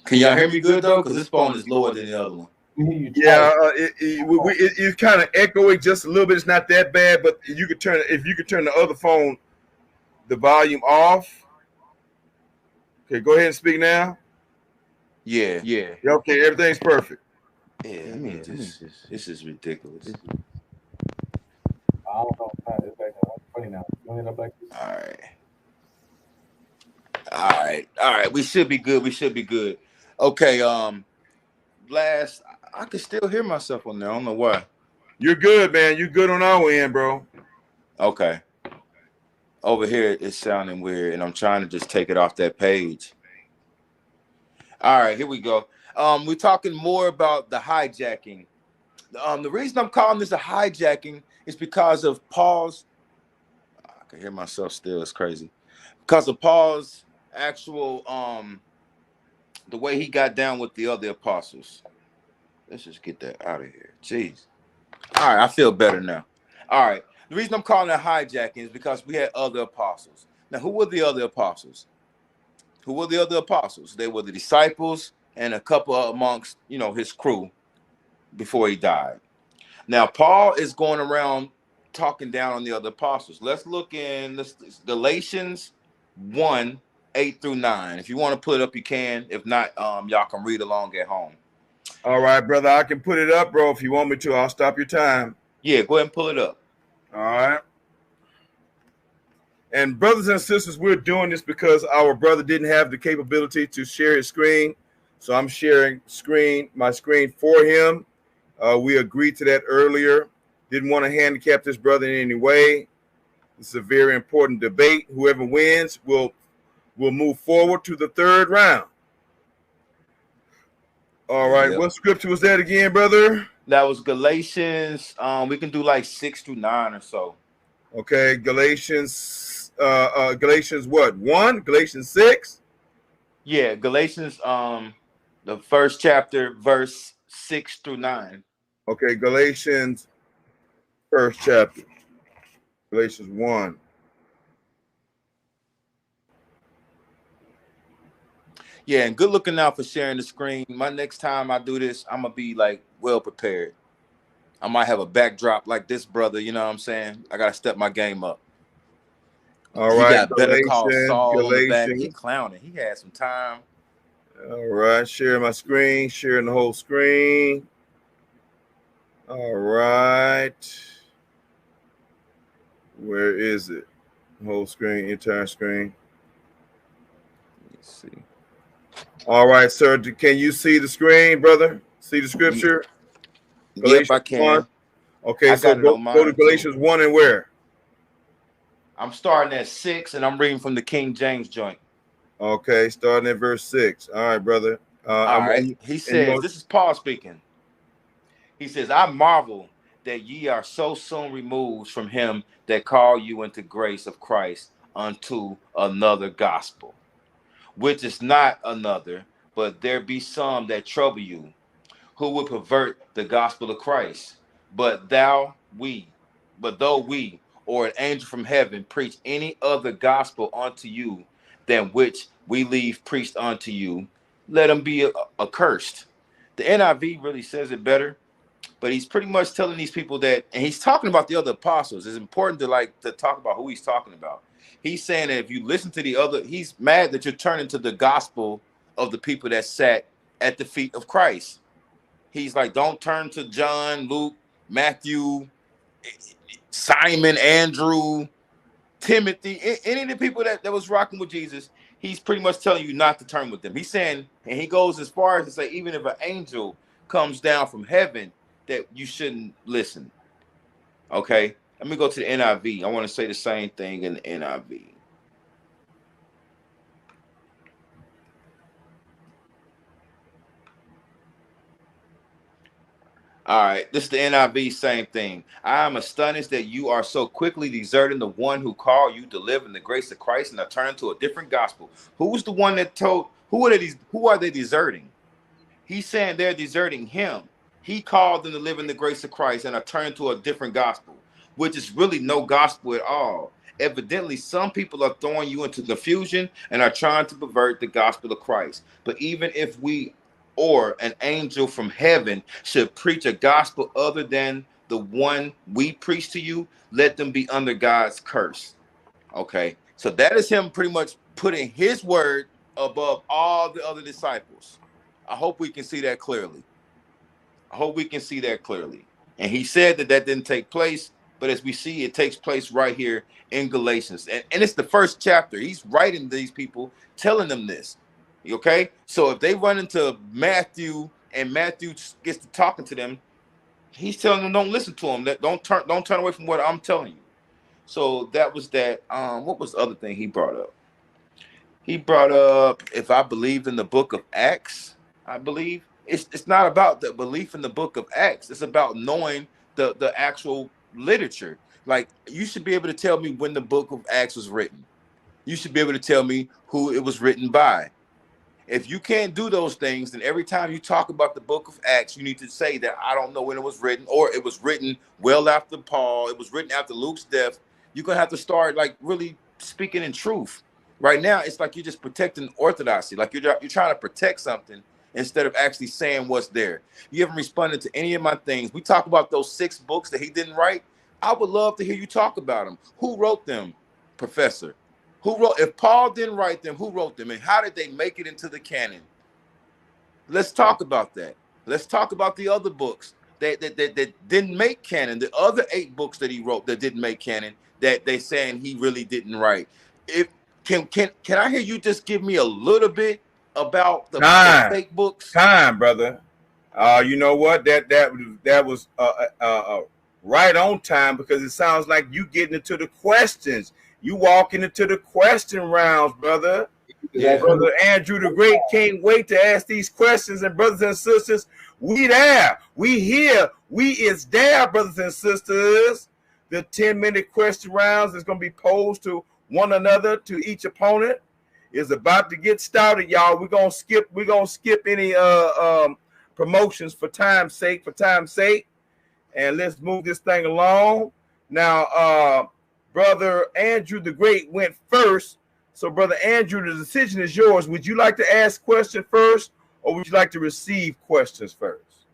[SPEAKER 4] Can y'all hear me good though? Because this phone is lower than the other one.
[SPEAKER 2] Yeah, it's kind of echoing just a little bit. It's not that bad, but you could turn if you could turn the other phone the volume off? Okay, go ahead and speak now.
[SPEAKER 4] Yeah.
[SPEAKER 2] Okay, everything's perfect.
[SPEAKER 4] Yeah, I mean, this is ridiculous.
[SPEAKER 3] I don't know. It's like funny now. You want to back this?
[SPEAKER 4] All right. We should be good. Okay. Last, I can still hear myself on there. I don't know why.
[SPEAKER 2] You're good, man. You're good on our end, bro.
[SPEAKER 4] Okay. Over here, it's sounding weird, and I'm trying to just take it off that page. All right, here we go. We're talking more about the hijacking. The reason I'm calling this a hijacking is because of Paul's. I can hear myself still. It's crazy. Because of Paul's actual the way he got down with the other apostles. Let's just get that out of here. Jeez. All right, I feel better now. All right. The reason I'm calling it hijacking is because we had other apostles. Now, who were the other apostles? Who were the other apostles? They were the disciples and a couple amongst, his crew before he died. Now, Paul is going around talking down on the other apostles. Let's look in Galatians 1, 8 through 9. If you want to put it up, you can. If not, y'all can read along at home.
[SPEAKER 2] All right, brother. I can put it up, bro. If you want me to, I'll stop your time.
[SPEAKER 4] Yeah, go ahead and pull it up.
[SPEAKER 2] All right. And brothers and sisters, we're doing this because our brother didn't have the capability to share his screen. So I'm sharing my screen for him. We agreed to that earlier. Didn't want to handicap this brother in any way. This is a very important debate. Whoever wins will move forward to the third round. All right. Yep. What scripture was that again, brother?
[SPEAKER 4] That was Galatians. We can do like 6 through 9 or so.
[SPEAKER 2] Okay. Galatians what? 1? Galatians 6?
[SPEAKER 4] Yeah, Galatians the first chapter, verse 6 through 9.
[SPEAKER 2] Okay, Galatians first chapter. Galatians 1.
[SPEAKER 4] Yeah, and good looking out for sharing the screen. My next time I do this, I'm gonna be like well prepared. I might have a backdrop like this, brother. You know what I'm saying? I gotta step my game up.
[SPEAKER 2] All right.
[SPEAKER 4] He got Better Call Saul on the back. He clowning. He had some time.
[SPEAKER 2] All right, sharing my screen, sharing the whole screen. All right. Where is it? Whole screen, entire screen.
[SPEAKER 4] Let's see.
[SPEAKER 2] All right, sir. Can you see the screen, brother? See the scripture?
[SPEAKER 4] Yep, I can.
[SPEAKER 2] 1. Okay, so go to Galatians 1 and where?
[SPEAKER 4] I'm starting at 6 and I'm reading from the King James joint.
[SPEAKER 2] Okay, starting at verse 6. All right, brother.
[SPEAKER 4] All right. He says, this is Paul speaking. He says, I marvel that ye are so soon removed from him that call you into grace of Christ unto another gospel, which is not another, but there be some that trouble you, who would pervert the gospel of Christ. But though we, or an angel from heaven, preach any other gospel unto you than which we leave preached unto you, let him be accursed. The NIV really says it better, but he's pretty much telling these people that, and he's talking about the other apostles. It's important to talk about who he's talking about. He's saying that if you listen to the other, he's mad that you're turning to the gospel of the people that sat at the feet of Christ. He's like, don't turn to John, Luke, Matthew, Simon, Andrew, Timothy, any of the people that was rocking with Jesus. He's pretty much telling you not to turn with them. He's saying, and he goes as far as to say, even if an angel comes down from heaven, that you shouldn't listen. Okay, let me go to the NIV. I want to say the same thing in the NIV. All right, this is the NIV, same thing. I am astonished that you are so quickly deserting the one who called you to live in the grace of Christ and are turned to a different gospel. Who's the one that told? Who are they deserting? He's saying they're deserting him. He called them to live in the grace of Christ and are turned to a different gospel, which is really no gospel at all. Evidently, some people are throwing you into confusion and are trying to pervert the gospel of Christ. But even if we or an angel from heaven should preach a gospel other than the one we preach to you, let them be under God's curse. Okay, So that is him pretty much putting his word above all the other disciples. I hope we can see that clearly. I hope we can see that clearly. And he said that that didn't take place, but as we see, it takes place right here in Galatians. And it's the first chapter. He's writing these people, telling them this. Okay? So if they run into Matthew and Matthew gets to talking to them, he's telling them don't listen to him. That don't turn away from what I'm telling you. So that was that. What was the other thing he brought up? He brought up if I believed in the book of Acts, I believe. It's not about the belief in the book of Acts. It's about knowing the actual literature. Like you should be able to tell me when the book of Acts was written. You should be able to tell me who it was written by. If you can't do those things, then every time you talk about the book of Acts, you need to say that I don't know when it was written, or it was written well after Paul, it was written after Luke's death. You're gonna have to start like really speaking in truth. Right now, it's like you're just protecting orthodoxy, like you're trying to protect something instead of actually saying what's there. You haven't responded to any of my things. We talk about those 6 books that he didn't write. I would love to hear you talk about them. Who wrote them, Professor? Who wrote? If Paul didn't write them, who wrote them, and how did they make it into the canon? Let's talk about that. Let's talk about the other books that didn't make canon. The other 8 books that he wrote that didn't make canon that they saying he really didn't write. If can I hear you just give me a little bit about the fake books?
[SPEAKER 2] Time, brother. You know what? That was right on time, because it sounds like you getting into the questions. You walking into the question rounds, brother.
[SPEAKER 4] Yeah.
[SPEAKER 2] Brother Andrew the Great can't wait to ask these questions. And brothers and sisters, we there. We here. We is there, brothers and sisters. The 10-minute question rounds is going to be posed to one another, to each opponent. Is about to get started, y'all. We're gonna skip any promotions for time's sake, and let's move this thing along. Now, Brother Andrew the Great went first. So, Brother Andrew, the decision is yours. Would you like to ask questions first, or would you like to receive questions first?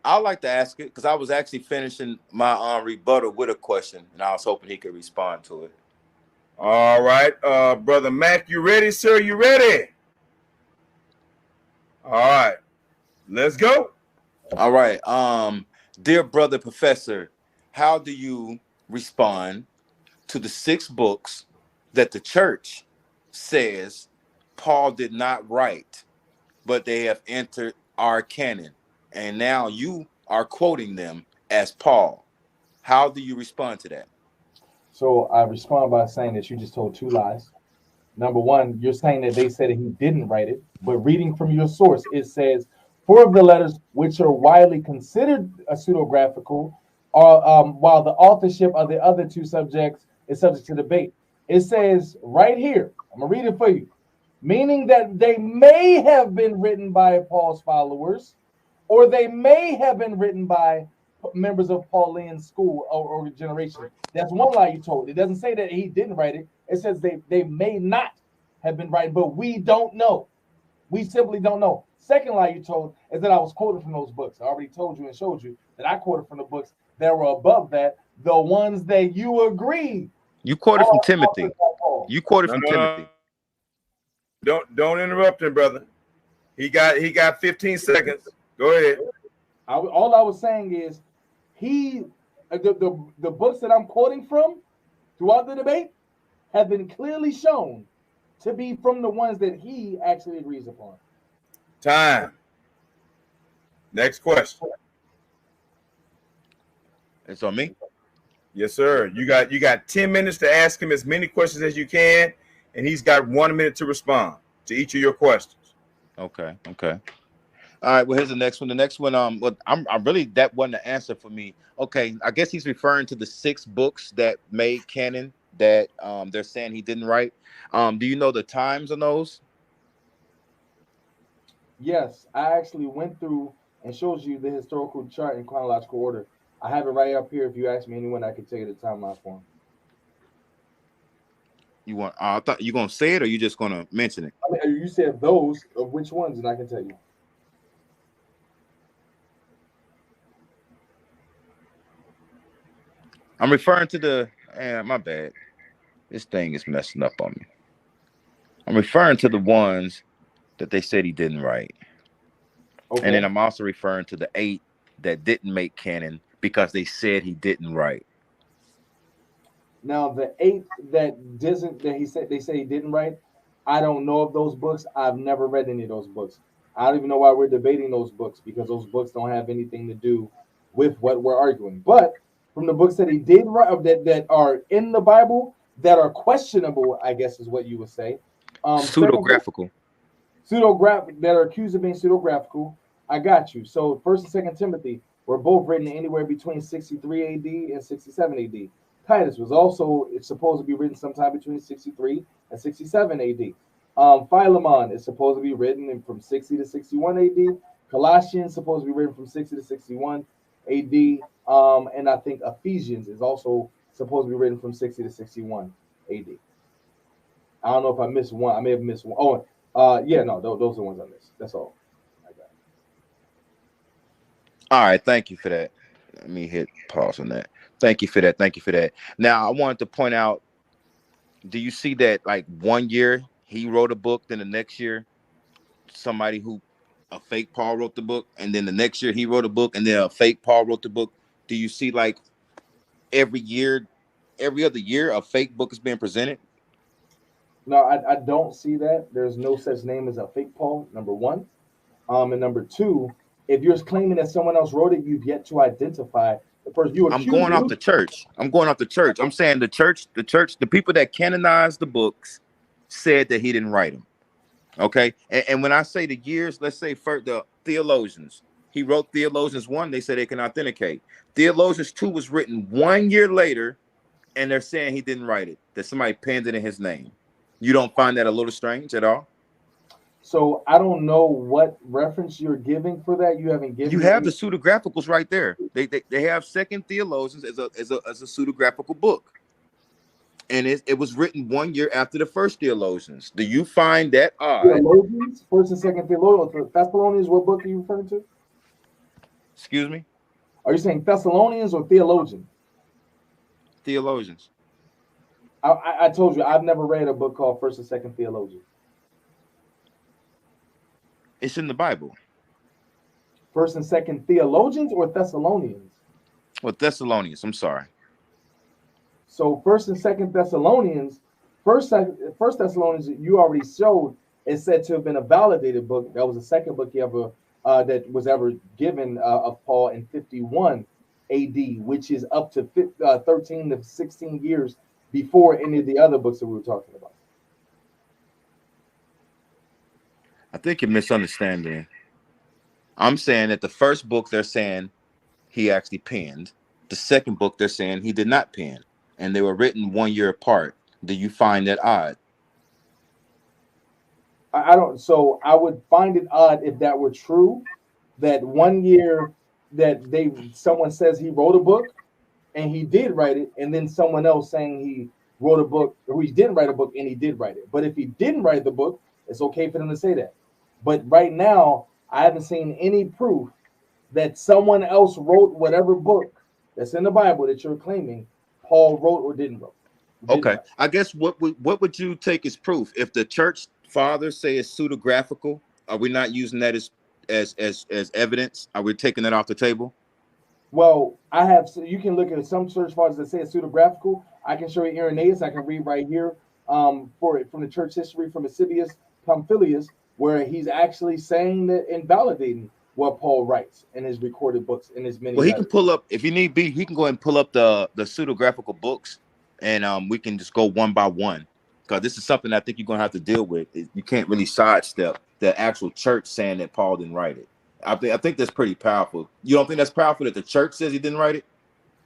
[SPEAKER 4] I'd like to ask it because I was actually finishing my rebuttal with a question, and I was hoping he could respond to it.
[SPEAKER 2] All right, Brother Mac, you ready, sir? You ready? All right, let's go.
[SPEAKER 4] All right. Dear brother Professor, how do you respond to the 6 books that the church says Paul did not write, but they have entered our canon, and now you are quoting them as Paul? How do you respond to that?
[SPEAKER 3] So I respond by saying that you just told 2 lies. Number one, you're saying that they said that he didn't write it, but reading from your source, it says 4 of the letters, which are widely considered a pseudographical, are while the authorship of the other 2 subjects is subject to debate. It says right here, I'm gonna read it for you, meaning that they may have been written by Paul's followers, or they may have been written by members of Pauline school or generation. That's one lie you told. It doesn't say that he didn't write it. It says they may not have been written, but we don't know. We simply don't know. Second lie you told is that I was quoted from those books. I already told you and showed you that I quoted from the books that were above that, the ones that you agree.
[SPEAKER 4] You quoted from Timothy. You quoted from Timothy.
[SPEAKER 2] Don't interrupt him, brother. He got 15 seconds. Go ahead.
[SPEAKER 3] All I was saying is the books that I'm quoting from throughout the debate have been clearly shown to be from the ones that he actually agrees upon.
[SPEAKER 2] Time. Next question.
[SPEAKER 4] It's on me.
[SPEAKER 2] Yes, sir. You got 10 minutes to ask him as many questions as you can, and he's got 1 minute to respond to each of your questions.
[SPEAKER 4] Okay. All right. Well, here's the next one. The next one, well, I'm really, that wasn't the answer for me. Okay, I guess he's referring to the 6 books that made canon that they're saying he didn't write. Do you know the times on those?
[SPEAKER 3] Yes, I actually went through and showed you the historical chart in chronological order. I have it right up here. If you ask me anyone, I can tell you the timeline for him.
[SPEAKER 4] You want? I thought you gonna say it, or you just gonna mention it?
[SPEAKER 3] I mean, you said those of which ones, and I can tell you.
[SPEAKER 4] I'm referring to the. My bad. This thing is messing up on me. I'm referring to the ones that they said he didn't write. Okay. And then I'm also referring to the 8 that didn't make canon because they said he didn't write.
[SPEAKER 3] Now the 8 that they say he didn't write, I don't know of those books. I've never read any of those books. I don't even know why we're debating those books, because those books don't have anything to do with what we're arguing. But from the books that he did write, that are in the Bible, that are questionable, I guess is what you would say.
[SPEAKER 4] Pseudographical.
[SPEAKER 3] That are accused of being pseudographical. I got you. So 1st and 2nd Timothy were both written anywhere between 63 AD and 67 AD. Titus was also, it's supposed to be written sometime between 63 and 67 AD. Philemon is supposed to be written from 60 to 61 AD. Colossians supposed to be written from 60 to 61 AD. And I think Ephesians is also supposed to be written from 60 to 61 AD. I don't know if I missed one. I may have missed one. Yeah, no, those are the ones I missed. That's all I got.
[SPEAKER 4] All right, thank you for that. Let me hit pause on that. Thank you for that. Thank you for that. Now, I wanted to point out, do you see that like one year he wrote a book, then the next year a fake Paul wrote the book, and then the next year he wrote a book, and then a fake Paul wrote the book? Do you see like every other year, a fake book is being presented?
[SPEAKER 3] No, I don't see that. There's no such name as a fake Paul, number one. And number two, if you're claiming that someone else wrote it, you've yet to identify the person you accuse.
[SPEAKER 4] I'm going off the church. I'm saying the church, the people that canonized the books said that he didn't write them. Okay. And when I say the years, let's say for the theologians, he wrote Theologians 1, they said they can authenticate. Theologians 2 was written 1 year later, and they're saying he didn't write it, that somebody penned it in his name. You don't find that a little strange at all?
[SPEAKER 3] So I don't know what reference you're giving for that. You haven't given.
[SPEAKER 4] You have the pseudographicals right there. They have Second Theologians as a pseudographical book, and it was written 1 year after the First Theologians. Do you find that odd?
[SPEAKER 3] Theologians, First and Second Theologians. Thessalonians, what book are you referring to?
[SPEAKER 4] Excuse me?
[SPEAKER 3] Are you saying Thessalonians or theologian?
[SPEAKER 4] Theologians.
[SPEAKER 3] I told you I've never read a book called First and Second Theologians.
[SPEAKER 4] It's in the Bible.
[SPEAKER 3] First and Second Theologians or Thessalonians?
[SPEAKER 4] Well, Thessalonians. I'm sorry.
[SPEAKER 3] So First and Second Thessalonians, First Thessalonians, you already showed, is said to have been a validated book. That was the second book that was ever given of Paul in 51 AD, which is up to 13 to 16 years before any of the other books that we were talking about.
[SPEAKER 4] I think you're misunderstanding. I'm saying that the first book they're saying he actually penned. The second book they're saying he did not pen. And they were written 1 year apart. Do you find that odd?
[SPEAKER 3] I don't. So I would find it odd if that were true, that 1 year that someone says he wrote a book and he did write it, and then someone else saying he wrote a book or he didn't write a book and he did write it. But if he didn't write the book, it's okay for them to say that. But right now, I haven't seen any proof that someone else wrote whatever book that's in the Bible that you're claiming Paul wrote or didn't wrote.
[SPEAKER 4] Okay, I guess what would you take as proof? If the church fathers say it's pseudographical, are we not using that as evidence? Are we taking that off the table?
[SPEAKER 3] Well, so you can look at some church fathers that say it's pseudographical. I can show you Irenaeus. I can read right here from the church history from Eusebius Pamphilius, where he's actually saying that and validating what Paul writes in his recorded books, in his many.
[SPEAKER 4] Well, he can pull up, if you need be, he can go ahead and pull up the pseudographical books, and we can just go one by one, because this is something I think you're gonna have to deal with. You can't really sidestep the actual church saying that Paul didn't write it. I think that's pretty powerful. You don't think that's powerful that the church says he didn't write it?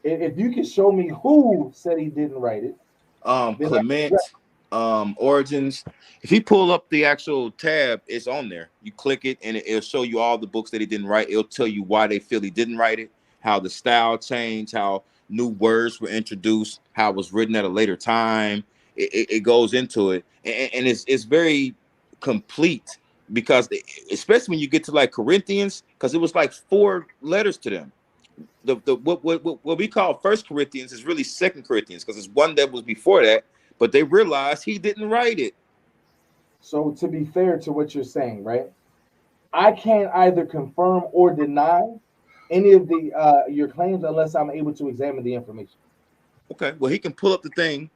[SPEAKER 3] If you can show me who said he didn't write it,
[SPEAKER 4] Clement, Origins. If you pull up the actual tab, it's on there. You click it, and it'll show you all the books that he didn't write. It'll tell you why they feel he didn't write it, how the style changed, how new words were introduced, how it was written at a later time. It goes into it, and it's very complete, because especially when you get to like Corinthians, because it was like 4 letters to them. What we call First Corinthians is really Second Corinthians, because it's one that was before that, but they realized he didn't write it.
[SPEAKER 3] So to be fair to what you're saying, right? I can't either confirm or deny any of the your claims unless I'm able to examine the information.
[SPEAKER 4] Okay, well, he can pull up the thing,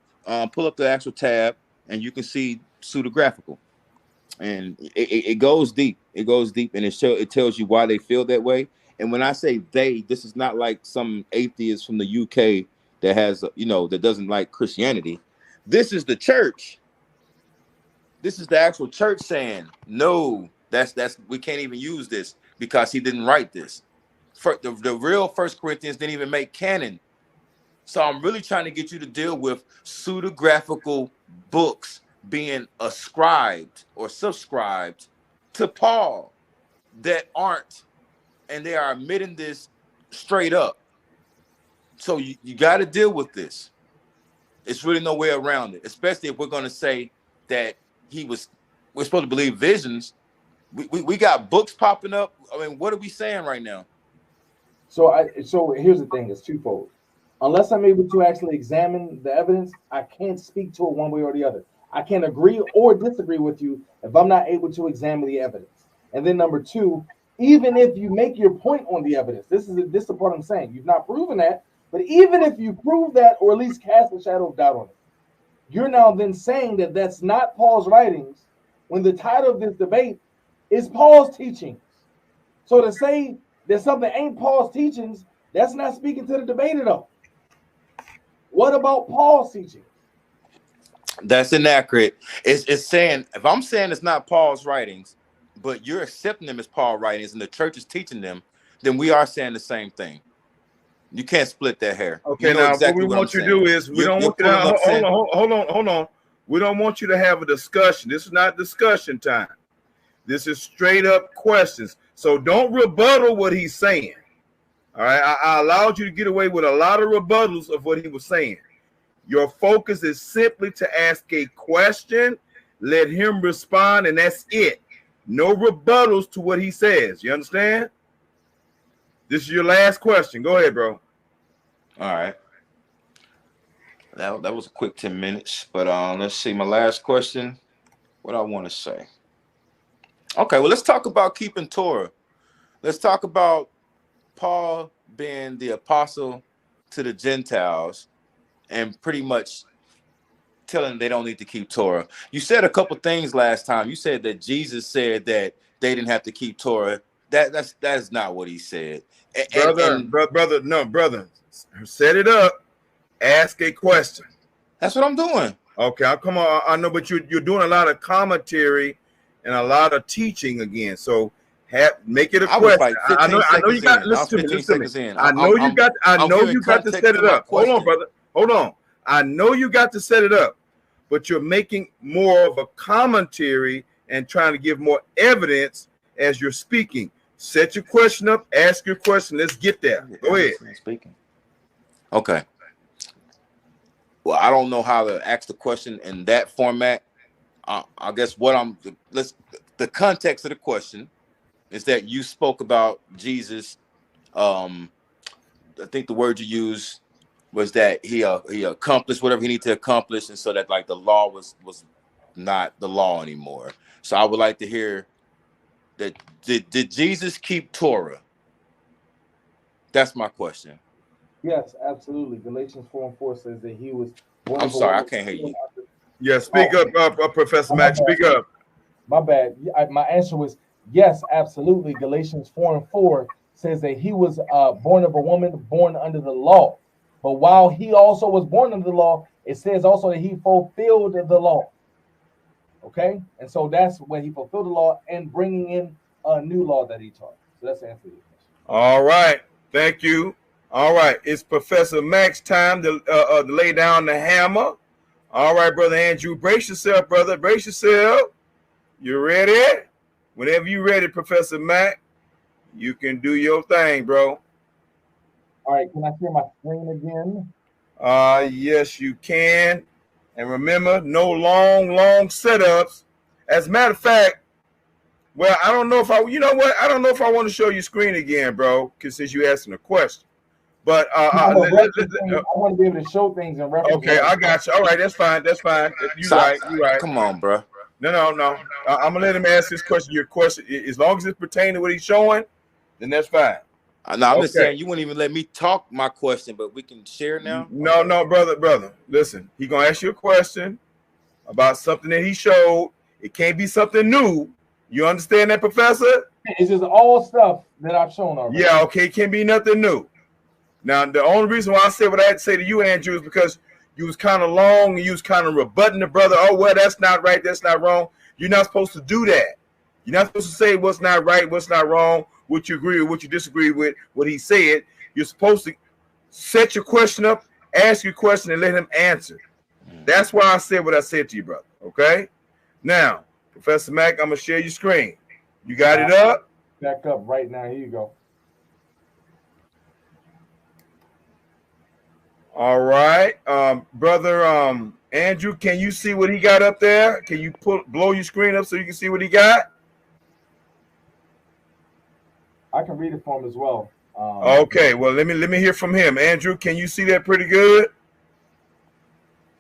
[SPEAKER 4] pull up the actual tab, and you can see pseudographical. And it goes deep. It goes deep, and it tells you why they feel that way. And when I say they, this is not like some atheist from the UK that has, that doesn't like Christianity. This is the church. This is the actual church saying, no, that's we can't even use this because he didn't write this. The real 1 Corinthians didn't even make canon. So I'm really trying to get you to deal with pseudographical books being ascribed or subscribed to Paul that aren't, and they are admitting this straight up. So you got to deal with this. It's really no way around it, especially if we're going to say that we're supposed to believe visions. We got books popping up. I mean, what are we saying right now?
[SPEAKER 3] So here's the thing, it's twofold. Unless I'm able to actually examine the evidence, I can't speak to it one way or the other. I can agree or disagree with you if I'm not able to examine the evidence. And then number two, even if you make your point on the evidence, this is the part I'm saying. You've not proven that, but even if you prove that or at least cast a shadow of doubt on it, you're now then saying that that's not Paul's writings when the title of this debate is Paul's teachings. So to say that something ain't Paul's teachings, that's not speaking to the debate at all. What about Paul's teaching?
[SPEAKER 4] That's inaccurate. It's saying, if I'm saying it's not Paul's writings, but you're accepting them as Paul's writings and the church is teaching them, then we are saying the same thing. You can't split that hair.
[SPEAKER 2] Okay, now exactly what we want you to do is we don't want you to hold on. We don't want you to have a discussion. This is not discussion time. This is straight up questions. So don't rebuttal what he's saying. All right, I allowed you to get away with a lot of rebuttals of what he was saying. Your focus is simply to ask a question, let him respond, and that's it. No rebuttals to what he says. You understand? This is your last question. Go ahead, bro.
[SPEAKER 4] All right. That was a quick 10 minutes, but let's see. My last question, what I want to say. Okay, well, let's talk about keeping Torah. Let's talk about Paul being the apostle to the Gentiles and pretty much telling them they don't need to keep Torah. You said a couple things last time. You said that Jesus said that they didn't have to keep Torah. That is not what he said. Brother.
[SPEAKER 2] Set it up. Ask a question.
[SPEAKER 4] That's what I'm doing.
[SPEAKER 2] Okay, come on. I know, but you're doing a lot of commentary and a lot of teaching again. So make it a question.
[SPEAKER 4] Like
[SPEAKER 2] I know you got. Listen to me. I know you got to set it up. Hold on, brother. Hold on. I know you got to set it up, but you're making more of a commentary and trying to give more evidence as you're speaking. Set your question up. Ask your question. Let's get there. Go ahead.
[SPEAKER 4] Speaking. Okay. Well, I don't know how to ask the question in that format. I guess the context of the question is that you spoke about Jesus. I think the word you used was that he accomplished whatever he needed to accomplish, and so that like the law was not the law anymore. So I would like to hear that did Jesus keep Torah? That's my question.
[SPEAKER 3] Yes, absolutely. Galatians 4:4 says that he was born.
[SPEAKER 4] I'm sorry, I can't hear you.
[SPEAKER 2] Yeah, speak up, Professor Mack. Speak up.
[SPEAKER 3] My bad. My answer was yes, absolutely. Galatians 4:4 says that he was born of a woman, born under the law. But while he also was born under the law, it says also that he fulfilled the law. Okay? And so that's when he fulfilled the law and bringing in a new law that he taught. So that's the answer to your question.
[SPEAKER 2] All right. Thank you. All right. It's Professor Mack's time to lay down the hammer. All right, Brother Andrew. Brace yourself, brother. Brace yourself. You ready? Whenever you're ready, Professor Mack, you can do your thing, bro.
[SPEAKER 3] All right, can I share my screen again?
[SPEAKER 2] Yes, you can. And remember, no long setups. As a matter of fact, well, I don't know if I want to show you screen again, bro, because since you asking a question. But
[SPEAKER 3] I want to be able to show things and reference.
[SPEAKER 2] okay, I got you. All right, that's fine. That's fine. You right. You right.
[SPEAKER 4] Come on, bro.
[SPEAKER 2] No. I'm gonna let him ask his question. Your question, as long as it's pertaining to what he's showing, then that's fine.
[SPEAKER 4] No, I'm just saying you wouldn't even let me talk my question, but we can share now.
[SPEAKER 2] No, brother. Listen, he gonna ask you a question about something that he showed. It can't be something new. You understand that, Professor?
[SPEAKER 3] It's just all stuff that I've shown already.
[SPEAKER 2] Yeah, okay. It can't be nothing new. Now, the only reason why I said what I had to say to you, Andrew, is because you was kind of long and you was kind of rebutting the brother. Oh, well, that's not right. That's not wrong. You're not supposed to do that. You're not supposed to say what's not right, what's not wrong, what you agree with, what you disagree with, what he said. You're supposed to set your question up, ask your question, and let him answer. That's why I said what I said to you, brother. Okay? Now, Professor Mack, I'm going to share your screen. You got it up?
[SPEAKER 3] Back up right now. Here you go.
[SPEAKER 2] All right. Brother Andrew, can you see what he got up there? Can you blow your screen up so you can see what he got?
[SPEAKER 3] I can read it for him as well.
[SPEAKER 2] Okay, well, let me hear from him. Andrew, can you see that pretty good?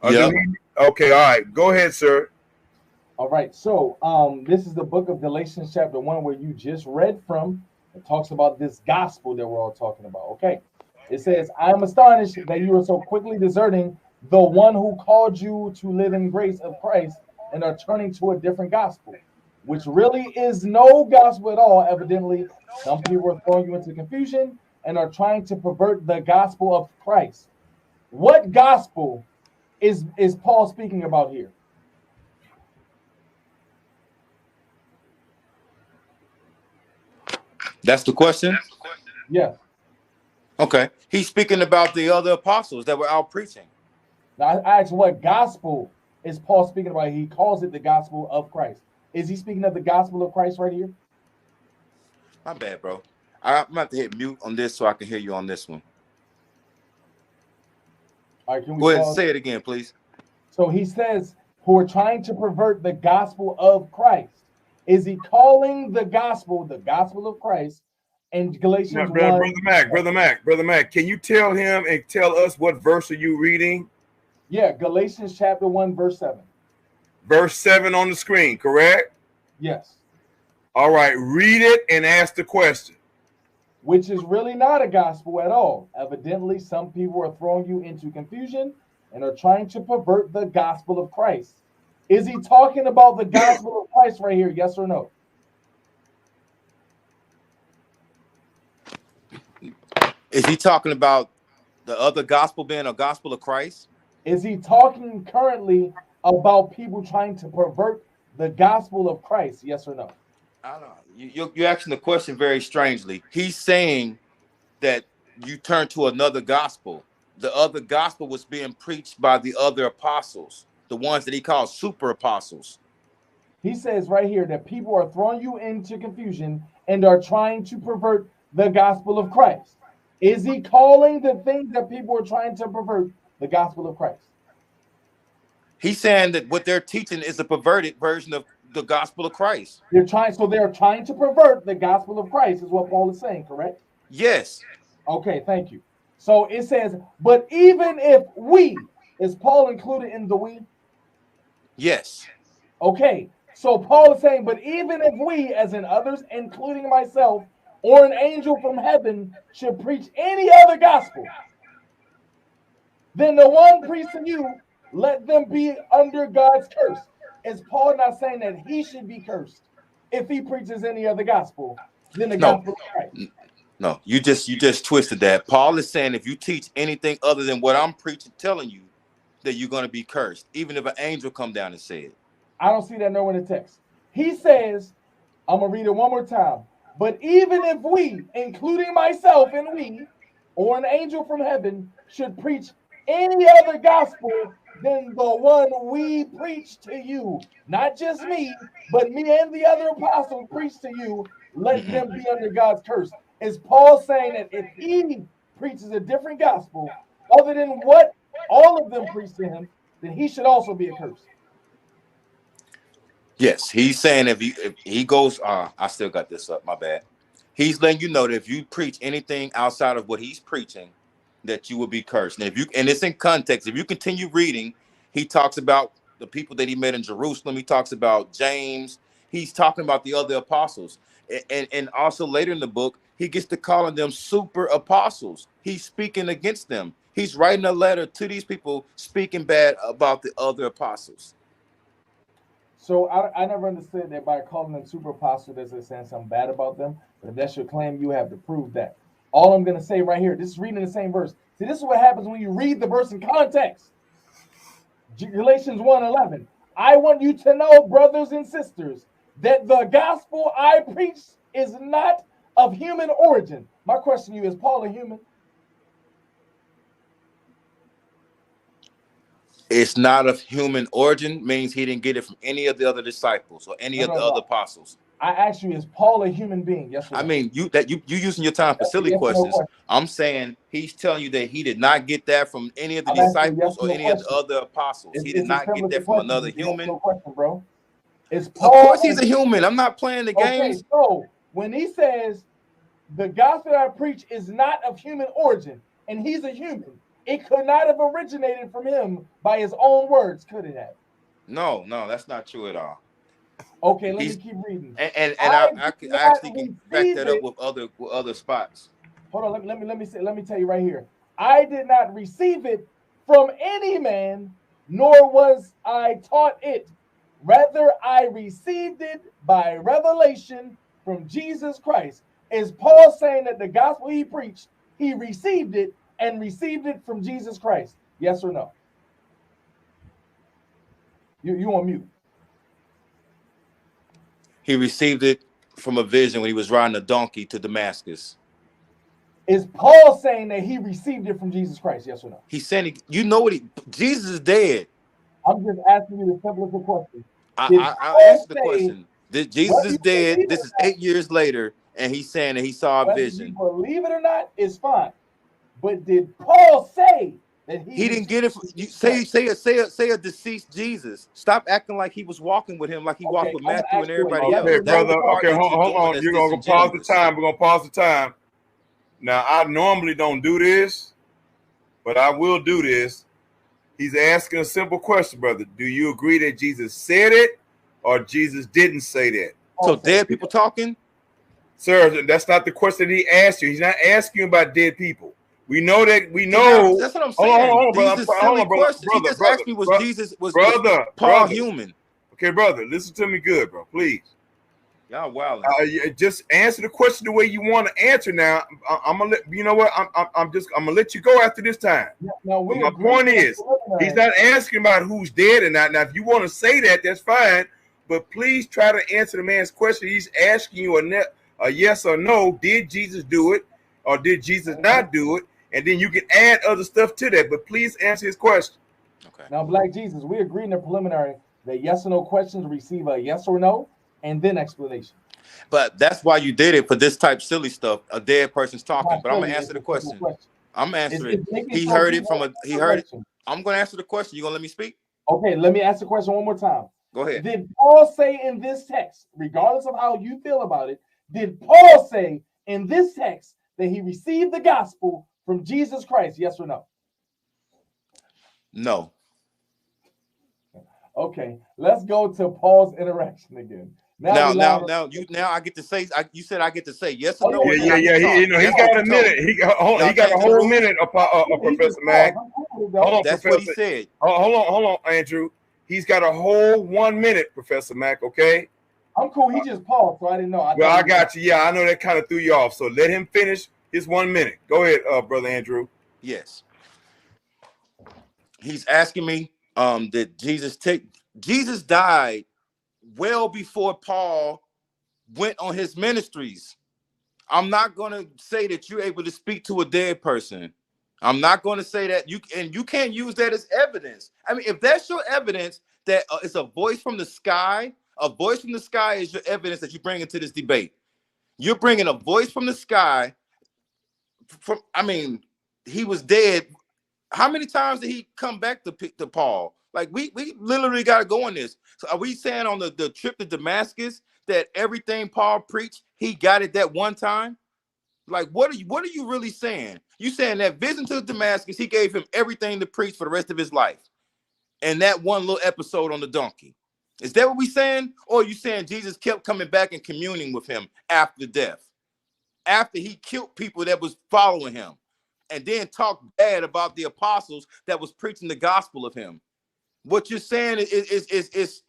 [SPEAKER 4] Yeah.
[SPEAKER 2] Okay, all right. Go ahead, sir.
[SPEAKER 3] All right. So this is the book of Galatians chapter 1 where you just read from. It talks about this gospel that we're all talking about. Okay. It says, I am astonished that you are so quickly deserting the one who called you to live in grace of Christ and are turning to a different gospel, which really is no gospel at all. Evidently, some people are throwing you into confusion and are trying to pervert the gospel of Christ. What gospel is Paul speaking about here?
[SPEAKER 4] That's the question?
[SPEAKER 3] Yes.
[SPEAKER 4] Okay. He's speaking about the other apostles that were out preaching.
[SPEAKER 3] Now, I asked what gospel is Paul speaking about? He calls it the gospel of Christ. Is he speaking of the gospel of Christ right here?
[SPEAKER 4] My bad, bro. I'm going to have to hit mute on this so I can hear you on this one.
[SPEAKER 3] All right, can we
[SPEAKER 4] go ahead and say it again, please?
[SPEAKER 3] So he says, who are trying to pervert the gospel of Christ. Is he calling the gospel of Christ? And Galatians 1.
[SPEAKER 2] Brother Mack, can you tell him and tell us what verse are you reading?
[SPEAKER 3] Yeah, Galatians chapter 1, verse 7.
[SPEAKER 2] Verse 7 on the screen, correct?
[SPEAKER 3] Yes.
[SPEAKER 2] All right, read it and ask the question.
[SPEAKER 3] Which is really not a gospel at all. Evidently, some people are throwing you into confusion and are trying to pervert the gospel of Christ. Is he talking about the gospel of Christ right here? Yes or no?
[SPEAKER 4] Is he talking about the other gospel being a gospel of Christ?
[SPEAKER 3] Is he talking currently about people trying to pervert the gospel of Christ? Yes or no?
[SPEAKER 4] I don't know. You're asking the question very strangely. He's saying that you turn to another gospel. The other gospel was being preached by the other apostles, the ones that he calls super apostles.
[SPEAKER 3] He says right here that people are throwing you into confusion and are trying to pervert the gospel of Christ. Is he calling the things that people are trying to pervert the gospel of Christ?
[SPEAKER 4] He's saying that what they're teaching is a perverted version of the gospel of Christ.
[SPEAKER 3] They're trying to pervert the gospel of Christ, is what Paul is saying, correct?
[SPEAKER 4] Yes.
[SPEAKER 3] Okay, thank you. So it says, but even if we, is Paul included in the we?
[SPEAKER 4] Yes.
[SPEAKER 3] Okay, so Paul is saying, but even if we, as in others, including myself, or an angel from heaven, should preach any other gospel, then the one preached to you, let them be under God's curse. Is Paul not saying that he should be cursed if he preaches any other gospel than the gospel of Christ?
[SPEAKER 4] No, you just twisted that. Paul is saying if you teach anything other than what I'm preaching, telling you, that you're going to be cursed, even if an angel come down and say it.
[SPEAKER 3] I don't see that nowhere in the text. He says, I'm going to read it one more time. But even if we, including myself and we, or an angel from heaven, should preach any other gospel than the one we preach to you, not just me, but me and the other apostles preach to you, let them be under God's curse. Is Paul saying that if he preaches a different gospel other than what all of them preach to him, then he should also be accursed?
[SPEAKER 4] Yes, he's saying if he goes, I still got this up, my bad. He's letting you know that if you preach anything outside of what he's preaching, that you will be cursed. And if you, and it's in context, if you continue reading, he talks about the people that he met in Jerusalem. He talks about James. He's talking about the other apostles. And also later in the book, he gets to calling them super apostles. He's speaking against them. He's writing a letter to these people speaking bad about the other apostles.
[SPEAKER 3] So I never understood that by calling them super apostles, that's saying something bad about them. But if that's your claim, you have to prove that. All I'm going to say right here, this is reading the same verse. See, this is what happens when you read the verse in context. Galatians 1:11. I want you to know, brothers and sisters, that the gospel I preach is not of human origin. My question to you, is Paul a human?
[SPEAKER 4] It's not of human origin, means he didn't get it from any of the other disciples or any of the other apostles.
[SPEAKER 3] I asked you, is Paul a human being? Yes or no?
[SPEAKER 4] I mean, you using your time for silly questions. No, I'm saying he's telling you that he did not get that from any of the disciples or any of the other apostles. He did not get that from another human.
[SPEAKER 3] No question, bro.
[SPEAKER 4] Of course he's a human. I'm not playing the games.
[SPEAKER 3] So when he says the gospel I preach is not of human origin, and he's a human, it could not have originated from him by his own words, could it have?
[SPEAKER 4] No, that's not true at all.
[SPEAKER 3] Okay, let me keep reading.
[SPEAKER 4] And I actually can back that up with other spots.
[SPEAKER 3] Hold on, let me tell you right here. I did not receive it from any man, nor was I taught it. Rather, I received it by revelation from Jesus Christ. Is Paul saying that the gospel he preached, he received it and received it from Jesus Christ? Yes or no? You on mute.
[SPEAKER 4] He received it from a vision when he was riding a donkey to Damascus.
[SPEAKER 3] Is Paul saying that he received it from Jesus Christ? Yes or no?
[SPEAKER 4] He's saying, you know what? Jesus is dead.
[SPEAKER 3] I'm just asking you the simplest question.
[SPEAKER 4] I'll answer the question. Jesus is dead. This is 8 years later, and he's saying that he saw a vision.
[SPEAKER 3] You believe it or not, it's fine. But did Paul say that he
[SPEAKER 4] didn't get it? Say a deceased Jesus. Stop acting like he was walking with him, like he walked with Matthew and everybody else.
[SPEAKER 2] Okay, brother. Okay, hold on. You're gonna pause the time. We're gonna pause the time. Now, I normally don't do this, but I will do this. He's asking a simple question, brother. Do you agree that Jesus said it or Jesus didn't say that?
[SPEAKER 4] So dead people talking?
[SPEAKER 2] Sir, that's not the question he asked you. He's not asking you about dead people. We know that. We know.
[SPEAKER 4] That's what I'm saying. These are silly questions. He just asked me, was Paul human?
[SPEAKER 2] Okay, brother, listen to me good, bro. Please.
[SPEAKER 4] Y'all wild.
[SPEAKER 2] Just answer the question the way you want to answer. Now, I'm gonna let you know what I'm gonna let you go after this time.
[SPEAKER 3] No,
[SPEAKER 2] my point is, he's not asking about who's dead or not. Now, if you want to say that, that's fine. But please try to answer the man's question. He's asking you a yes or no. Did Jesus do it, or did Jesus not do it? And then you can add other stuff to that. But please answer his question.
[SPEAKER 3] Okay. Now, Black Jesus, we agreed in the preliminary that yes or no questions receive a yes or no, and then explanation.
[SPEAKER 4] But that's why you did it for this type of silly stuff. A dead person's talking. But I'm gonna answer the question. I'm answering. He heard it from he heard it. I'm gonna answer the question. You gonna let me speak?
[SPEAKER 3] Okay, let me ask the question one more time.
[SPEAKER 4] Go ahead.
[SPEAKER 3] Did Paul say in this text, regardless of how you feel about it, did Paul say in this text that he received the gospel from Jesus Christ? Yes or no?
[SPEAKER 4] No.
[SPEAKER 3] Okay, let's go to Paul's interaction again.
[SPEAKER 4] Now I get to say. You said I get to say yes or no.
[SPEAKER 2] Yeah. He got a minute. He got a whole minute. Professor Mack.
[SPEAKER 4] Hold on, that's Professor. What he said.
[SPEAKER 2] Hold on, Andrew. He's got a whole 1 minute, Professor Mack. Okay.
[SPEAKER 3] I'm cool. He just paused, so I didn't know.
[SPEAKER 2] I got you. Yeah, I know that kind of threw you off. So let him finish his 1 minute. Go ahead, Brother Andrew.
[SPEAKER 4] Yes. He's asking me that Jesus died well before Paul went on his ministries. I'm not going to say that you're able to speak to a dead person. I'm not going to say that you can't use that as evidence. I mean, if that's your evidence that it's a voice from the sky, a voice from the sky is your evidence that you bring into this debate. You're bringing a voice from the sky. He was dead. How many times did he come back to Paul? Like we literally got to go on this. So are we saying on the trip to Damascus that everything Paul preached, he got it that one time? Like what are you really saying? You saying that vision to Damascus, he gave him everything to preach for the rest of his life. And that one little episode on the donkey. Is that what we saying? Or are you saying Jesus kept coming back and communing with him after death? After he killed people that was following him, and then talked bad about the apostles that was preaching the gospel of him. What you're saying is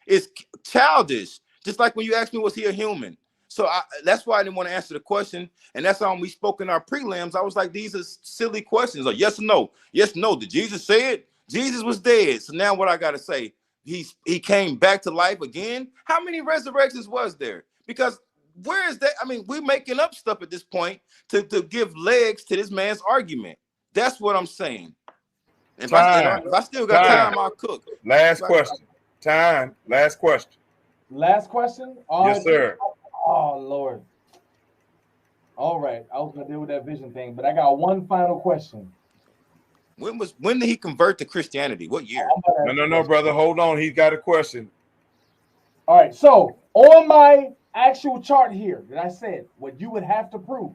[SPEAKER 4] childish. Just like when you asked me, was he a human? So that's why I didn't want to answer the question. And that's how we spoke in our prelims. I was like, these are silly questions. Like, yes or no? Yes, no. Did Jesus say it? Jesus was dead. So now what I got to say, he came back to life again. How many resurrections was there? Because where is that? I mean, we're making up stuff at this point to give legs to this man's argument. That's what I'm saying. If I still got time, I'll cook.
[SPEAKER 2] Last question. Time. Last question.
[SPEAKER 3] Last question?
[SPEAKER 2] Yes, sir.
[SPEAKER 3] Oh, Lord. All right. I was going to deal with that vision thing, but I got one final question.
[SPEAKER 4] When did he convert to Christianity? What year?
[SPEAKER 2] No, brother. Hold on. He's got a question.
[SPEAKER 3] All right. So on my actual chart here that I said, what you would have to prove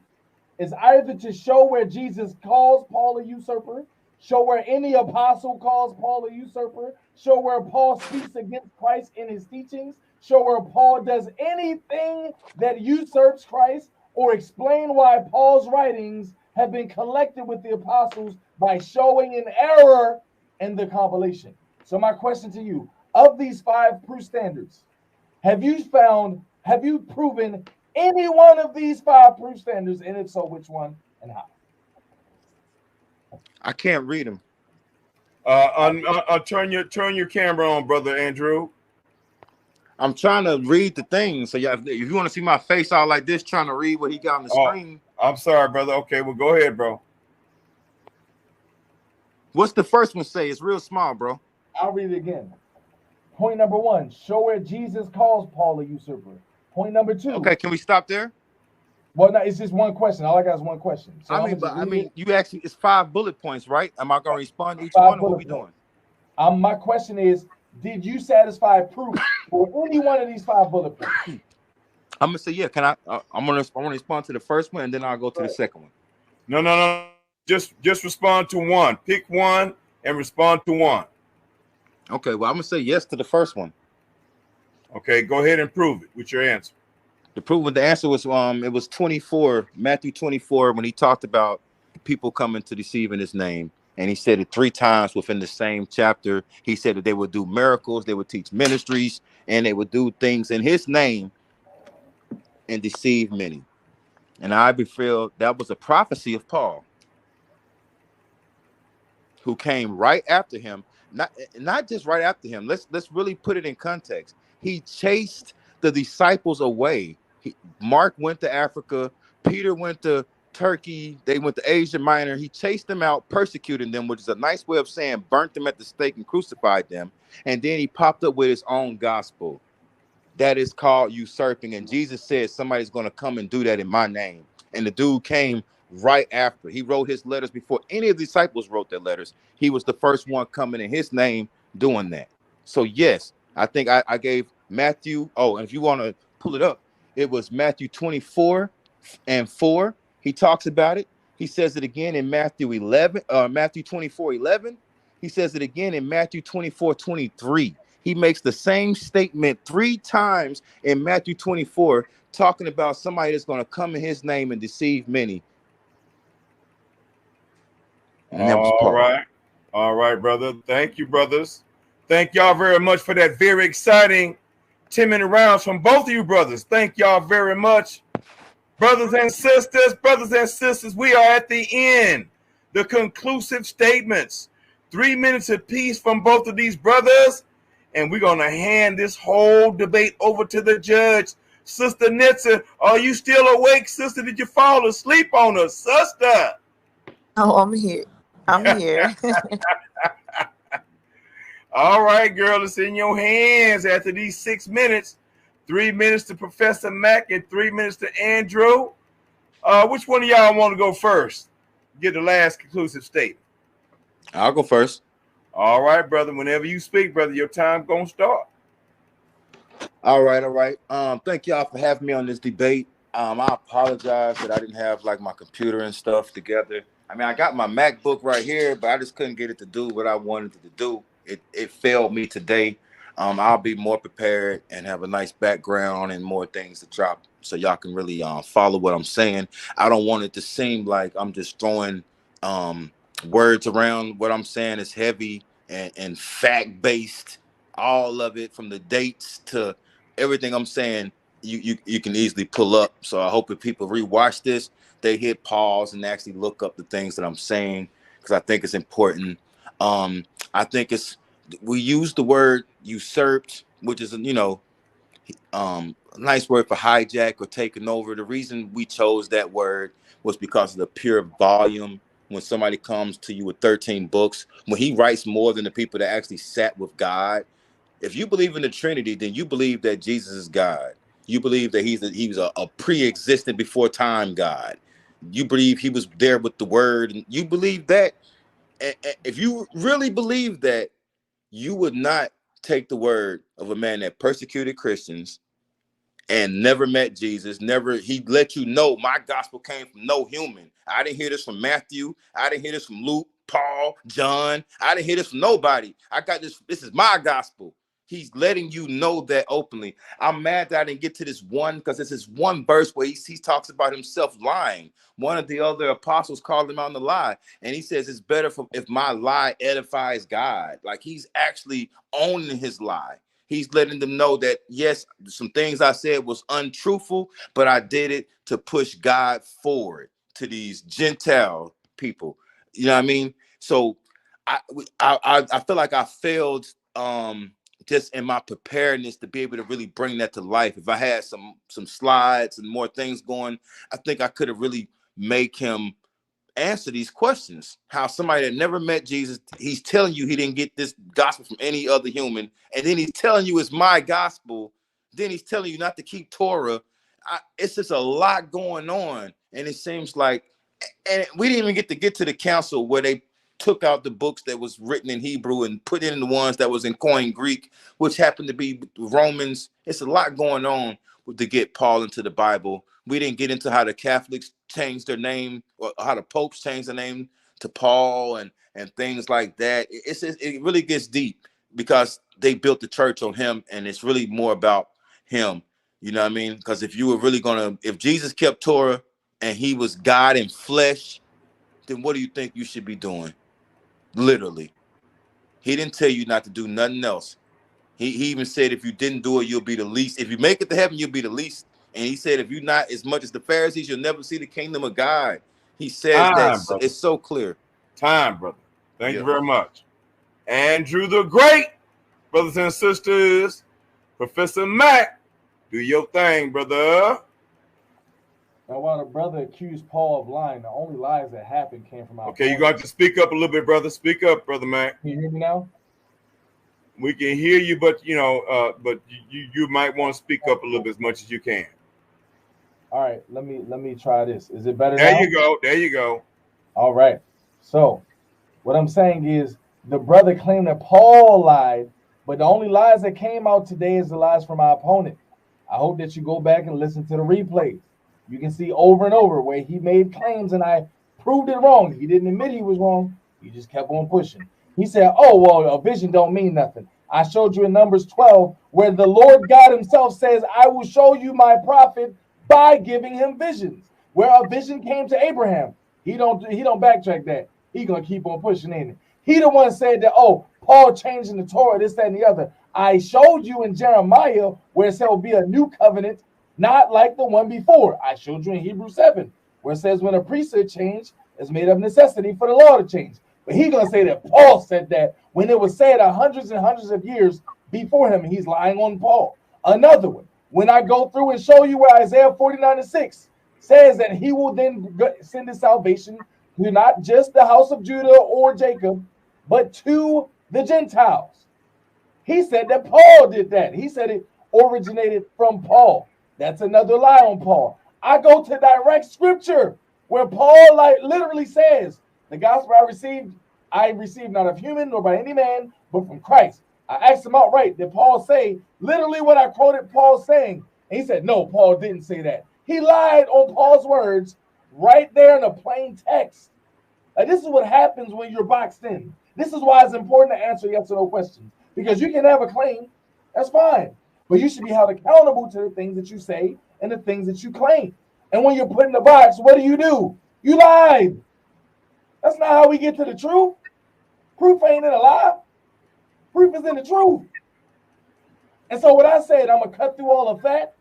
[SPEAKER 3] is either to show where Jesus calls Paul a usurper, show where any apostle calls Paul a usurper, show where Paul speaks against Christ in his teachings, show where Paul does anything that usurps Christ, or explain why Paul's writings have been collected with the apostles by showing an error in the compilation. So my question to you, of these 5 proof standards, have you proven any one of these 5 proof standards, and if so, which one and how?
[SPEAKER 4] I can't read them.
[SPEAKER 2] Turn your camera on, brother Andrew.
[SPEAKER 4] I'm trying to read the thing. So yeah, if you want to see my face all like this, trying to read what he got on the screen.
[SPEAKER 2] I'm sorry, brother. Okay, well, go ahead, bro.
[SPEAKER 4] What's the first one say? It's real small, bro.
[SPEAKER 3] I'll read it again. Point number 1, show where Jesus calls Paul a usurper. Point number 2.
[SPEAKER 4] Okay, can we stop there?
[SPEAKER 3] Well, no, it's just one question. All I got is one question. So
[SPEAKER 4] I mean, you actually, it's 5 bullet points, right? Am I going to respond to each one, or what we doing?
[SPEAKER 3] My question is, did you satisfy proof for any one of these 5 bullet points?
[SPEAKER 4] I'm gonna say yeah. Can I? I'm gonna respond to the first one, and then I'll go to the second one.
[SPEAKER 2] No. Just respond to one. Pick one and respond to one.
[SPEAKER 4] Okay. Well, I'm gonna say yes to the first one.
[SPEAKER 2] Okay. Go ahead and prove it with your answer.
[SPEAKER 4] The answer was it was 24, Matthew 24, when he talked about people coming to deceive in his name. And he said it 3 times within the same chapter. He said that they would do miracles, they would teach ministries, and they would do things in his name and deceive many. And I feel that was a prophecy of Paul, who came right after him. Not just right after him. Let's really put it in context. He chased the disciples away. Mark went to Africa. Peter went to Turkey. They went to Asia Minor. He chased them out, persecuting them, which is a nice way of saying burnt them at the stake and crucified them. And then he popped up with his own gospel that is called usurping. And Jesus said somebody's going to come and do that in my name. And the dude came right after. He wrote his letters before any of the disciples wrote their letters. He was the first one coming in his name doing that. So yes, I think I gave Matthew. Oh, and if you want to pull it up, it was Matthew 24:4. He talks about it. He says it again in Matthew 24:11. He says it again in Matthew 24:23. He makes the same statement 3 times in Matthew 24, talking about somebody that's going to come in his name and deceive many. And that was Paul.
[SPEAKER 2] All right, brother. Thank you, brothers. Thank y'all very much for that very exciting 10-minute rounds from both of you brothers. Thank y'all very much. Brothers and sisters, we are at the end. The conclusive statements. 3 minutes apiece from both of these brothers. And we're going to hand this whole debate over to the judge. Sister Nitsa, are you still awake, sister? Did you fall asleep on us, sister?
[SPEAKER 5] Oh, I'm here.
[SPEAKER 2] All right, girl, it's in your hands after these 6 minutes. 3 minutes to Professor Mack and 3 minutes to Andrew. Which one of y'all want to go first? Get the last conclusive statement.
[SPEAKER 4] I'll go first.
[SPEAKER 2] All right, brother. Whenever you speak, brother, your time gonna start.
[SPEAKER 4] All right. Thank y'all for having me on this debate. I apologize that I didn't have like my computer and stuff together. I mean, I got my MacBook right here, but I just couldn't get it to do what I wanted it to do. It failed me today. I'll be more prepared and have a nice background and more things to drop so y'all can really follow what I'm saying. I don't want it to seem like I'm just throwing words around. What I'm saying is heavy and fact based. All of it, from the dates to everything I'm saying, you can easily pull up. So I hope if people rewatch this, they hit pause and actually look up the things that I'm saying, because I think it's important. I think we use the word usurped, which is a nice word for hijack or taking over. The reason we chose that word was because of the pure volume. When somebody comes to you with 13 books, when he writes more than the people that actually sat with God. If you believe in the Trinity, then you believe that Jesus is God. You believe that he was a pre-existent before time God. You believe he was there with the word, and you believe that. And if you really believe that, you would not take the word of a man that persecuted Christians and never met Jesus. He let you know my gospel came from no human. I didn't hear this from Matthew. I didn't hear this from Luke, Paul, John. I didn't hear this from nobody. I got this. This is my gospel. He's letting you know that openly. I'm mad that I didn't get to this one, because it's this one verse where he talks about himself lying. One of the other apostles called him out on the lie, and he says it's better if my lie edifies God. Like, he's actually owning his lie. He's letting them know that, yes, some things I said was untruthful, but I did it to push God forward to these Gentile people. You know what I mean? So I feel like I failed just in my preparedness to be able to really bring that to life. If I had some slides and more things going, I think I could have really make him answer these questions. How somebody that never met Jesus, he's telling you he didn't get this gospel from any other human, and then he's telling you it's my gospel. Then he's telling you not to keep Torah. It's just a lot going on, and it seems like, and we didn't even get to the council where they took out the books that was written in Hebrew and put in the ones that was in Koine Greek, which happened to be Romans. It's a lot going on to get Paul into the Bible. We didn't get into how the Catholics changed their name, or how the popes changed their name to Paul and things like that. It really gets deep, because they built the church on him, and it's really more about him. You know what I mean? Because if you were really if Jesus kept Torah and he was God in flesh, then what do you think you should be doing? Literally. He didn't tell you not to do nothing else. He even said if you didn't do it, you'll be the least. If you make it to heaven, you'll be the least. And he said if you're not as much as the Pharisees, you'll never see the kingdom of God. He says that.
[SPEAKER 2] Brother.
[SPEAKER 4] It's so clear.
[SPEAKER 2] Time, brother. Thank you very much. Andrew the Great, brothers and sisters. Professor Mack, do your thing, brother.
[SPEAKER 3] Now, while the brother accused Paul of lying, the only lies that happened came from our
[SPEAKER 2] Okay, you're going to have to speak up a little bit, brother. Speak up, brother Mack.
[SPEAKER 3] Can you hear me now?
[SPEAKER 2] We can hear you, but you might want to speak up a little bit as much as you can.
[SPEAKER 3] All right, let me try this. Is it better
[SPEAKER 2] now? There you go.
[SPEAKER 3] All right. So what I'm saying is the brother claimed that Paul lied, but the only lies that came out today is the lies from our opponent. I hope that you go back and listen to the replays. You can see over and over where he made claims and I proved it wrong. He didn't admit he was wrong. He just kept on pushing. He said, oh, well, a vision don't mean nothing. I showed you in Numbers 12 where the Lord God himself says, I will show you my prophet by giving him visions. Where a vision came to Abraham. He don't backtrack that. He going to keep on pushing in it. He the one said that, oh, Paul changing the Torah, this, that, and the other. I showed you in Jeremiah where it said will be a new covenant, not like the one before. I showed you in Hebrews 7, where it says when a priesthood change is made of necessity for the law to change. But he's going to say that Paul said that when it was said hundreds and hundreds of years before him, and he's lying on Paul. Another one, when I go through and show you where Isaiah 49:6 says that he will then send his salvation to not just the house of Judah or Jacob, but to the Gentiles. He said that Paul did that. He said it originated from Paul. That's another lie on Paul. I go to direct scripture where Paul literally says, the gospel I received not of human nor by any man, but from Christ. I asked him outright, did Paul say literally what I quoted Paul saying? And he said, no, Paul didn't say that. He lied on Paul's words right there in a plain text. Like, this is what happens when you're boxed in. This is why it's important to answer yes or no questions. Because you can have a claim, that's fine. But you should be held accountable to the things that you say and the things that you claim. And when you're put in the box, what do? You lied. That's not how we get to the truth. Proof ain't in a lie. Proof is in the truth. And so what I said, I'm going to cut through all of that.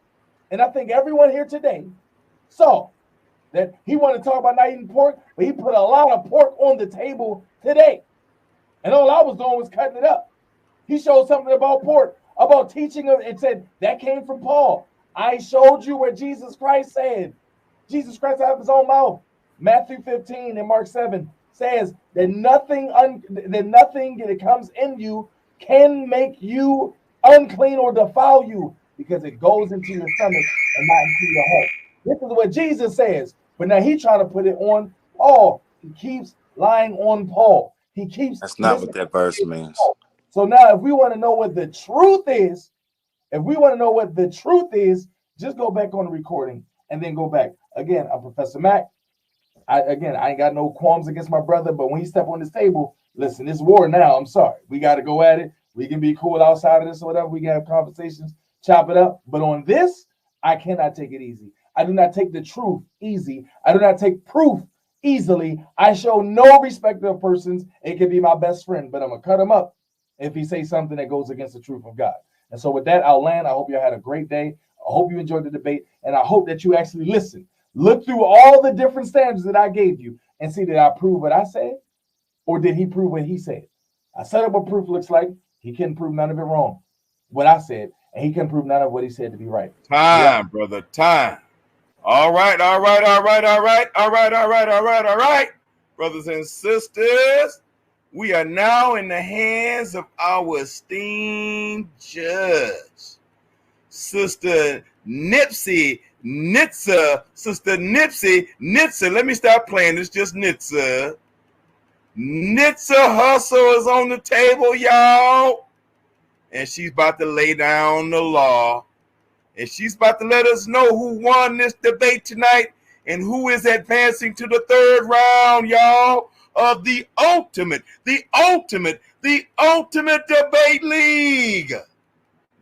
[SPEAKER 3] And I think everyone here today saw that he wanted to talk about not eating pork, but he put a lot of pork on the table today. And all I was doing was cutting it up. He showed something about pork, about teaching, and said that came from Paul. I showed you what Jesus Christ said. Jesus Christ out of his own mouth. Matthew 15 and Mark 7 says that nothing that comes in you can make you unclean or defile you, because it goes into your stomach and not into your heart. This is what Jesus says. But now he's trying to put it on Paul. He keeps lying on Paul. He keeps.
[SPEAKER 4] That's not what that verse means.
[SPEAKER 3] Paul. So now if we want to know what the truth is, just go back on the recording and then go back. Again, I'm Professor Mack. I ain't got no qualms against my brother, but when he step on this table, listen, it's war now. I'm sorry. We got to go at it. We can be cool outside of this or whatever. We can have conversations, chop it up. But on this, I cannot take it easy. I do not take the truth easy. I do not take proof easily. I show no respect of persons. It could be my best friend, but I'm going to cut him up if he says something that goes against the truth of God. And so with that, I'll land. I hope you had a great day. I hope you enjoyed the debate, and I hope that you actually listen. Look through all the different standards that I gave you and see, did I prove what I said, or did he prove what he said? I set up what proof looks like. He couldn't prove none of it wrong, what I said, and he couldn't prove none of what he said to be right.
[SPEAKER 2] Time, brother, time. All right. Brothers and sisters, we are now in the hands of our esteemed judge, Sister Nipsey Nitsa. Sister Nipsey Nitsa. Let me stop playing. It's just Nitsa. Nitsa Hustle is on the table, y'all. And she's about to lay down the law. And she's about to let us know who won this debate tonight and who is advancing to the third round, y'all, of the ultimate debate league.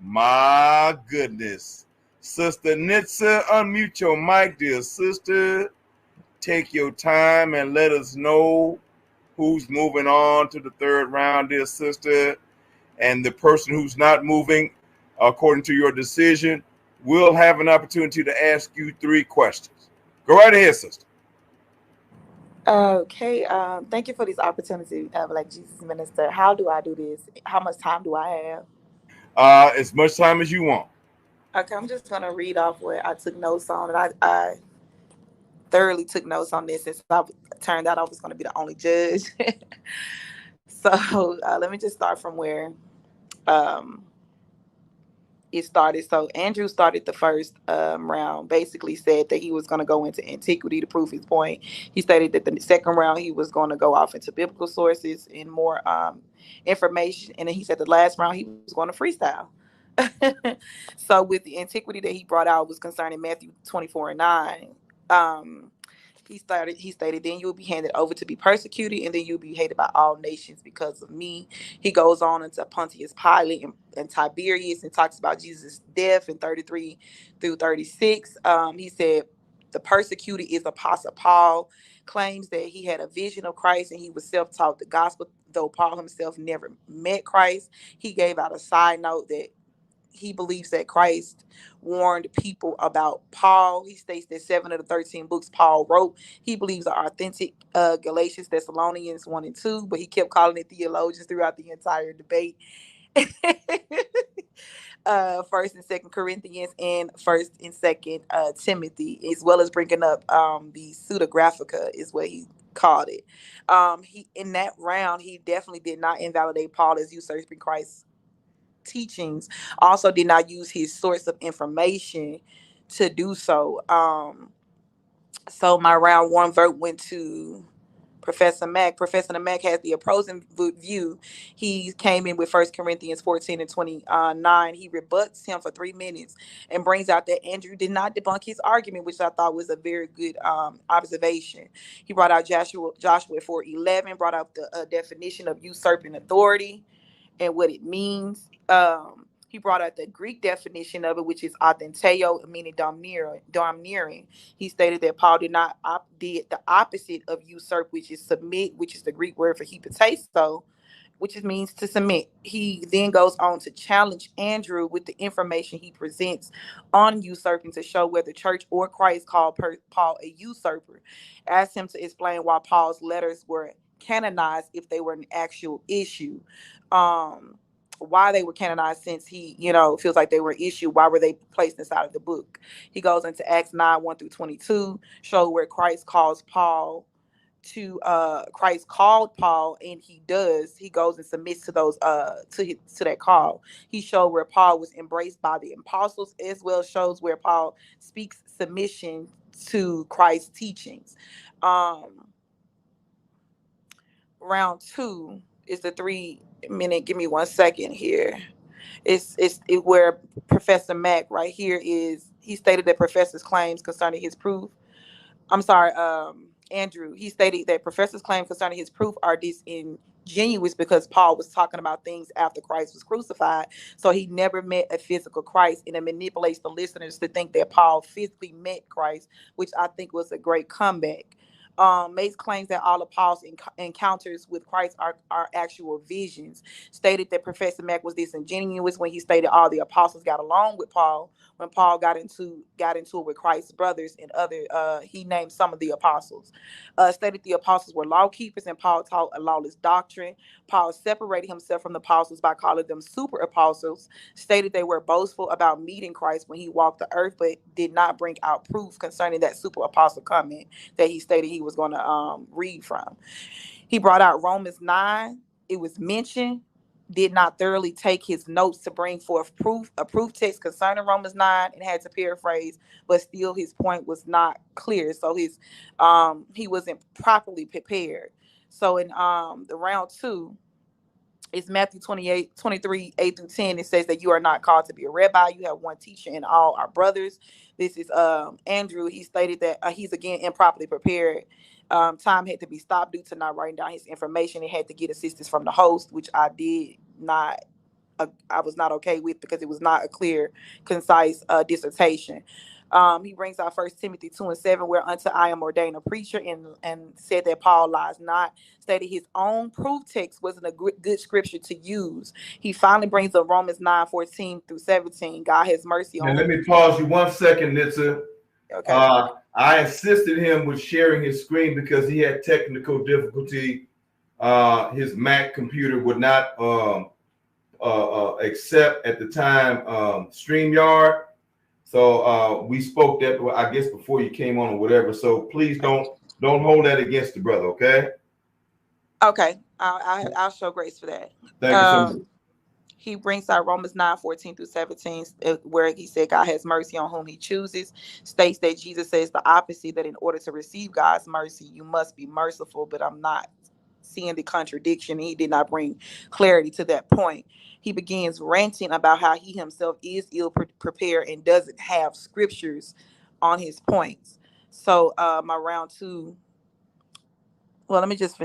[SPEAKER 2] My goodness. Sister Nitsa, unmute your mic, dear sister. Take your time and let us know who's moving on to the third round, dear sister. And the person who's not moving, according to your decision, will have an opportunity to ask you 3 questions. Go right ahead, sister.
[SPEAKER 5] Okay. Thank you for this opportunity, Black Jesus Minister. How do I do this? How much time do I have?
[SPEAKER 2] As much time as you want.
[SPEAKER 5] Okay, I'm just gonna read off what I took notes on, and I thoroughly took notes on this since I turned out I was gonna be the only judge. So let me just start from where it started. So Andrew started the first round, basically said that he was going to go into antiquity to prove his point. He stated that the second round he was going to go off into biblical sources and more information. And then he said the last round he was going to freestyle. So with the antiquity that he brought out was concerning Matthew 24:9. He stated, then you will be handed over to be persecuted, and then you'll be hated by all nations because of me. He goes on into Pontius Pilate and Tiberius and talks about Jesus' death in 33 through 36. He said the persecuted is Apostle Paul, claims that he had a vision of Christ and he was self-taught the gospel, though Paul himself never met Christ. He gave out a side note that he believes that Christ warned people about Paul. He states that 7 of the 13 books Paul wrote, he believes are authentic. Galatians, Thessalonians 1 and 2, but he kept calling it theologians throughout the entire debate. 1st and 2nd Corinthians and 1st and 2nd Timothy, as well as bringing up the pseudographica is what he called it. He in that round, he definitely did not invalidate Paul as usurping Christ's teachings, also did not use his source of information to do so. So my round 1 vote went to Professor Mack. Professor Mack has the opposing view. He came in with 1 Corinthians 14 and 29. He rebuts him for 3 minutes and brings out that Andrew did not debunk his argument, which I thought was a very good observation. He brought out Joshua 4:11, brought out the definition of usurping authority and what it means. He brought out the Greek definition of it, which is authenteo, meaning domineering. He stated that Paul did the opposite of usurp, which is submit, which is the Greek word for hypotasso, which means to submit. He then goes on to challenge Andrew with the information he presents on usurping to show whether church or Christ called Paul a usurper. Asked him to explain why Paul's letters were canonized if they were an actual issue. Why they were canonized, since he, feels like they were an issue. Why were they placed inside of the book? He goes into Acts 9, 1 through 22, show where Christ called Paul, and he goes and submits to those to that call. He showed where Paul was embraced by the apostles, as well shows where Paul speaks submission to Christ's teachings. Round 2 is the 3-minute. Give me 1 second here. It's where Professor Mack right here is. He stated that professor's claims concerning his proof. Andrew. He stated that professor's claims concerning his proof are disingenuous because Paul was talking about things after Christ was crucified. So he never met a physical Christ, and it manipulates the listeners to think that Paul physically met Christ, which I think was a great comeback. Mace claims that all of Paul's encounters with Christ are actual visions. Stated that Professor Mack was disingenuous when he stated all the apostles got along with Paul when Paul got into it with Christ's brothers and other. He named some of the apostles. Stated the apostles were law keepers and Paul taught a lawless doctrine. Paul separated himself from the apostles by calling them super apostles. Stated they were boastful about meeting Christ when he walked the earth, but did not bring out proof concerning that super apostle comment that he stated he was going to read from. He brought out Romans 9. It was mentioned. Did not thoroughly take his notes to bring forth a proof text concerning Romans 9, and had to paraphrase, but still his point was not clear. So he wasn't properly prepared. So in the round 2, it's Matthew 23, 8 through 10. It says that you are not called to be a rabbi. You have one teacher and all are brothers. This is Andrew. He stated that he's again improperly prepared. Time had to be stopped due to not writing down his information. He had to get assistance from the host, which I was not okay with because it was not a clear, concise dissertation. He brings out 1 Timothy 2 and 7, where unto I am ordained a preacher, and said that Paul lies not. Stated his own proof text wasn't a good scripture to use. He finally brings up Romans 9, 14 through 17. God has mercy on.
[SPEAKER 2] And let me pause you 1 second, Nitsa. Okay. I assisted him with sharing his screen because he had technical difficulty. His Mac computer would not accept at the time StreamYard. So we spoke that, I guess, before you came on or whatever. So please don't hold that against the brother, okay?
[SPEAKER 5] Okay, I'll show grace for that.
[SPEAKER 2] Thank you so much.
[SPEAKER 5] He brings out Romans 9, 14 through 17, where he said God has mercy on whom he chooses. States that Jesus says the opposite, that in order to receive God's mercy, you must be merciful, but I'm not seeing the contradiction. He did not bring clarity to that point. He begins ranting about how he himself is ill prepared and doesn't have scriptures on his points. So my round 2. Well, let me just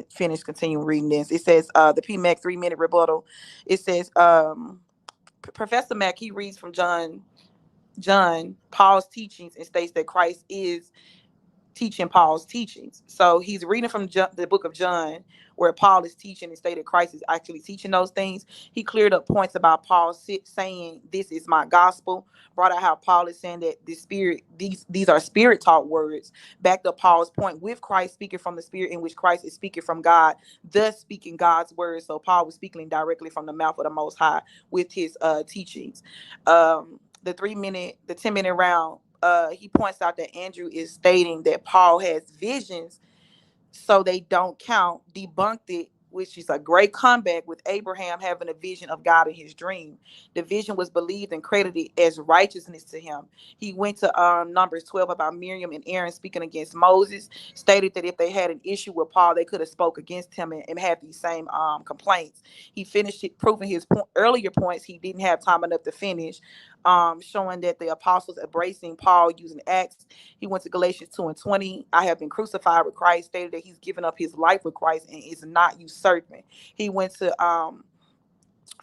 [SPEAKER 5] continue reading this. It says the ProfMACK 3-minute rebuttal. It says Professor Mack, he reads from John Paul's teachings and states that Christ is teaching Paul's teachings. So he's reading from the book of John, where Paul is teaching and stated Christ is actually teaching those things. He cleared up points about Paul saying, this is my gospel, brought out how Paul is saying that these are spirit taught words, backed up Paul's point with Christ speaking from the spirit, in which Christ is speaking from God, thus speaking God's words. So Paul was speaking directly from the mouth of the Most High with his teachings. The 10-minute round, he points out that Andrew is stating that Paul has visions, so they don't count, debunked it which is a great comeback with Abraham having a vision of God in his dream. The vision was believed and credited as righteousness to him. He went to Numbers 12 about Miriam and Aaron speaking against Moses, stated that if they had an issue with Paul, they could have spoke against him and had these same complaints. He finished it, proving his earlier points he didn't have time enough to finish, showing that the apostles embracing Paul using Acts. He went to Galatians 2:20. I have been crucified with Christ, stated that he's given up his life with Christ and is not usurping. He went to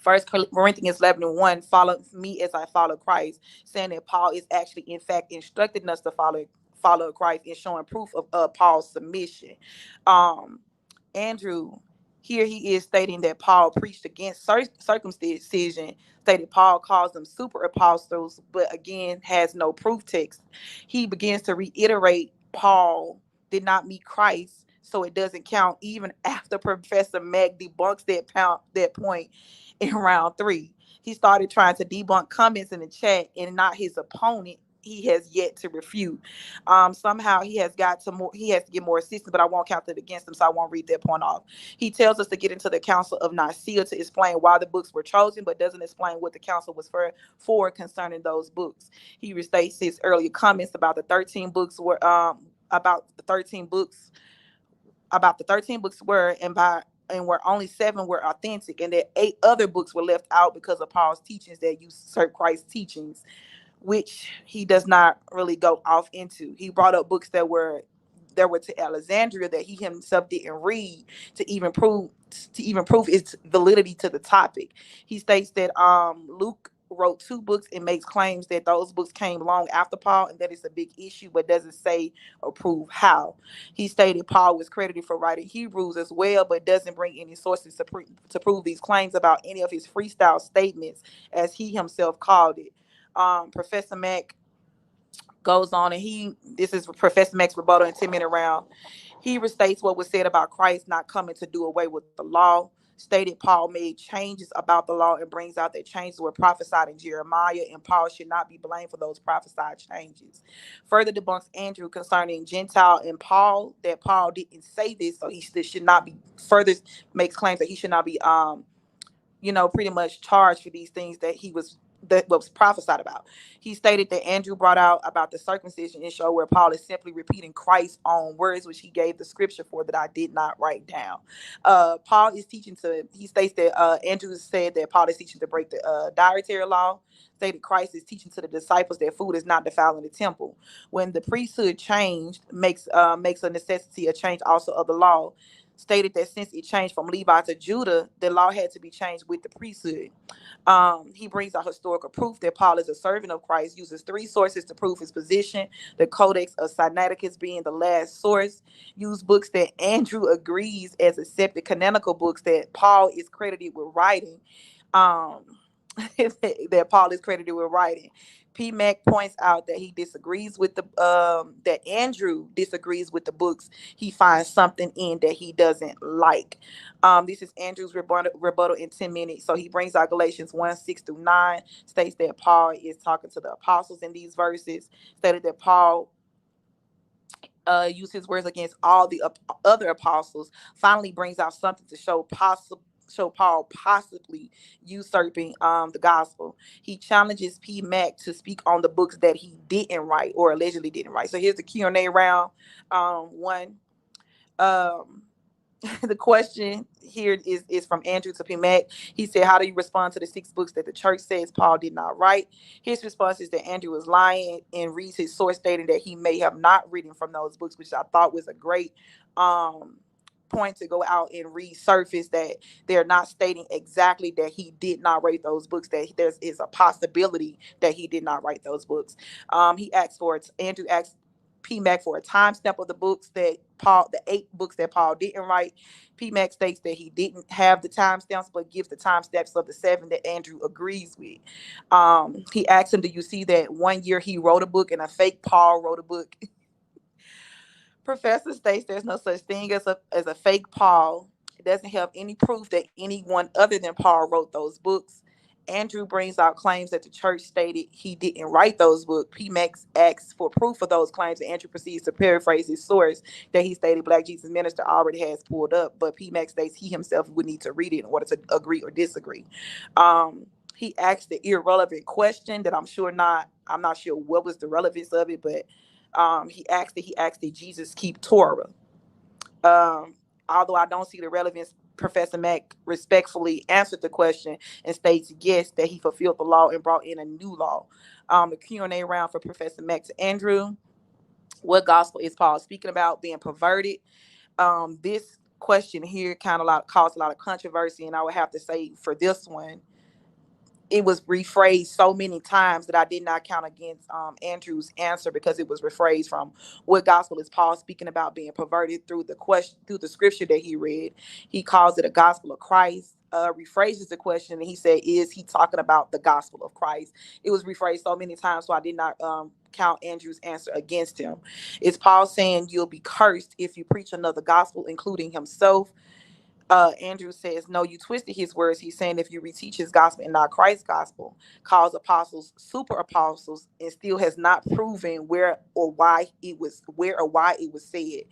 [SPEAKER 5] First Corinthians 11:1, follow me as I follow Christ, saying that Paul is actually, in fact, instructing us to follow Christ and showing proof of Paul's submission. Um, Andrew, here he is stating that Paul preached against circumcision, stated Paul calls them super apostles, but again has no proof text. He begins to reiterate Paul did not meet Christ, so it doesn't count, even after Professor Mack debunks that point in round 3. He started trying to debunk comments in the chat and not his opponent. He has yet to refute. Somehow he has to get more assistance, but I won't count it against him, so I won't read that point off. He tells us to get into the Council of Nicaea to explain why the books were chosen, but doesn't explain what the council was for concerning those books. He restates his earlier comments about the 13 books were about the 13 books were and where only 7 were authentic, and that 8 other books were left out because of Paul's teachings that usurp Christ's teachings, which he does not really go off into. He brought up books that were to Alexandria that he himself didn't read to even prove its validity to the topic. He states that Luke wrote 2 books and makes claims that those books came long after Paul, and that is a big issue, but doesn't say or prove how. He stated Paul was credited for writing Hebrews as well, but doesn't bring any sources to prove these claims about any of his freestyle statements, as he himself called it. Professor Mack goes on, and this is Professor Mack's rebuttal in 10-minute round. He restates what was said about Christ not coming to do away with the law, stated Paul made changes about the law and brings out that changes were prophesied in Jeremiah, and Paul should not be blamed for those prophesied changes. Further debunks Andrew concerning Gentile and Paul, that Paul didn't say this, so he should not be, further makes claims that he should not be pretty much charged for these things that was prophesied about. He stated that Andrew brought out about the circumcision and show where Paul is simply repeating Christ's own words, which he gave the scripture for that I did not write down. He states that Andrew said that Paul is teaching to break the dietary law, stated Christ is teaching to the disciples that food is not defiled in the temple. When the priesthood changed, makes a necessity a change also of the law, stated that since it changed from Levi to Judah, the law had to be changed with the priesthood. He brings out historical proof that Paul is a servant of Christ, uses 3 sources to prove his position, the Codex of Sinaiticus being the last source, used books that Andrew agrees as accepted canonical books that Paul is credited with writing. That Paul is credited with writing. ProfMACK points out that he disagrees with that Andrew disagrees with the books. He finds something in that he doesn't like. This is Andrew's rebuttal in 10 minutes. So he brings out Galatians 1:6-9, states that Paul is talking to the apostles in these verses, stated that Paul used his words against all the other apostles, finally brings out something to show Paul possibly usurping the gospel. He challenges ProfMACK to speak on the books that he didn't write or allegedly didn't write. So here's the Q&A round. One. The question here is from Andrew to ProfMACK. He said, how do you respond to the 6 books that the church says Paul did not write? His response is that Andrew is lying and reads his source stating that he may have not written from those books, which I thought was a great point to go out and resurface, that they're not stating exactly that he did not write those books, that there is a possibility that he did not write those books. Andrew asked ProfMACK for a timestamp of the 8 books that Paul didn't write. ProfMACK states that he didn't have the timestamps, but gives the timestamps of the 7 that Andrew agrees with. He asked him, do you see that one year he wrote a book and a fake Paul wrote a book? Professor states there's no such thing as a fake Paul. It doesn't have any proof that anyone other than Paul wrote those books. Andrew brings out claims that the church stated he didn't write those books. ProfMACK asks for proof of those claims, and Andrew proceeds to paraphrase his source that he stated BlackJesusMinister already has pulled up, but ProfMACK states he himself would need to read it in order to agree or disagree. He asked the irrelevant question that I'm not sure what was the relevance of it, but he asked did Jesus keep Torah? Although I don't see the relevance, Professor Mack respectfully answered the question and states yes, that he fulfilled the law and brought in a new law. The Q&A round for Professor Mack to Andrew. What gospel is Paul speaking about being perverted? This question here caused a lot of controversy, and I would have to say for this one, it was rephrased so many times that I did not count against Andrew's answer, because it was rephrased from what gospel is Paul speaking about being perverted through the scripture that he read. He calls it a gospel of Christ, rephrases the question, and he said, is he talking about the gospel of Christ? It was rephrased so many times, so I did not count Andrew's answer against him. Is Paul saying you'll be cursed if you preach another gospel, including himself? Andrew says, no, you twisted his words. He's saying if you reteach his gospel and not Christ's gospel, calls apostles super apostles, and still has not proven where or why it was said.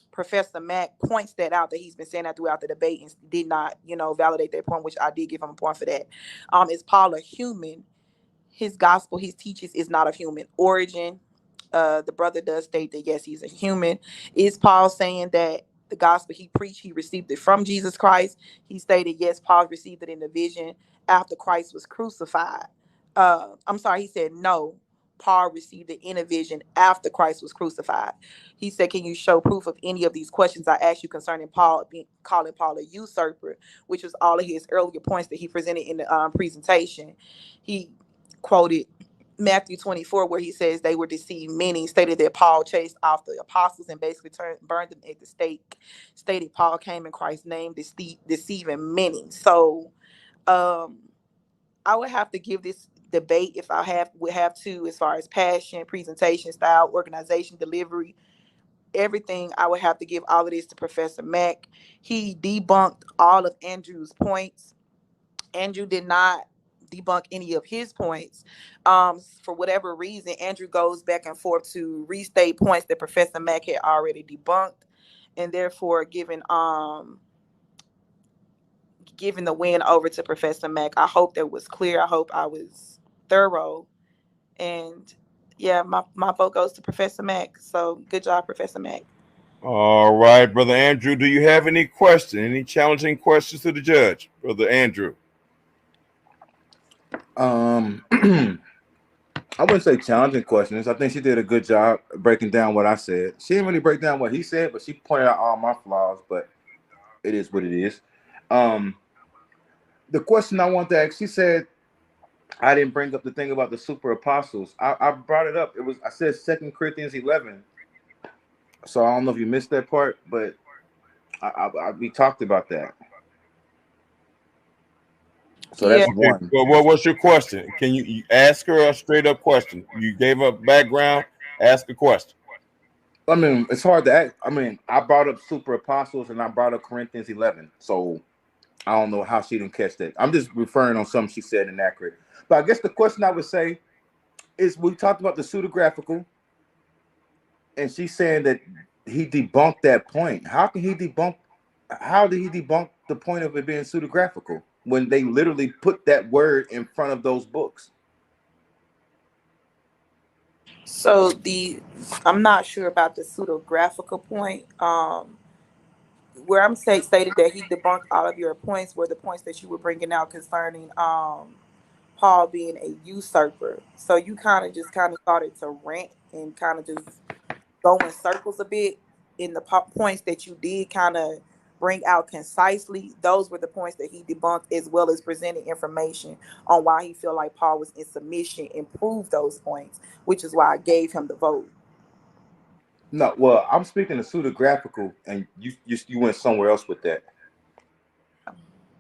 [SPEAKER 5] Professor Mack points that out, that he's been saying that throughout the debate, and did not, validate that point, which I did give him a point for that. Is Paul a human? His gospel he teaches is not of human origin. The brother does state that yes, he's a human. Is Paul saying that the gospel he preached, he received it from Jesus Christ? He stated yes, Paul received it in the vision after Christ was crucified. He said no, Paul received it in a vision after Christ was crucified. He said, can you show proof of any of these questions I asked you concerning Paul calling Paul a usurper, which was all of his earlier points that he presented in the presentation. He quoted Matthew 24, where he says they were deceived many, stated that Paul chased off the apostles and basically burned them at the stake, stated Paul came in Christ's name, deceiving many. So I would have to give this debate, if I would have to, as far as passion, presentation style, organization, delivery, everything, I would have to give all of this to Professor Mack. He debunked all of Andrew's points. Andrew did not debunk any of his points. For whatever reason, Andrew goes back and forth to restate points that Professor Mack had already debunked, and therefore giving the win over to Professor Mack. I hope that was clear. I hope I was thorough. And yeah, my vote goes to Professor Mack. So good job, Professor Mack.
[SPEAKER 2] All right, Brother Andrew, do you have any questions, any challenging questions to the judge, Brother Andrew?
[SPEAKER 4] I wouldn't say challenging questions. I think she did a good job breaking down what I said. She didn't really break down what he said, but she pointed out all my flaws, but it is what it is. The question I want to ask, she said, I didn't bring up the thing about the super apostles. I brought it up. I said 2 Corinthians 11. So I don't know if you missed that part, but we talked about that. So that's one.
[SPEAKER 2] Well, what was your question? Can you ask her a straight up question? You gave her background. Ask a question.
[SPEAKER 4] I mean, it's hard to ask. I mean, I brought up super apostles and I brought up Corinthians 11. So I don't know how she didn't catch that. I'm just referring on something she said inaccurate. But I guess the question I would say is, we talked about the pseudographical, and she's saying that he debunked that point. How did he debunk the point of it being pseudographical when they literally put that word in front of those books?
[SPEAKER 5] So I'm not sure about the pseudographical point. Where I'm stated that he debunked all of your points were the points that you were bringing out concerning Paul being a usurper. So you kind of started to rant and kind of just go in circles a bit in the points that you did kind of bring out concisely. Those were the points that he debunked, as well as presenting information on why he felt like Paul was in submission and proved those points, which is why I gave him the vote.
[SPEAKER 4] No, well, I'm speaking of pseudographical, and you went somewhere else with that.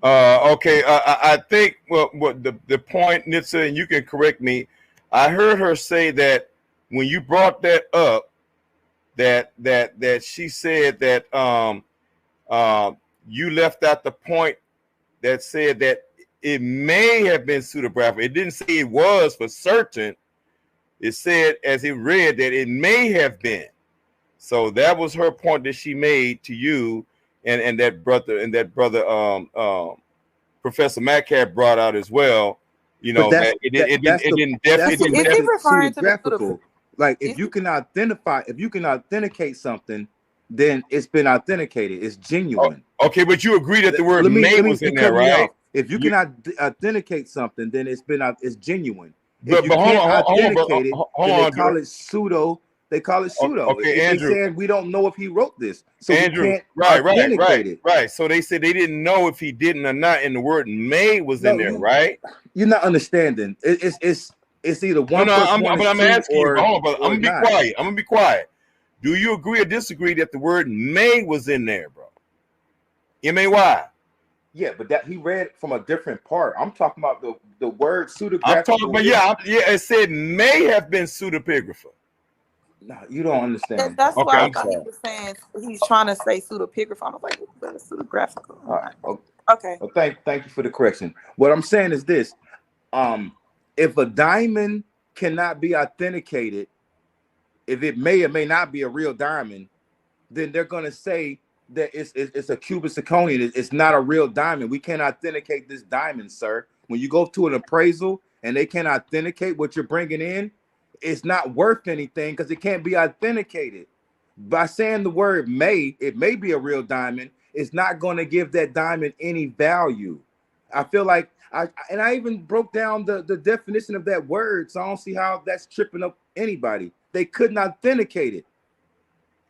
[SPEAKER 2] Okay, I think what the point, Nitsa, and you can correct me. I heard her say that when you brought that up, that she said that you left out the point that said that it may have been pseudographical. It didn't say it was for certain. It said, as it read, that it may have been. So that was her point that she made to you, and that brother Professor Mack had brought out as well. You know, that it didn't definitely.
[SPEAKER 5] Is he referring to the
[SPEAKER 4] pseudographical? Like if you can authenticate something, then it's been authenticated. It's genuine.
[SPEAKER 2] Okay, but you agree that the word "may" was in there, right?
[SPEAKER 4] If you can authenticate something, then it's genuine.
[SPEAKER 2] But
[SPEAKER 4] If you can't authenticate it, then
[SPEAKER 2] they
[SPEAKER 4] call it pseudo. They call it pseudo.
[SPEAKER 2] Okay, Andrew.
[SPEAKER 4] They said we don't know if he wrote this, so
[SPEAKER 2] Andrew,
[SPEAKER 4] we can't authenticate it.
[SPEAKER 2] Right. So they said they didn't know if he didn't or not, and the word "may" was in there, right?
[SPEAKER 4] You're not understanding. It's either one.
[SPEAKER 2] I'm asking you. Hold on, brother. I'm
[SPEAKER 4] gonna
[SPEAKER 2] be quiet. Do you agree or disagree that the word "may" was in there, bro? M-A-Y.
[SPEAKER 4] Yeah, but that he read from a different part. I'm talking about the word pseudographical.
[SPEAKER 2] I'm talking about it said may have been pseudepigrapha.
[SPEAKER 4] No, you don't understand.
[SPEAKER 5] That's why I thought he was saying he's trying to say pseudepigrapha. I was like, that's pseudographical.
[SPEAKER 4] All right.
[SPEAKER 5] Okay.
[SPEAKER 4] Well, thank you for the correction. What I'm saying is this: if a diamond cannot be authenticated, if it may or may not be a real diamond, then they're gonna say that it's a cubic zirconium. It's not a real diamond. We can't authenticate this diamond, sir. When you go to an appraisal and they can't authenticate what you're bringing in, it's not worth anything because it can't be authenticated. By saying the word "may," it may be a real diamond. It's not going to give that diamond any value. I feel like I even broke down the definition of that word, so I don't see how that's tripping up anybody. They couldn't authenticate it.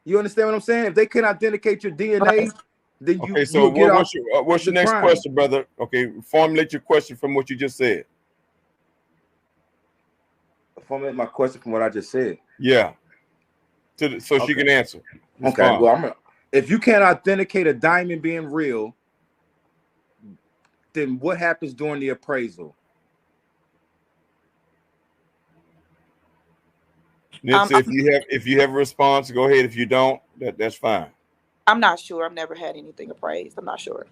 [SPEAKER 4] You understand what I'm saying? If they couldn't authenticate your DNA, then you.
[SPEAKER 2] Okay, so what's your next question, brother? Okay, formulate your question from what you just said.
[SPEAKER 4] Formulate my question from what I just said.
[SPEAKER 2] Yeah. So she can answer.
[SPEAKER 4] Okay. Fine. Well, if you can't authenticate a diamond being real, then what happens during the appraisal?
[SPEAKER 2] If you have a response, go ahead. If you don't, that's fine.
[SPEAKER 5] I'm not sure. I've never had anything appraised. I'm not sure.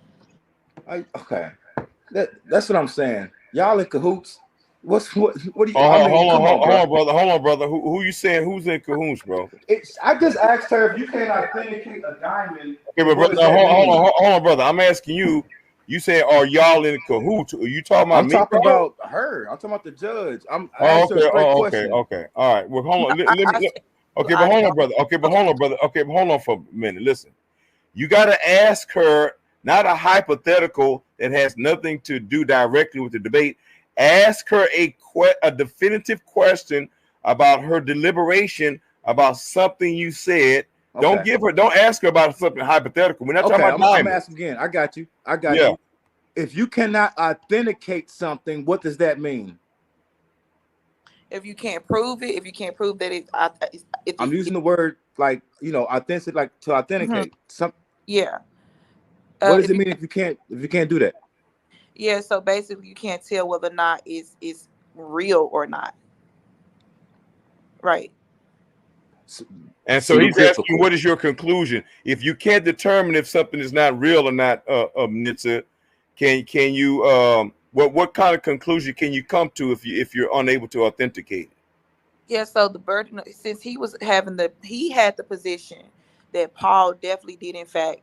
[SPEAKER 4] Okay. That's what I'm saying. Y'all in cahoots. What do you?
[SPEAKER 2] Hold on, brother. Who you saying? Who's in cahoots, bro?
[SPEAKER 4] I just asked her if you can't authenticate a diamond.
[SPEAKER 2] Okay, but brother, hold on, brother. I'm asking you. You saying are y'all in cahoots? Are you talking about me?
[SPEAKER 4] I'm talking about her. I'm talking about the judge.
[SPEAKER 2] Okay. All right. Well, hold on. Okay, but hold on, brother. Okay, but hold on for a minute. Listen, you got to ask her not a hypothetical that has nothing to do directly with the debate. Ask her a definitive question about her deliberation about something you said. Okay. Don't ask her about something hypothetical. We're not talking about diamonds.
[SPEAKER 4] I'm asking again. I got you. You. If you cannot authenticate something, what does that mean?
[SPEAKER 5] If you can't prove it, if you can't prove that
[SPEAKER 4] I'm using the word like authentic, like to authenticate something.
[SPEAKER 5] Yeah.
[SPEAKER 4] What does it mean if you can't do that?
[SPEAKER 5] Yeah, so basically you can't tell whether or not it's real or not. Right.
[SPEAKER 2] And so he's asking, what is your conclusion? If you can't determine if something is not real or not, Nitsa, can you what kind of conclusion can you come to if you're unable to authenticate it?
[SPEAKER 5] Yeah, so the burden, since he had the position that Paul definitely did in fact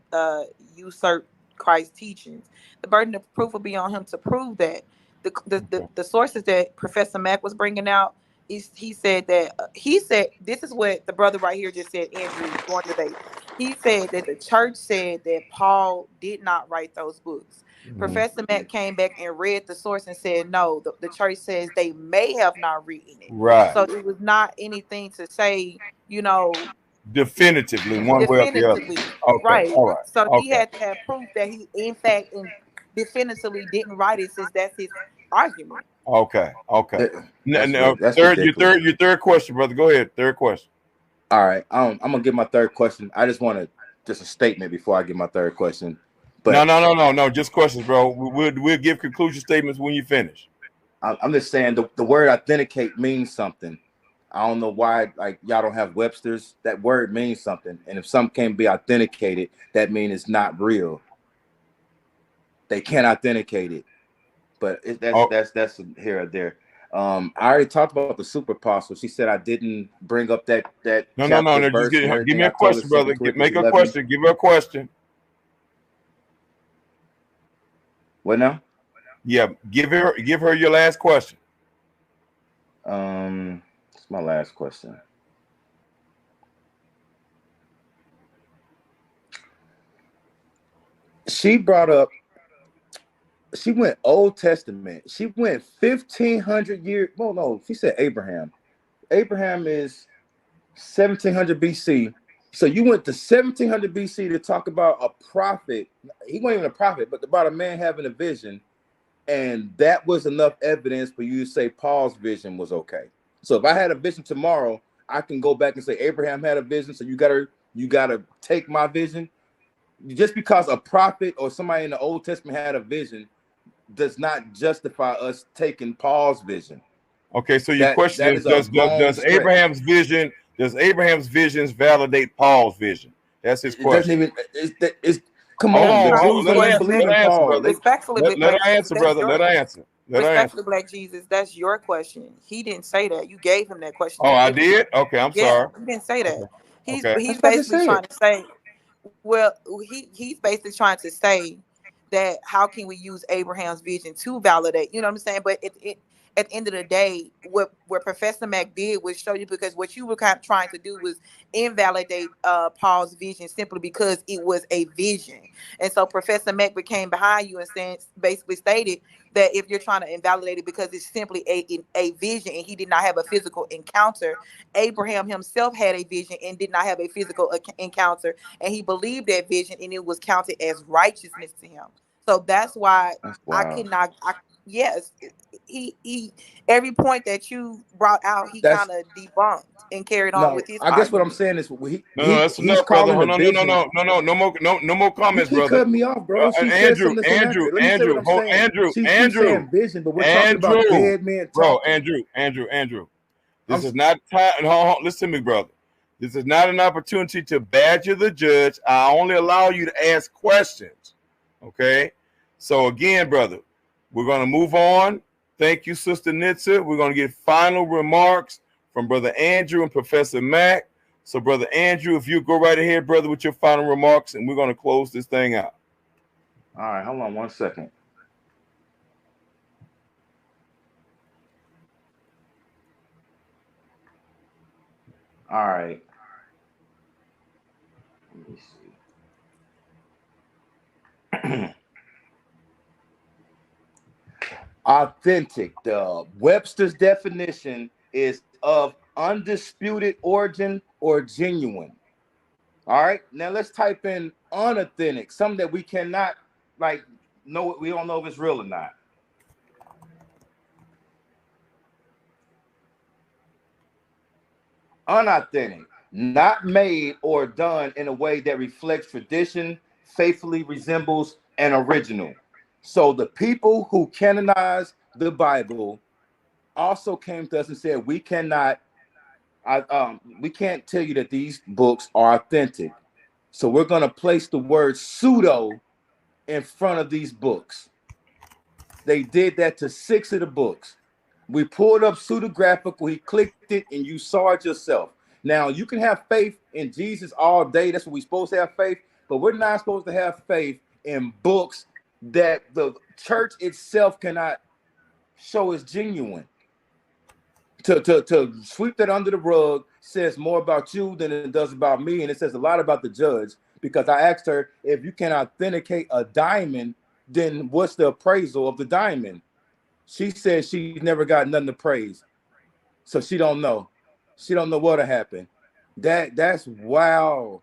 [SPEAKER 5] usurp Christ's teachings, the burden of proof will be on him to prove that. The sources that Professor Mack was bringing out, he said this is what the brother right here just said, Andrew, during the debate. He said that the church said that Paul did not write those books. Professor Mack came back and read the source and said, no, the church says they may have not written it.
[SPEAKER 2] Right.
[SPEAKER 5] So it was not anything to say,
[SPEAKER 2] definitively one way or the other.
[SPEAKER 5] Okay. Right. All right. So he had to have proof that he, in fact, definitively didn't write it, since that's his argument.
[SPEAKER 2] Okay. Your third question, brother. Go ahead. Third question.
[SPEAKER 4] All right. I'm gonna give my third question. I just want a statement before I give my third question. But
[SPEAKER 2] no. Just questions, bro. We'll give conclusion statements when you finish.
[SPEAKER 4] I'm just saying the word authenticate means something. I don't know why, like, y'all don't have Webster's. That word means something. And if something can't be authenticated, that means it's not real. They can't authenticate it. but that's here or there. I already talked about the super apostle. She said I didn't bring up that
[SPEAKER 2] No.
[SPEAKER 4] verse.
[SPEAKER 2] Just give me a question, brother. Make a question. Give her a question.
[SPEAKER 4] What now?
[SPEAKER 2] Yeah, give her your last question.
[SPEAKER 4] It's my last question. She brought up. She went Old Testament. She went 1,500 years. Well, no, she said Abraham. Abraham is 1,700 BC. So you went to 1,700 BC to talk about a prophet. He wasn't even a prophet, but about a man having a vision. And that was enough evidence for you to say Paul's vision was okay. So if I had a vision tomorrow, I can go back and say Abraham had a vision. So you gotta take my vision. Just because a prophet or somebody in the Old Testament had a vision does not justify us taking Paul's vision.
[SPEAKER 2] Okay, so your question is, does Abraham's visions validate Paul's vision? That's his question.
[SPEAKER 4] It doesn't even. Come on, the Jews don't even believe in Paul.
[SPEAKER 2] Let her answer, brother. Let her answer.
[SPEAKER 5] Respectfully, Black Jesus, that's your question. He didn't say that. You gave him that question.
[SPEAKER 2] Oh, I did? Okay, I'm sorry.
[SPEAKER 5] He didn't say that. He's
[SPEAKER 2] Okay.
[SPEAKER 5] basically trying to say, well, he's basically trying to say that how can we use Abraham's vision to validate? You know what I'm saying? But at the end of the day, what Professor Mack did was show you, because what you were kind of trying to do was invalidate Paul's vision simply because it was a vision. And so Professor Mack became behind you and basically stated that if you're trying to invalidate it because it's simply a vision and he did not have a physical encounter, Abraham himself had a vision and did not have a physical encounter, and he believed that vision and it was counted as righteousness to him. So that's why he every point that you brought out, he kind of debunked and carried on with his
[SPEAKER 4] I guess what I'm saying is
[SPEAKER 2] that's enough, brother. No more comments,
[SPEAKER 4] you
[SPEAKER 2] brother.
[SPEAKER 4] Cut me off, bro.
[SPEAKER 2] Andrew,
[SPEAKER 4] she's saying vision, but we're talking about dead men talking.
[SPEAKER 2] Andrew. This is not time. Listen to me, brother. This is not an opportunity to badger the judge. I only allow you to ask questions. Okay? So again, brother, we're going to move on. Thank you, Sister Nitsa. We're going to get final remarks from Brother Andrew and Professor Mack. So, Brother Andrew, if you go right ahead, brother, with your final remarks, and we're going to close this thing out.
[SPEAKER 4] All right, hold on 1 second. All right. Let me see. Authentic. The Webster's definition is of undisputed origin or genuine. All right. Now let's type in unauthentic, something that we cannot know. We don't know if it's real or not. Unauthentic, not made or done in a way that reflects tradition, faithfully resembles an original. So the people who canonized the Bible also came to us and said, we can't tell you that these books are authentic. So we're going to place the word pseudo in front of these books. They did that to 6 of the books. We pulled up pseudographical, he clicked it, and you saw it yourself. Now, you can have faith in Jesus all day. That's what we're supposed to have faith. But we're not supposed to have faith in books that the church itself cannot show is genuine. To sweep that under the rug says more about you than it does about me. And it says a lot about the judge, because I asked her, if you can authenticate a diamond, then what's the appraisal of the diamond? She said she never got nothing to praise. So she don't know. She don't know what'll happen. That's wow.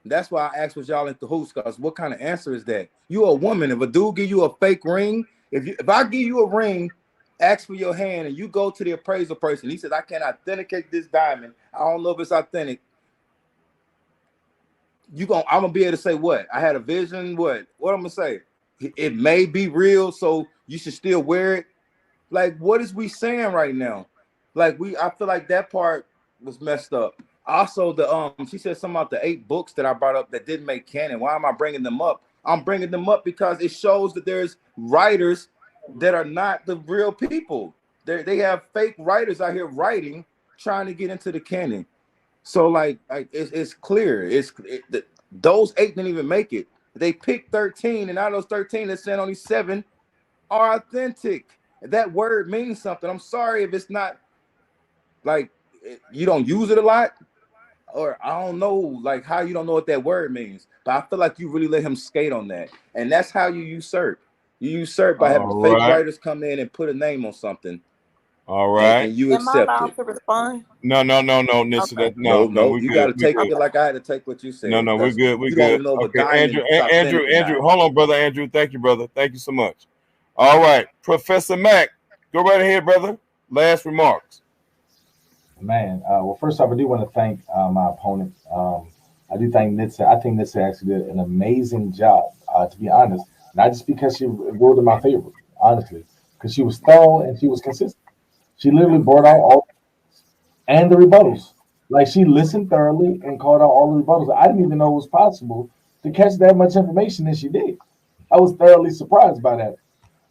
[SPEAKER 4] That's why I asked was y'all in cahoots, because what kind of answer is that? You a woman. If a dude give you a fake ring, if I give you a ring, ask for your hand, and you go to the appraisal person, he says, I can't authenticate this diamond. I don't know if it's authentic. I'm gonna be able to say what? I had a vision. What I'm gonna say? It may be real, so you should still wear it. Like, what is we saying right now? Like, I feel like that part was messed up. Also, she said something about the 8 books that I brought up that didn't make canon. Why am I bringing them up? I'm bringing them up because it shows that there's writers that are not the real people. They have fake writers out here writing, trying to get into the canon. So like it's clear. Those 8 didn't even make it. They picked 13, and out of those 13, they're saying only 7 are authentic. That word means something. I'm sorry if it's not like you don't use it a lot, or I don't know like how you don't know what that word means. But I feel like you really let him skate on that, and that's how you usurp. You usurp by having fake writers come in and put a name on something.
[SPEAKER 6] All right.
[SPEAKER 4] And you
[SPEAKER 5] Am I
[SPEAKER 4] accept
[SPEAKER 5] allowed
[SPEAKER 4] it.
[SPEAKER 5] to respond?
[SPEAKER 6] No, Nissa.
[SPEAKER 5] Okay.
[SPEAKER 6] No,
[SPEAKER 4] you got to take it like I had to take what you said.
[SPEAKER 6] No, we're good.
[SPEAKER 4] You don't even know what
[SPEAKER 6] Andrew, hold on, brother Andrew. Thank you, brother. Thank you so much. All right, Professor Mack, go right ahead, brother. Last remarks.
[SPEAKER 3] Man, well, first off, I do want to thank my opponent. I do thank Nitsa. I think Nitsa actually did an amazing job, to be honest. Not just because she ruled in my favor, honestly, because she was thorough and she was consistent. She literally brought out all and the rebuttals. Like, she listened thoroughly and called out all the rebuttals. I didn't even know it was possible to catch that much information as she did. I was thoroughly surprised by that.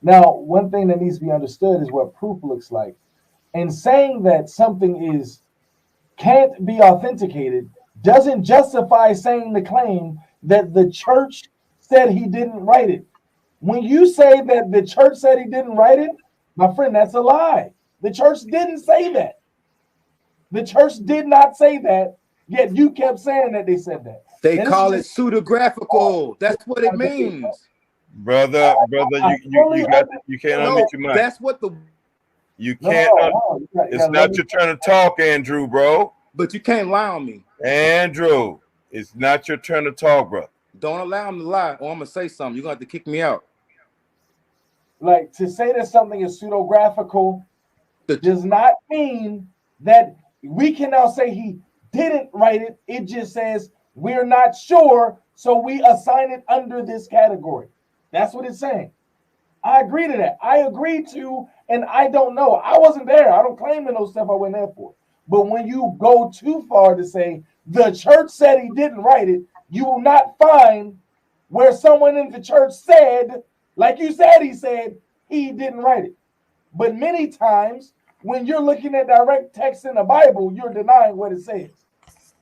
[SPEAKER 3] Now, one thing that needs to be understood is what proof looks like. And saying that something can't be authenticated doesn't justify saying the claim that the church said he didn't write it. When you say that the church said he didn't write it, my friend, that's a lie. The church didn't say that. The church did not say that, yet you kept saying that they said that.
[SPEAKER 4] They call it pseudographical. That's what it means.
[SPEAKER 6] Brother, you can't unmute your mic.
[SPEAKER 4] That's what
[SPEAKER 6] you can't. It's not your turn to talk, Andrew, bro.
[SPEAKER 4] But you can't lie on me.
[SPEAKER 6] Andrew, it's not your turn to talk, bro.
[SPEAKER 4] Don't allow him to lie, or I'm gonna say something. You're gonna have to kick me out.
[SPEAKER 3] Like, to say that something is pseudographical does not mean that we can now say he didn't write it. It just says we're not sure, so we assign it under this category. That's what it's saying. I agree to that. I agree to, and I don't know. I wasn't there. I don't claim to know stuff I wasn't there for. But when you go too far to say the church said he didn't write it, you will not find where someone in the church said, like you said, he said he didn't write it. But many times when you're looking at direct text in the Bible, you're denying what it says.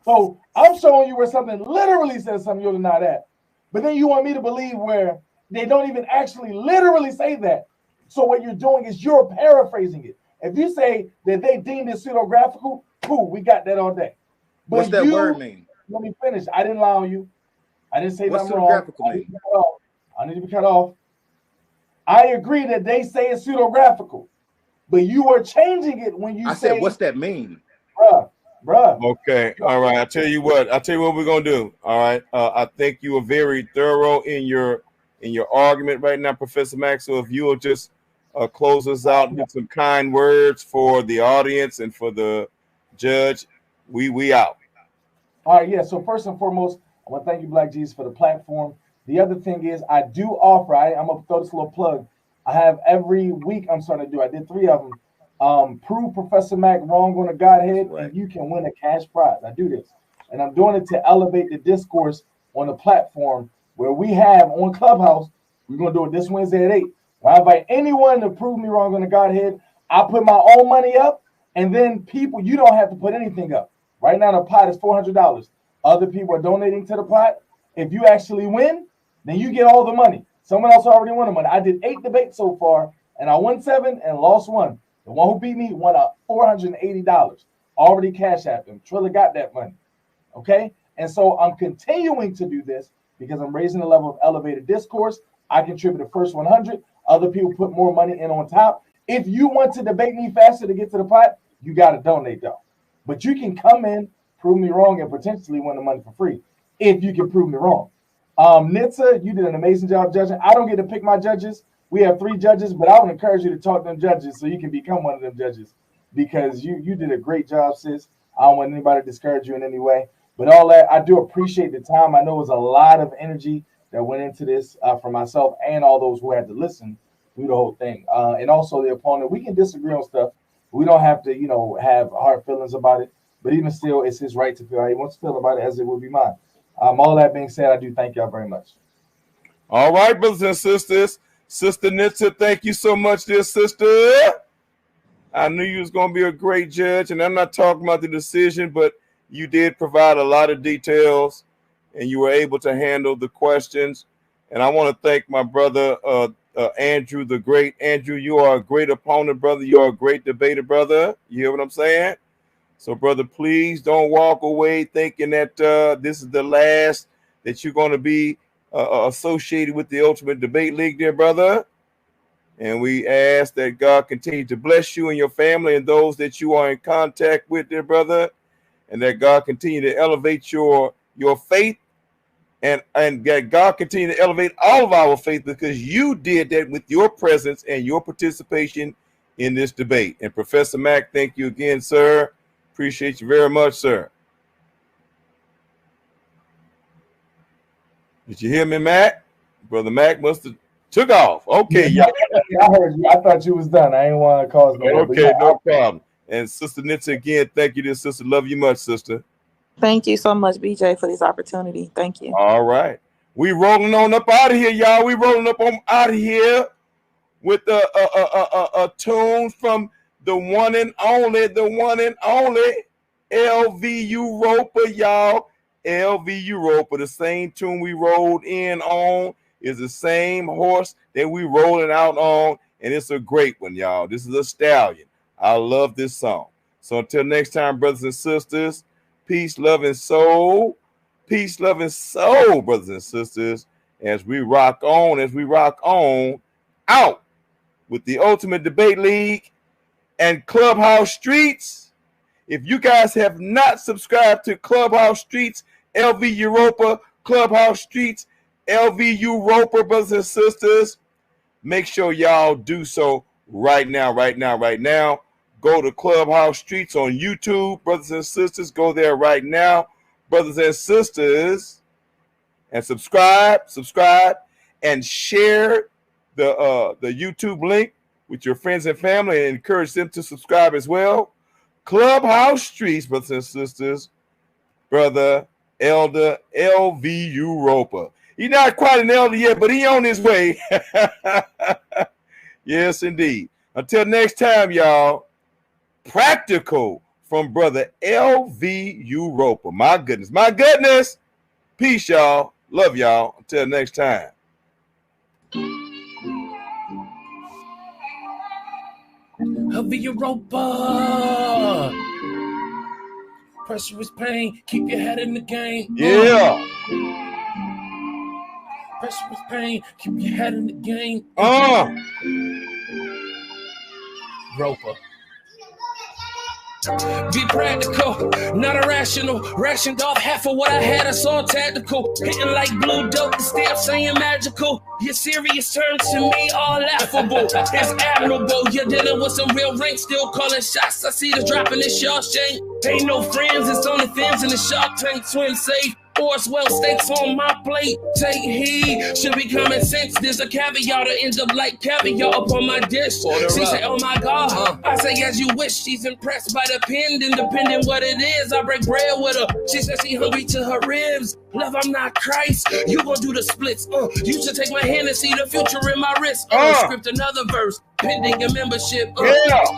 [SPEAKER 3] So I'm showing you where something literally says something, you'll deny that. But then you want me to believe where they don't even actually literally say that. So what you're doing is you're paraphrasing it. If you say that they deemed it pseudographical, cool, we got that all day. But
[SPEAKER 4] what's that word mean?
[SPEAKER 3] Let me finish. I didn't lie on you. I didn't say
[SPEAKER 4] what's
[SPEAKER 3] nothing wrong. I need to be cut off. I agree that they say it's pseudographical, but you are changing it when you say.
[SPEAKER 4] I said, what's that mean?
[SPEAKER 3] Bruh.
[SPEAKER 6] Okay. All right. I'll tell you what we're gonna do. All right. I think you were very thorough in your argument right now, Professor Mack. So if you will just close us out with some kind words for the audience and for the judge, we out.
[SPEAKER 3] All right. Yeah. So first and foremost, I want to thank you, Black Jesus, for the platform. The other thing is, I do offer. I'm gonna throw this little plug. I have every week. I'm starting to do. I did 3 of them. Prove Professor Mack wrong on the Godhead, and you can win a cash prize. I do this, and I'm doing it to elevate the discourse on the platform where we have on Clubhouse. We're gonna do it this Wednesday at 8. I invite anyone to prove me wrong on the Godhead. I put my own money up, and then people, you don't have to put anything up. Right now, the pot is $400. Other people are donating to the pot. If you actually win, then you get all the money. Someone else already won the money. I did 8 debates so far, and I won 7 and lost 1. The one who beat me won $480. Already cash app him. Trilla got that money. Okay? And so I'm continuing to do this because I'm raising the level of elevated discourse. I contribute the first 100. Other people put more money in on top. If you want to debate me faster to get to the pot, you got to donate, though. But you can come in, prove me wrong, and potentially win the money for free if you can prove me wrong. Nitsa, you did an amazing job judging. I don't get to pick my judges. We have 3 judges, but I would encourage you to talk to them judges so you can become one of them judges because you did a great job, sis. I don't want anybody to discourage you in any way. But all that, I do appreciate the time. I know it was a lot of energy that went into this for myself and all those who had to listen through the whole thing. And also the opponent, we can disagree on stuff. We don't have to, have hard feelings about it. But even still, it's his right to feel how he wants to feel about it, as it would be mine. All that being said, I do thank y'all very much.
[SPEAKER 6] All right, brothers and sisters. Sister Nitsa, thank you so much, dear sister. I knew you was going to be a great judge, and I'm not talking about the decision, but you did provide a lot of details, and you were able to handle the questions. And I want to thank my brother, Andrew the Great. Andrew, you are a great opponent, brother. You are a great debater, brother. You hear what I'm saying? So, brother, please don't walk away thinking that this is the last that you're going to be associated with the Ultimate Debate League, dear brother. And we ask that God continue to bless you and your family and those that you are in contact with, dear brother, and that God continue to elevate your faith, and that God continue to elevate all of our faith, because you did that with your presence and your participation in this debate. And Professor Mack, thank you again, sir. Appreciate you very much, sir. Did you hear me, Mac? Brother Mac must have took off. Okay, y'all.
[SPEAKER 3] I heard you. I thought you was done. I ain't want to cause no.
[SPEAKER 6] Okay, no problem. And Sister Nitsa, again, thank you, dear sister. Love you much, sister.
[SPEAKER 5] Thank you so much, BJ, for this opportunity. Thank you.
[SPEAKER 6] All right. We rolling on up out of here, y'all. We rolling up on out of here with a tune from the one and only LVU Roper, y'all. LVU Roper, the same tune we rolled in on is the same horse that we rolling out on, and it's a great one, y'all. This is a stallion. I love this song. So until next time, brothers and sisters, peace, love, and soul. Peace, love, and soul, brothers and sisters, as we rock on out with the Ultimate Debate League and Clubhouse Streets. If you guys have not subscribed to Clubhouse Streets, LV Europa, Clubhouse Streets, LVU Roper, brothers and sisters, make sure y'all do so right now. Go to Clubhouse Streets on YouTube, brothers and sisters. Go there right now, brothers and sisters, and subscribe, and share the YouTube link with your friends and family, and encourage them to subscribe as well. Clubhouse Streets, brothers and sisters, brother Elder LVU Roper. He's not quite an elder yet, but he on his way. Yes, indeed. Until next time, y'all, practical from brother LVU Roper. My goodness. Peace, y'all. Love y'all. Until next time.
[SPEAKER 1] LVU Roper. Pressure is pain. Keep your head in the game.
[SPEAKER 6] Yeah.
[SPEAKER 1] Pressure is pain. Keep your head in the game. Roper. Be practical, not irrational. Rationed off half of what I had, it's all tactical. Hitting like blue dope, the stamp saying magical. Your serious turns to me all laughable. It's admirable, you're dealing with some real rank, still calling shots. I see the dropping in Shawshank. Ain't no friends, it's only fins in the Shark Tank. Twin safe, force well stakes on my plate. Take heed, should be common sense. There's a caviar to end up like caviar up on my dish. She say, oh my God. I say, as you wish. She's impressed by the pen, and depending what it is, I break bread with her. She says she hungry to her ribs. Love, I'm not Christ. You gon' do the splits. You should take my hand and see the future in my wrist. Script another verse. Pending your membership.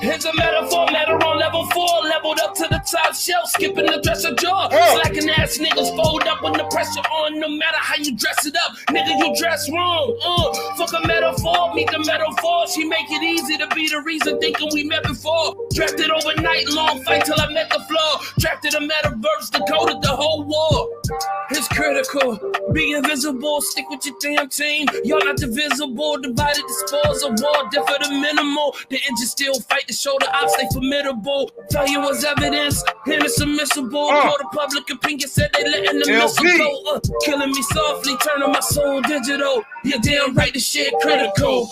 [SPEAKER 1] Here's a metaphor, matter on level 4. Leveled up to the top shelf, skipping the dresser jaw. Slacking ass niggas fold up when the pressure on. No matter how you dress it up, nigga, you dress wrong. Fuck a metaphor, meet the metaphor. She make it easy to be the reason thinking we met before. Drafted overnight, long fight till I met the floor. Drafted a metaverse, decoded the whole war. It's critical, be invisible, stick with your damn team. Y'all not divisible, divided the spoils of war, differ the minimal. The engine still fight to show the ops they formidable. Failure was evidence, and it's admissible. Court of public opinion said they letting the missile go. Killing me softly, turning my soul digital. You're damn right, the shit critical.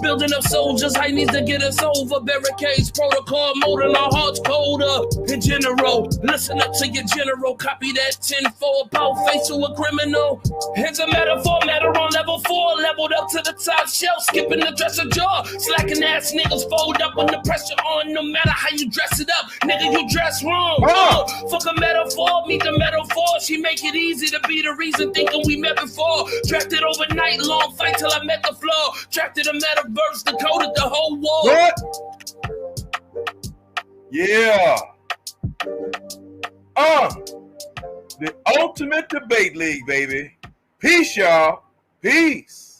[SPEAKER 1] Building up soldiers, I need to get us over. Barricades, protocol, molding our hearts colder. In general, listen up to your general. Copy that 10-4 about face to a criminal. Here's a metaphor, matter on level 4. Leveled up to the top shelf, skipping the dresser jaw. Slacking ass niggas fold up when the pressure on. No matter how you dress it up, nigga, you dress wrong. Fuck a metaphor, meet the metaphor. She make it easy to be the reason thinking we met before. Drafted over a night-long fight till I met the floor. Trapped in the metaverse, decoded the whole war.
[SPEAKER 6] What? Yeah. The ultimate debate league, baby. Peace, y'all. Peace.